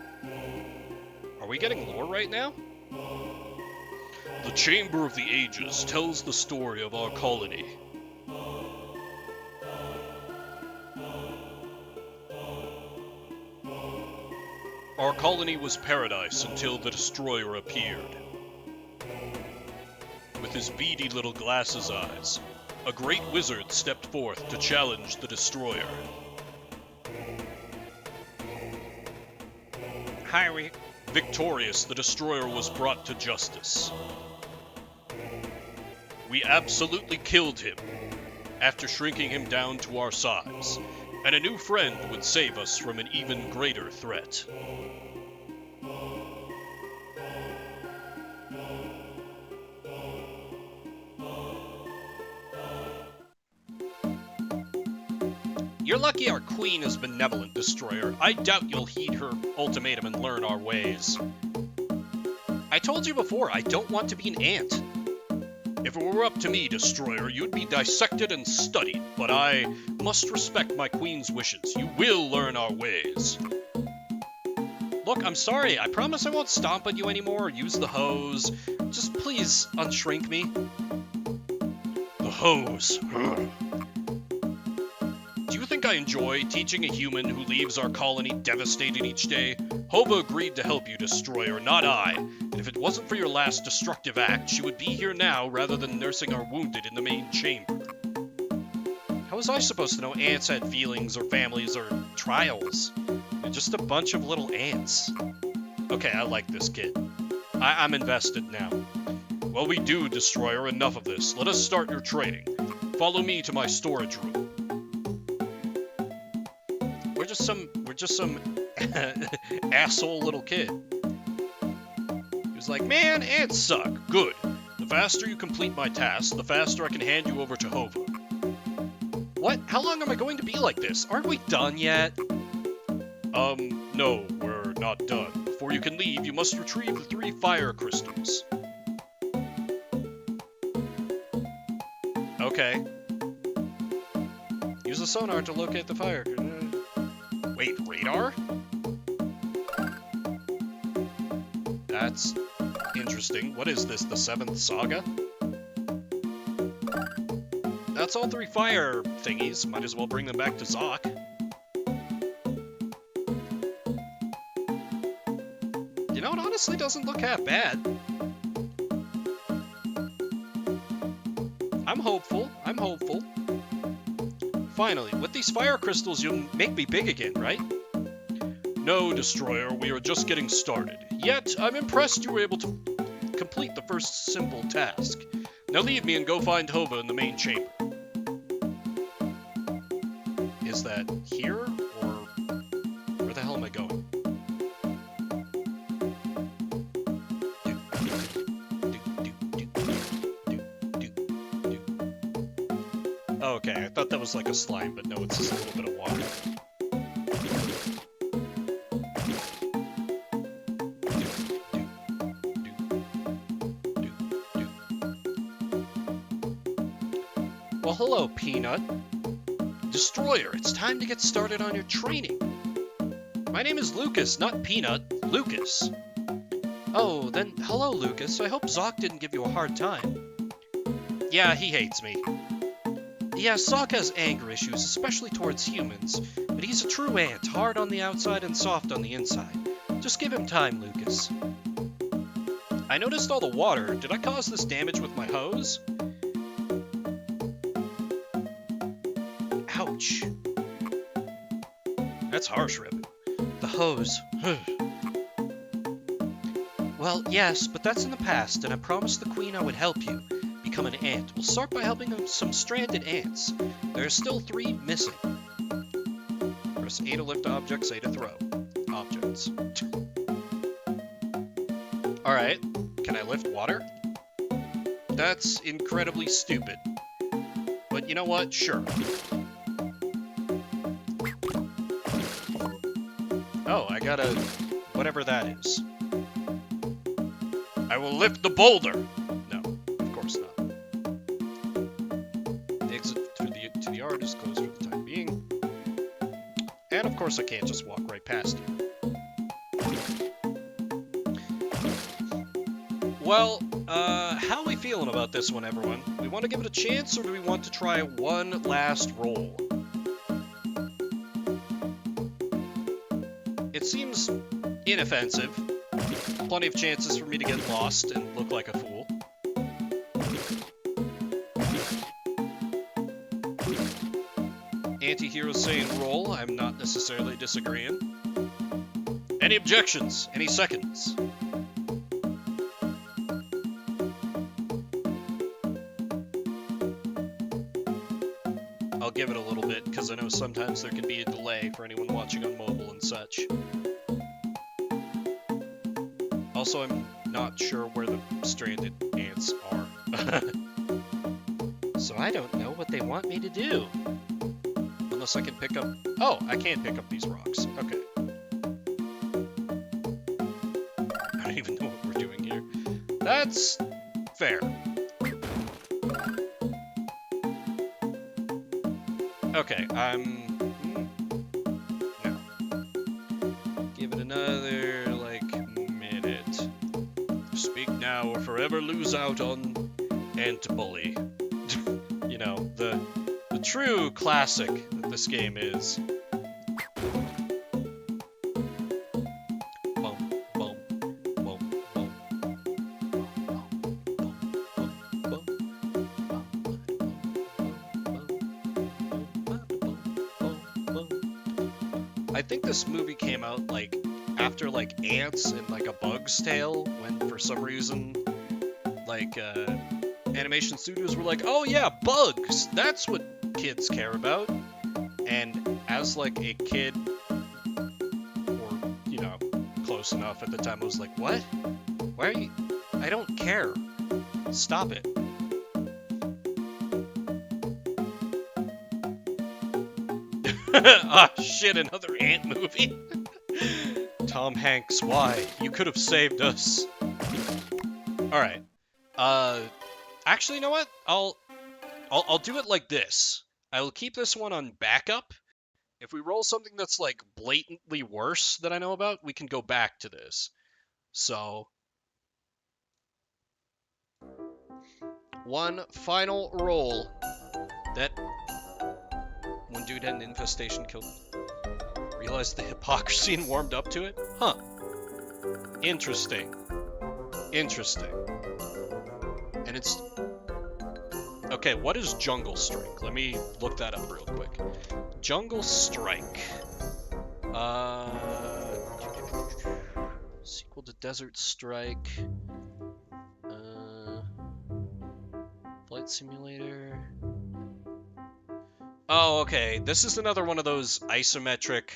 Are we getting lore right now? The Chamber of the Ages tells the story of our colony. Our colony was paradise until the Destroyer appeared. With his beady little glasses eyes, a great wizard stepped forth to challenge the Destroyer. Victorious, the Destroyer was brought to justice. We absolutely killed him, after shrinking him down to our size, and a new friend would save us from an even greater threat. You're lucky our queen is benevolent, Destroyer. I doubt you'll heed her ultimatum and learn our ways. I told you before, I don't want to be an ant. If it were up to me, Destroyer, you'd be dissected and studied, but I must respect my queen's wishes. You will learn our ways. Look, I'm sorry. I promise I won't stomp on you anymore or use the hose. Just please unshrink me. The hose. Do you think I enjoy teaching a human who leaves our colony devastated each day? Hova agreed to help you, Destroyer, not I. And if it wasn't for your last destructive act, she would be here now rather than nursing our wounded in the main chamber. How was I supposed to know ants had feelings or families or trials? They're just a bunch of little ants. Okay, I like this kid. I'm invested now. Well, we do, Destroyer. Enough of this. Let us start your training. Follow me to my storage room. We're just some asshole little kid. He was like, man, ants suck. Good. The faster you complete my task, the faster I can hand you over to Hova. What? How long am I going to be like this? Aren't we done yet? No, we're not done. Before you can leave, you must retrieve the 3 fire crystals. Okay. Use a sonar to locate the fire. Wait, radar? That's interesting. What is this, the 7th saga? That's all 3 fire thingies. Might as well bring them back to Zoc. You know, it honestly doesn't look half bad. I'm hopeful. I'm hopeful. Finally, with these fire crystals, you'll make me big again, right? No, Destroyer, we are just getting started. Yet, I'm impressed you were able to complete the first simple task. Now leave me and go find Hova in the main chamber. Is that here, or where the hell am I going? Okay, I thought that was like a slime, but no, it's just a little bit of water. Well, hello, Peanut. Destroyer, it's time to get started on your training. My name is Lucas, not Peanut. Lucas. Oh, then hello, Lucas. I hope Zoc didn't give you a hard time. Yeah, he hates me. Yeah, Zoc has anger issues, especially towards humans, but he's a true ant, hard on the outside and soft on the inside. Just give him time, Lucas. I noticed all the water. Did I cause this damage with my hose? Ouch. That's harsh, Ribu. The hose. Well, yes, but that's in the past, and I promised the Queen I would help you become an ant. We'll start by helping some stranded ants. There are still 3 missing. Press A to lift objects, A to throw. Objects. Alright, can I lift water? That's incredibly stupid. But you know what? Sure. Oh, I gotta... whatever that is. I will lift the boulder! No, of course not. The exit to the yard is closed for the time being. And of course I can't just walk right past you. Well, how are we feeling about this one, everyone? We want to give it a chance, or do we want to try one last roll? It seems inoffensive. Plenty of chances for me to get lost and look like a fool. Anti-hero saying roll, I'm not necessarily disagreeing. Any objections? Any seconds? I'll give it a little bit, because I know sometimes there can be a delay for anyone watching on mobile and such. Also, I'm not sure where the stranded ants are. So I don't know what they want me to do. Unless I can pick up... Oh, I can pick up these rocks. Okay. I don't even know what we're doing here. That's fair. Okay, no. Give it another, like, minute. Speak now or forever lose out on Ant-Bully. You know, the true classic that this game is. Boom, boom, boom, boom. I think this movie came out, like, after, like, Ants and, like, A Bug's Tale, when, for some reason, like, animation studios were like, oh yeah, bugs! That's what kids care about. And as, like, a kid, or, you know, close enough at the time, I was like, what? Why are you... I don't care. Stop it. Ah, shit, another ant movie. Tom Hanks, why? You could have saved us. Alright. Actually, you know what? I'll do it like this. I'll keep this one on backup. If we roll something that's, like, blatantly worse that I know about, we can go back to this. So... one final roll. That... one dude had an infestation killed... realized the hypocrisy and warmed up to it? Huh. Interesting. Interesting. And it's... okay, what is Jungle Strike? Let me look that up real quick. Jungle Strike. Sequel to Desert Strike. Flight Simulator. Oh, okay. This is another one of those isometric...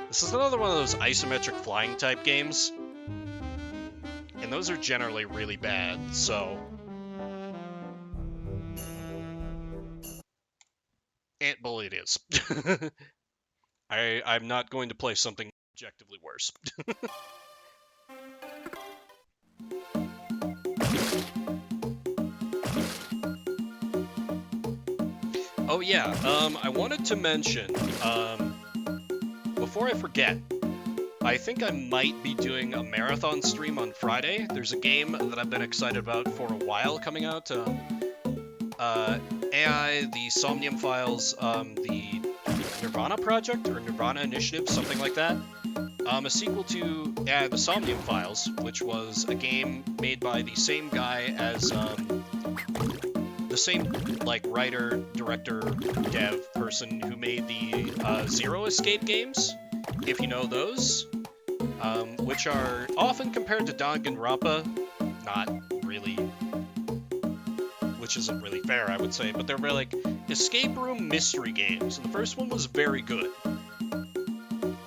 this is another one of those isometric flying type games. And those are generally really bad, so... Ant Bully it is. I'm not going to play something objectively worse. Oh yeah, I wanted to mention, before I forget, I think I might be doing a marathon stream on Friday. There's a game that I've been excited about for a while coming out. AI, the Somnium Files, the Nirvana Project, or Nirvana Initiative, something like that. A sequel to the Somnium Files, which was a game made by the same guy as, the same, like, writer, director, dev person who made the Zero Escape games, if you know those, which are often compared to Danganronpa, not really, which isn't really fair, I would say, but they're very, like, escape room mystery games, and the first one was very good.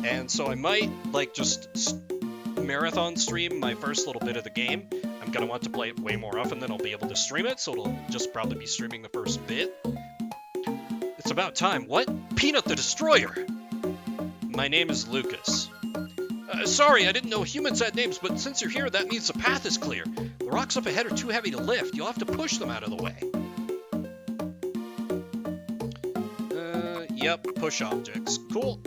And so I might, like, just marathon stream my first little bit of the game. I'm gonna want to play it way more often than I'll be able to stream it, so it'll just probably be streaming the first bit. It's about time. What? Peanut the Destroyer! My name is Lucas. Sorry, I didn't know humans had names, but since you're here, that means the path is clear. The rocks up ahead are too heavy to lift. You'll have to push them out of the way. Yep, push objects. Cool.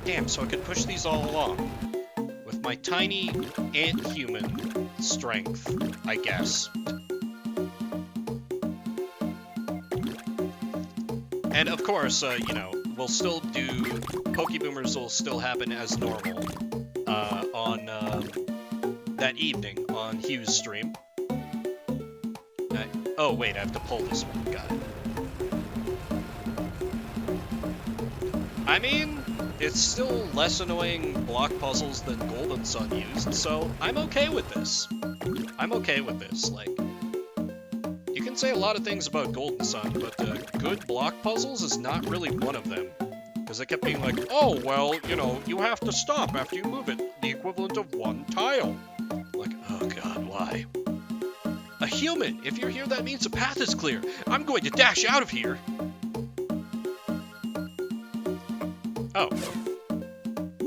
Damn, so I could push these all along. With my tiny ant-human strength, I guess. And of course, you know, we'll still do... Pokeboomers will still happen as normal on that evening on Hugh's stream. Oh, wait, I have to pull this one. Got it. I mean, it's still less annoying block puzzles than Golden Sun used, so I'm okay with this. I'm okay with this. Like, you can say a lot of things about Golden Sun, but good block puzzles is not really one of them. Because they kept being like, oh, well, you know, you have to stop after you move it, the equivalent of one tile. Like, oh god, why? A human! If you're here, that means the path is clear. I'm going to dash out of here! Oh.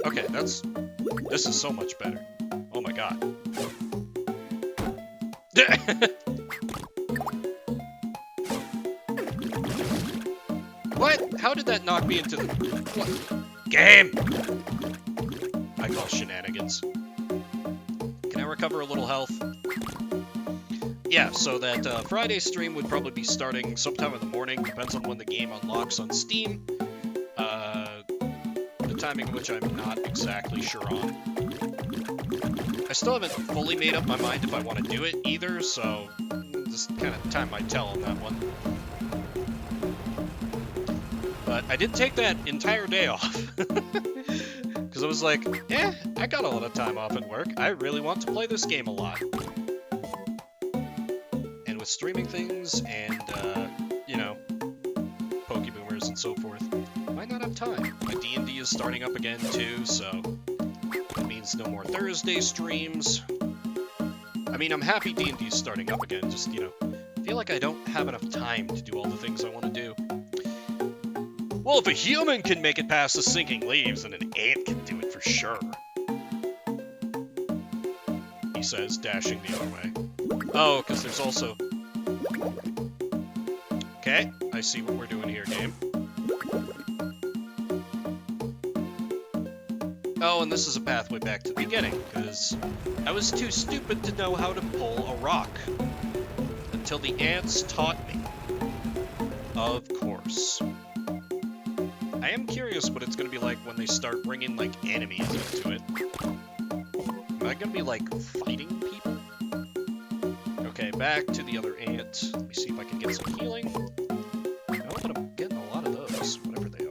Okay, this is so much better. Oh my god. What? How did that knock me into the... What? Game! I call shenanigans. Can I recover a little health? Yeah, so that Friday stream would probably be starting sometime in the morning. Depends on when the game unlocks on Steam. The timing of which I'm not exactly sure on. I still haven't fully made up my mind if I want to do it either, so just kind of time might tell on that one. But I did take that entire day off. Because I was like, I got a lot of time off at work. I really want to play this game a lot. And with streaming things and, you know, Pokeboomers and so forth, I might not have time. My D&D is starting up again too, so that means no more Thursday streams. I mean, I'm happy D&D is starting up again, just, you know, feel like I don't have enough time to do all the things I want to do. Well, if a human can make it past the sinking leaves, then an ant can do it for sure. He says, dashing the other way. Oh, because there's also... Okay, I see what we're doing here, game. Oh, and this is a pathway back to the beginning, because I was too stupid to know how to pull a rock. Until the ants taught me. Of course. I am curious what it's going to be like when they start bringing, like, enemies into it. Am I going to be, like, fighting people? Okay, back to the other ant. Let me see if I can get some healing. No, but I'm getting a lot of those, whatever they are.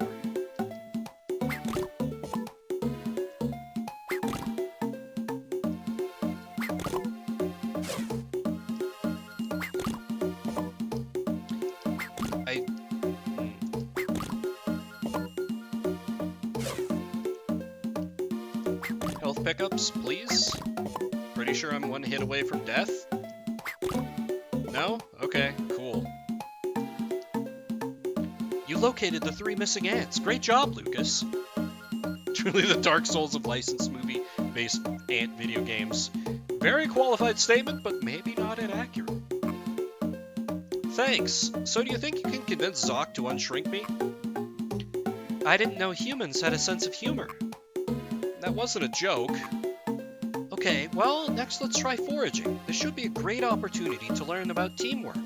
Health pickups, please? Pretty sure I'm one hit away from death? No? Okay, cool. You located the 3 missing ants. Great job, Lucas. Truly the Dark Souls of licensed movie-based ant video games. Very qualified statement, but maybe not inaccurate. Thanks. So do you think you can convince Zoc to unshrink me? I didn't know humans had a sense of humor. That wasn't a joke. Okay, well, next let's try foraging. This should be a great opportunity to learn about teamwork.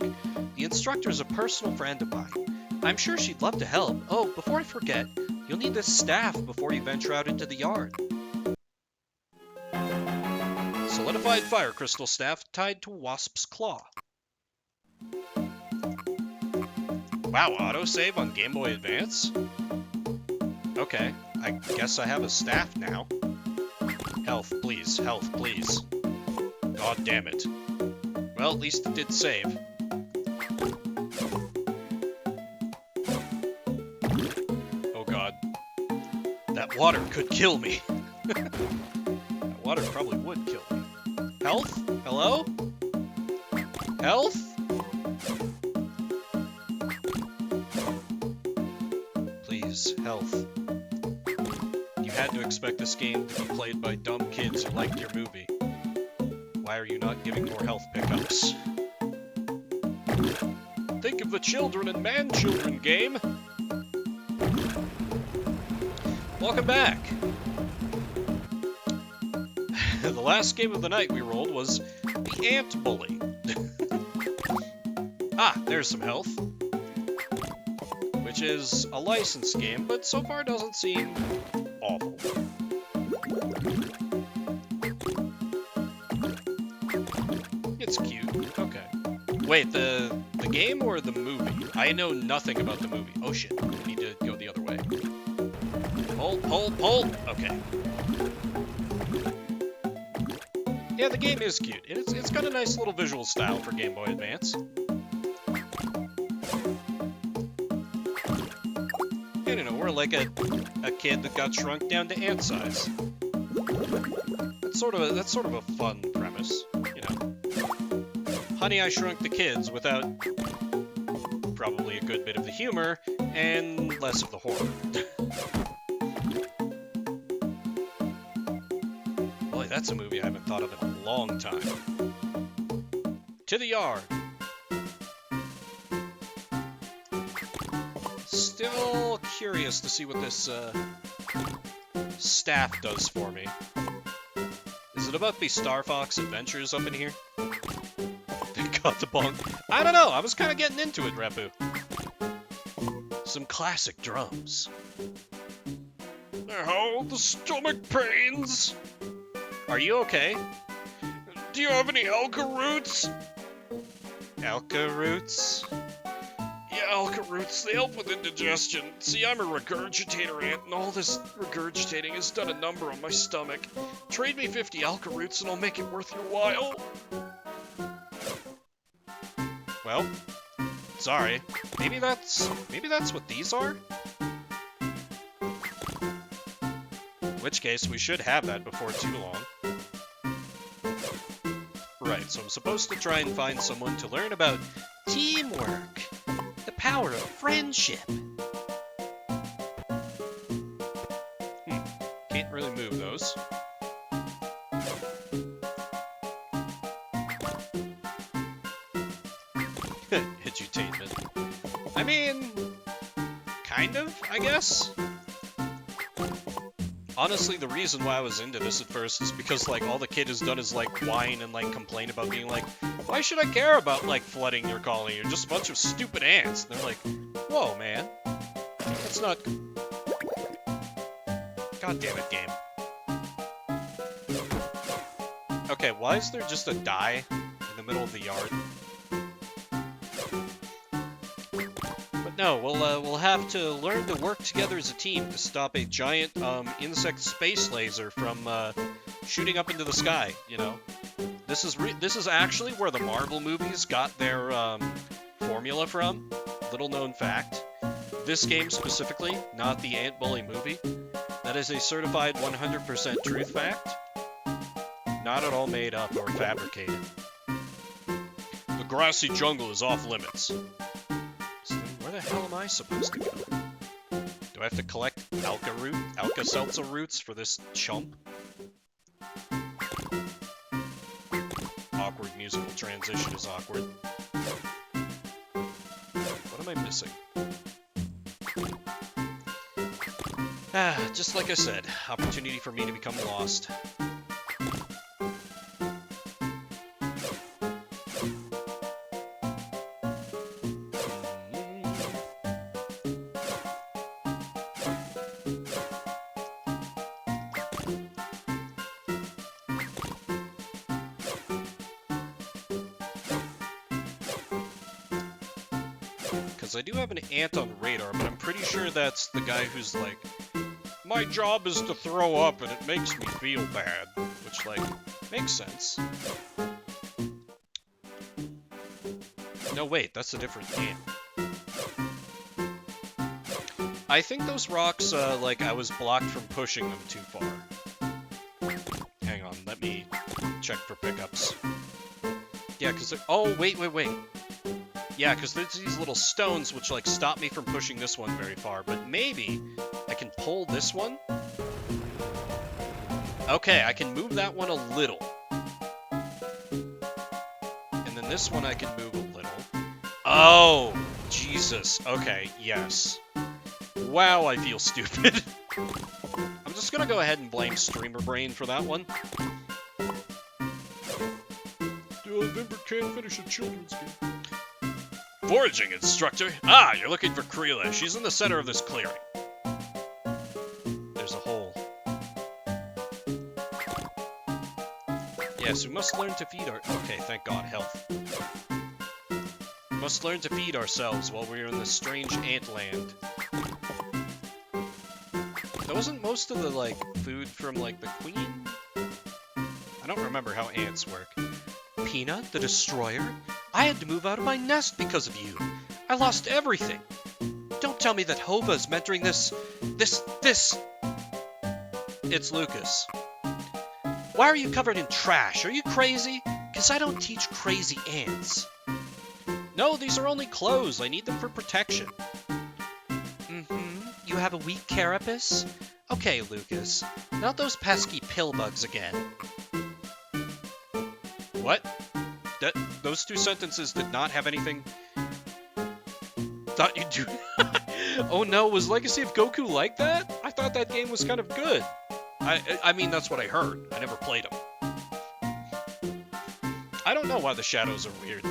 The instructor's a personal friend of mine. I'm sure she'd love to help. Oh, before I forget, you'll need this staff before you venture out into the yard. Solidified fire crystal staff tied to wasp's claw. Wow, autosave on Game Boy Advance? Okay, I guess I have a staff now. Health, please. Health, please. God damn it. Well, at least it did save. Oh god. That water could kill me. That water probably would kill me. Health? Hello? Health? Please, health. You had to expect this game to be played by dumb kids who liked your movie. Why are you not giving more health pickups? Think of the children and man-children game. Welcome back. The last game of the night we rolled was the Ant Bully. Ah, there's some health. Which is a licensed game, but so far doesn't seem awful. It's cute. Okay. Wait, the game or the movie? I know nothing about the movie. Oh shit, I need to go the other way. Pull! Okay. Yeah, the game is cute. It's got a nice little visual style for Game Boy Advance. I don't know, we're like a kid that got shrunk down to ant size. That's sort of a fun premise, you know. Honey, I Shrunk the Kids without probably a good bit of the humor and less of the horror. Boy, that's a movie I haven't thought of in a long time. To the yard. Still curious to see what this staff does for me. Is it about the Star Fox adventures up in here? Got the bong. I don't know. I was kind of getting into it, Rapu. Some classic drums. Ow, the stomach pains. Are you okay? Do you have any alka roots? Alka roots? Yeah, alka roots. They help with indigestion. See, I'm a regurgitator ant, and all this regurgitating has done a number on my stomach. Trade me 50 alka roots, and I'll make it worth your while. Well, sorry. Maybe that's what these are? In which case, we should have that before too long. Right, so I'm supposed to try and find someone to learn about Teamwork. The power of friendship. Can't really move those. Edutainment. I mean, kind of, I guess. Honestly, the reason why I was into this at first is because, like, all the kid has done is, like, whine and, like, complain about being like, why should I care about, like, flooding your colony? You're just a bunch of stupid ants. And they're like, whoa, man. That's not... God damn it, game. Okay, why is there just a die in the middle of the yard? But no, we'll have to learn to work together as a team to stop a giant insect space laser from shooting up into the sky. You know, this is actually where the Marvel movies got their formula from. Little known fact: this game specifically, not the Ant Bully movie, that is a certified 100% truth fact. Not at all made up or fabricated. The grassy jungle is off limits. So where the hell am I supposed to go? Do I have to collect Alka-Seltzer roots for this chump? Awkward musical transition is awkward. What am I missing? Just like I said, opportunity for me to become lost. Because I do have an ant on radar, but I'm pretty sure that's the guy who's like, my job is to throw up and it makes me feel bad. Which, like, makes sense. No, wait, that's a different ant. I think those rocks, like, I was blocked from pushing them too far. Hang on, let me check for pickups. Yeah, because oh, wait. Yeah, because there's these little stones which, like, stop me from pushing this one very far, but maybe I can pull this one? Okay, I can move that one a little. And then this one I can move a little. Oh, Jesus. Okay, yes. Wow, I feel stupid. I'm just gonna go ahead and blame Streamer Brain for that one. Denver can't finish a children's game. Foraging instructor. Ah, you're looking for Kreela. She's in the center of this clearing. There's a hole. Yes, we must learn to feed our... Okay, thank God, health. We must learn to feed ourselves while we're in this strange ant land. That wasn't most of the, like, food from, like, the queen? I don't remember how ants work. Peanut, the destroyer? I had to move out of my nest because of you. I lost everything. Don't tell me that Hova's mentoring this... It's Lucas. Why are you covered in trash? Are you crazy? 'Cause I don't teach crazy ants. No, these are only clothes. I need them for protection. You have a weak carapace? Okay, Lucas. Not those pesky pill bugs again. What? Those two sentences did not have anything... Thought you'd do... Oh no, was Legacy of Goku like that? I thought that game was kind of good. I mean, that's what I heard. I never played them. I don't know why the shadows are weird.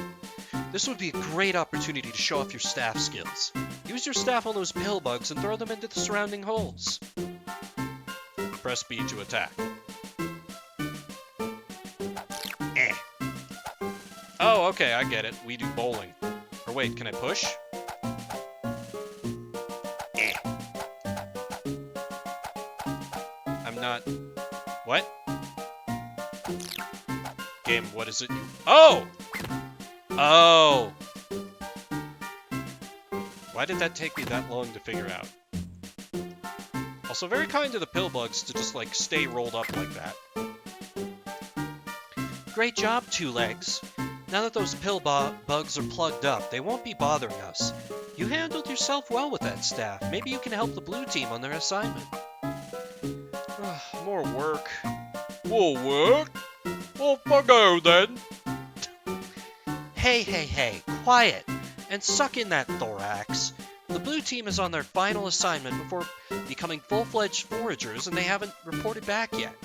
This would be a great opportunity to show off your staff skills. Use your staff on those pill bugs and throw them into the surrounding holes. Press B to attack. Oh, okay, I get it. We do bowling. Or wait, can I push? I'm not... What? Game, what is it? Oh! Oh! Why did that take me that long to figure out? Also, very kind to the pill bugs to just, like, stay rolled up like that. Great job, Two Legs. Now that those pill bugs are plugged up, they won't be bothering us. You handled yourself well with that staff. Maybe you can help the blue team on their assignment. More work. More work? Off I go then. Hey, quiet, and suck in that thorax. The blue team is on their final assignment before becoming full-fledged foragers, and they haven't reported back yet.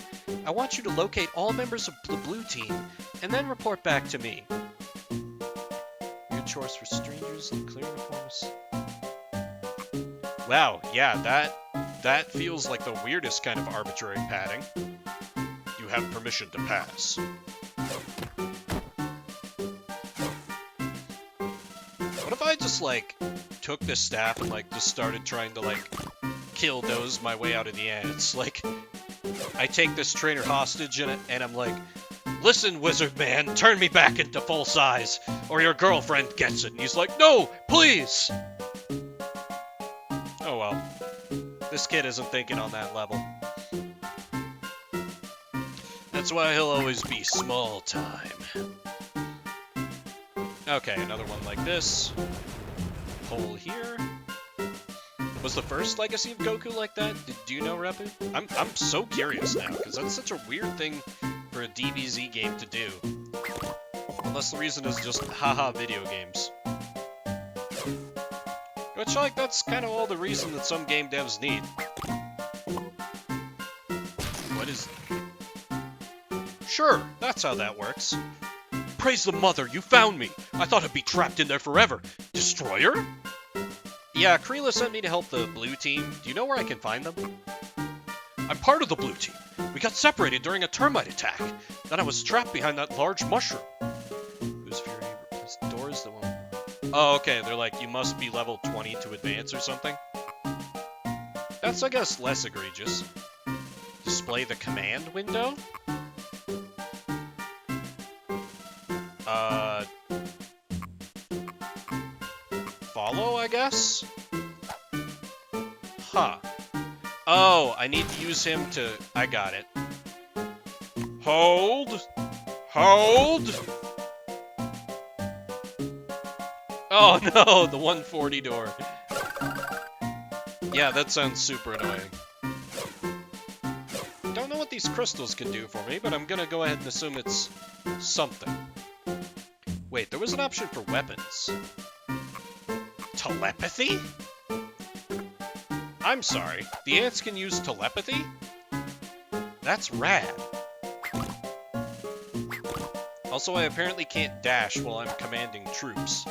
I want you to locate all members of the blue team, and then report back to me. Weird chores for strangers and clear uniforms. Wow, yeah, that feels like the weirdest kind of arbitrary padding. You have permission to pass. What if I just, like, took this staff and, like, just started trying to, like, kill those my way out of the ants? Like, I take this trainer hostage and I'm like, listen, wizard man, turn me back into full size, or your girlfriend gets it. And he's like, no, please! Oh well. This kid isn't thinking on that level. That's why he'll always be small time. Okay, another one like this. Hole here. Was the first Legacy of Goku like that? Do you know, Repu? I'm so curious now, because that's such a weird thing for a DBZ game to do. Unless the reason is just haha video games. Which, like, that's kind of all the reason that some game devs need. What is... Sure, that's how that works. Praise the mother, you found me! I thought I'd be trapped in there forever. Destroyer? Yeah, Kreela sent me to help the blue team. Do you know where I can find them? I'm part of the blue team. We got separated during a termite attack. Then I was trapped behind that large mushroom. Whose Fury replaced doors that won't... Oh, okay, they're like, you must be level 20 to advance or something? That's, I guess, less egregious. Display the command window? Follow, I guess? Huh. Oh, I need to use him to... I got it. Hold! Hold! Oh no, the 140 door. Yeah, that sounds super annoying. Don't know what these crystals can do for me, but I'm gonna go ahead and assume it's something. Wait, there was an option for weapons. Telepathy? I'm sorry, the ants can use telepathy? That's rad. Also, I apparently can't dash while I'm commanding troops.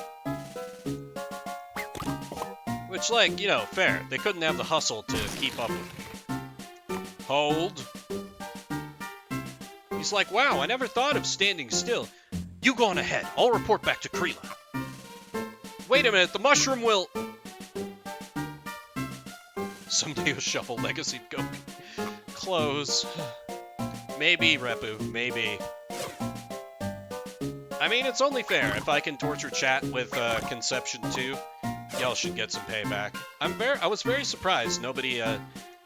Which, like, you know, fair. They couldn't have the hustle to keep up with me. Hold. He's like, wow, I never thought of standing still. You go on ahead. I'll report back to Kreela. Wait a minute, the mushroom will... Someday you'll shuffle Legacy Goku. Close. Maybe, Repu, maybe. I mean, it's only fair. If I can torture chat with Conception 2, y'all should get some payback. I was very surprised nobody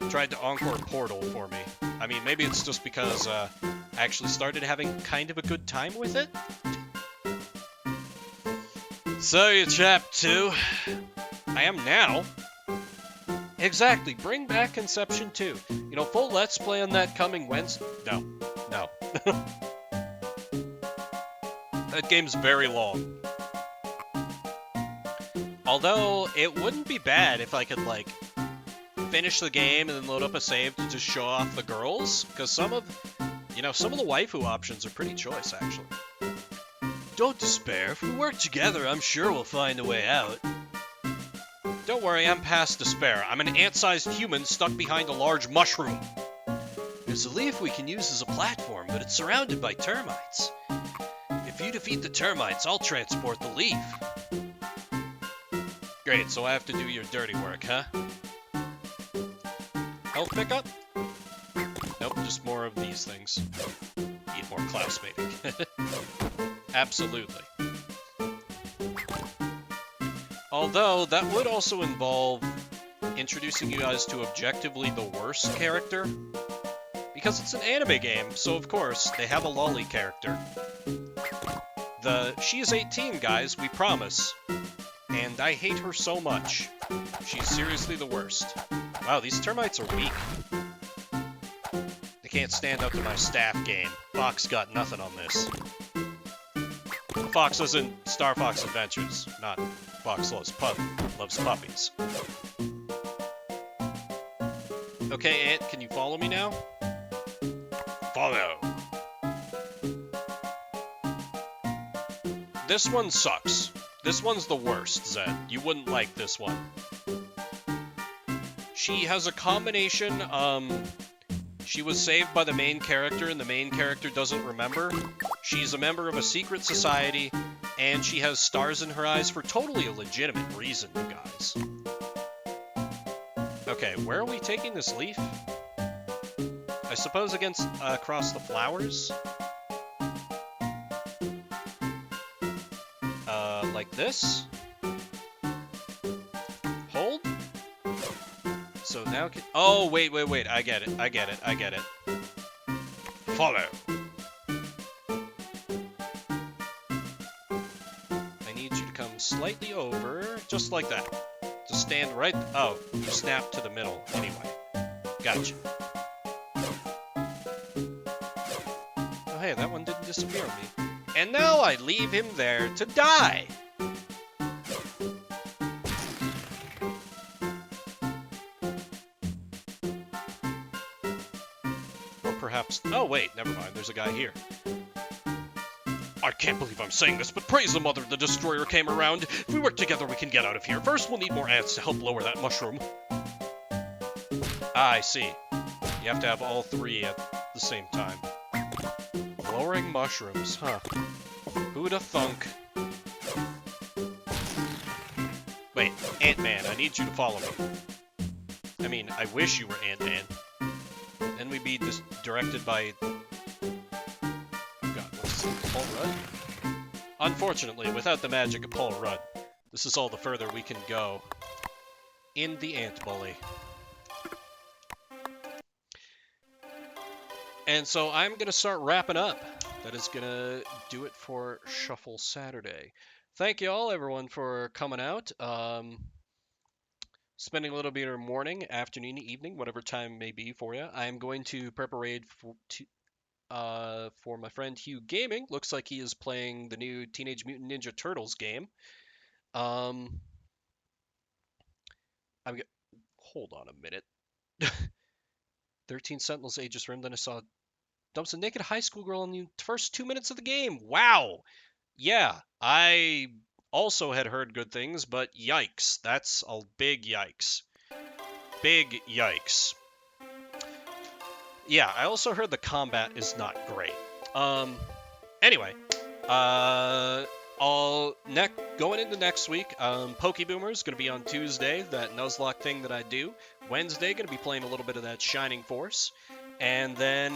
tried to encore Portal for me. I mean, maybe it's just because I actually started having kind of a good time with it. So you chap 2. I am now. Exactly, bring back Conception 2. You know, full Let's Play on that coming Wednesday. No. That game's very long. Although, it wouldn't be bad if I could, like, finish the game and then load up a save to just show off the girls. Because some of the waifu options are pretty choice, actually. Don't despair. If we work together, I'm sure we'll find a way out. Don't worry, I'm past despair. I'm an ant-sized human stuck behind a large mushroom. There's a leaf we can use as a platform, but it's surrounded by termites. If you defeat the termites, I'll transport the leaf. Great, so I have to do your dirty work, huh? Health pickup? Nope, just more of these things. Need more classmating. Absolutely. Although, that would also involve introducing you guys to objectively the worst character. Because it's an anime game, so of course, they have a lolly character. She is 18, guys, we promise. And I hate her so much. She's seriously the worst. Wow, these termites are weak. They can't stand up to my staff game. Fox got nothing on this. Fox is in Star Fox Adventures, not Fox loves puppies. Okay, Ant, can you follow me now? Follow. This one sucks. This one's the worst, Zed. You wouldn't like this one. She has a combination, she was saved by the main character and the main character doesn't remember. She's a member of a secret society, and she has stars in her eyes for totally a legitimate reason, you guys. Okay, where are we taking this leaf? I suppose across the flowers? Like this? Hold? So now oh, wait, I get it. Follow. I need you to come slightly over, just like that. Just stand right, oh, you snap to the middle, anyway. Gotcha. Oh hey, that one didn't disappear on me. And now I leave him there to die! Perhaps. Oh, wait, never mind. There's a guy here. I can't believe I'm saying this, but praise the mother the destroyer came around. If we work together, we can get out of here. First, we'll need more ants to help lower that mushroom. Ah, I see. You have to have all three at the same time. Lowering mushrooms, huh? Who'da thunk? Wait, Ant-Man, I need you to follow me. I mean, I wish you were Ant-Man. Then we'd be directed by... Oh god, what's this? Paul Rudd? Unfortunately, without the magic of Paul Rudd, this is all the further we can go in the Ant Bully. And so I'm going to start wrapping up. That is going to do it for Shuffle Saturday. Thank you all, everyone, for coming out. Spending a little bit of your morning, afternoon, evening, whatever time may be for you. I'm going to prepare for my friend Hugh Gaming. Looks like he is playing the new Teenage Mutant Ninja Turtles game. Hold on a minute. 13 Sentinels Aegis Rim, then I saw dumps a naked high school girl in the first 2 minutes of the game. Wow! Yeah, I also had heard good things, but yikes. That's a big yikes. Big yikes. Yeah, I also heard the combat is not great. Anyway, going into next week, Pokeboomer's gonna be on Tuesday, that Nuzlocke thing that I do. Wednesday, gonna be playing a little bit of that Shining Force. And then,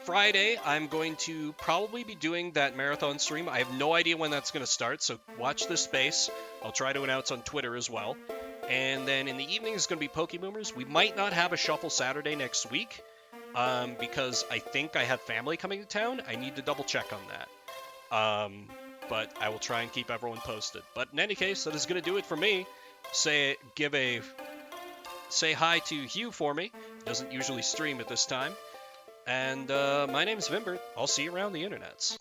Friday, I'm going to probably be doing that marathon stream. I have no idea when that's going to start, so watch this space. I'll try to announce on Twitter as well. And then in the evening is going to be Pokeboomers. We might not have a Shuffle Saturday next week, because I think I have family coming to town. I need to double check on that. But I will try and keep everyone posted. But in any case, that is going to do it for me. Say hi to Hugh for me. He doesn't usually stream at this time. And my name's Vimbert. I'll see you around the internets.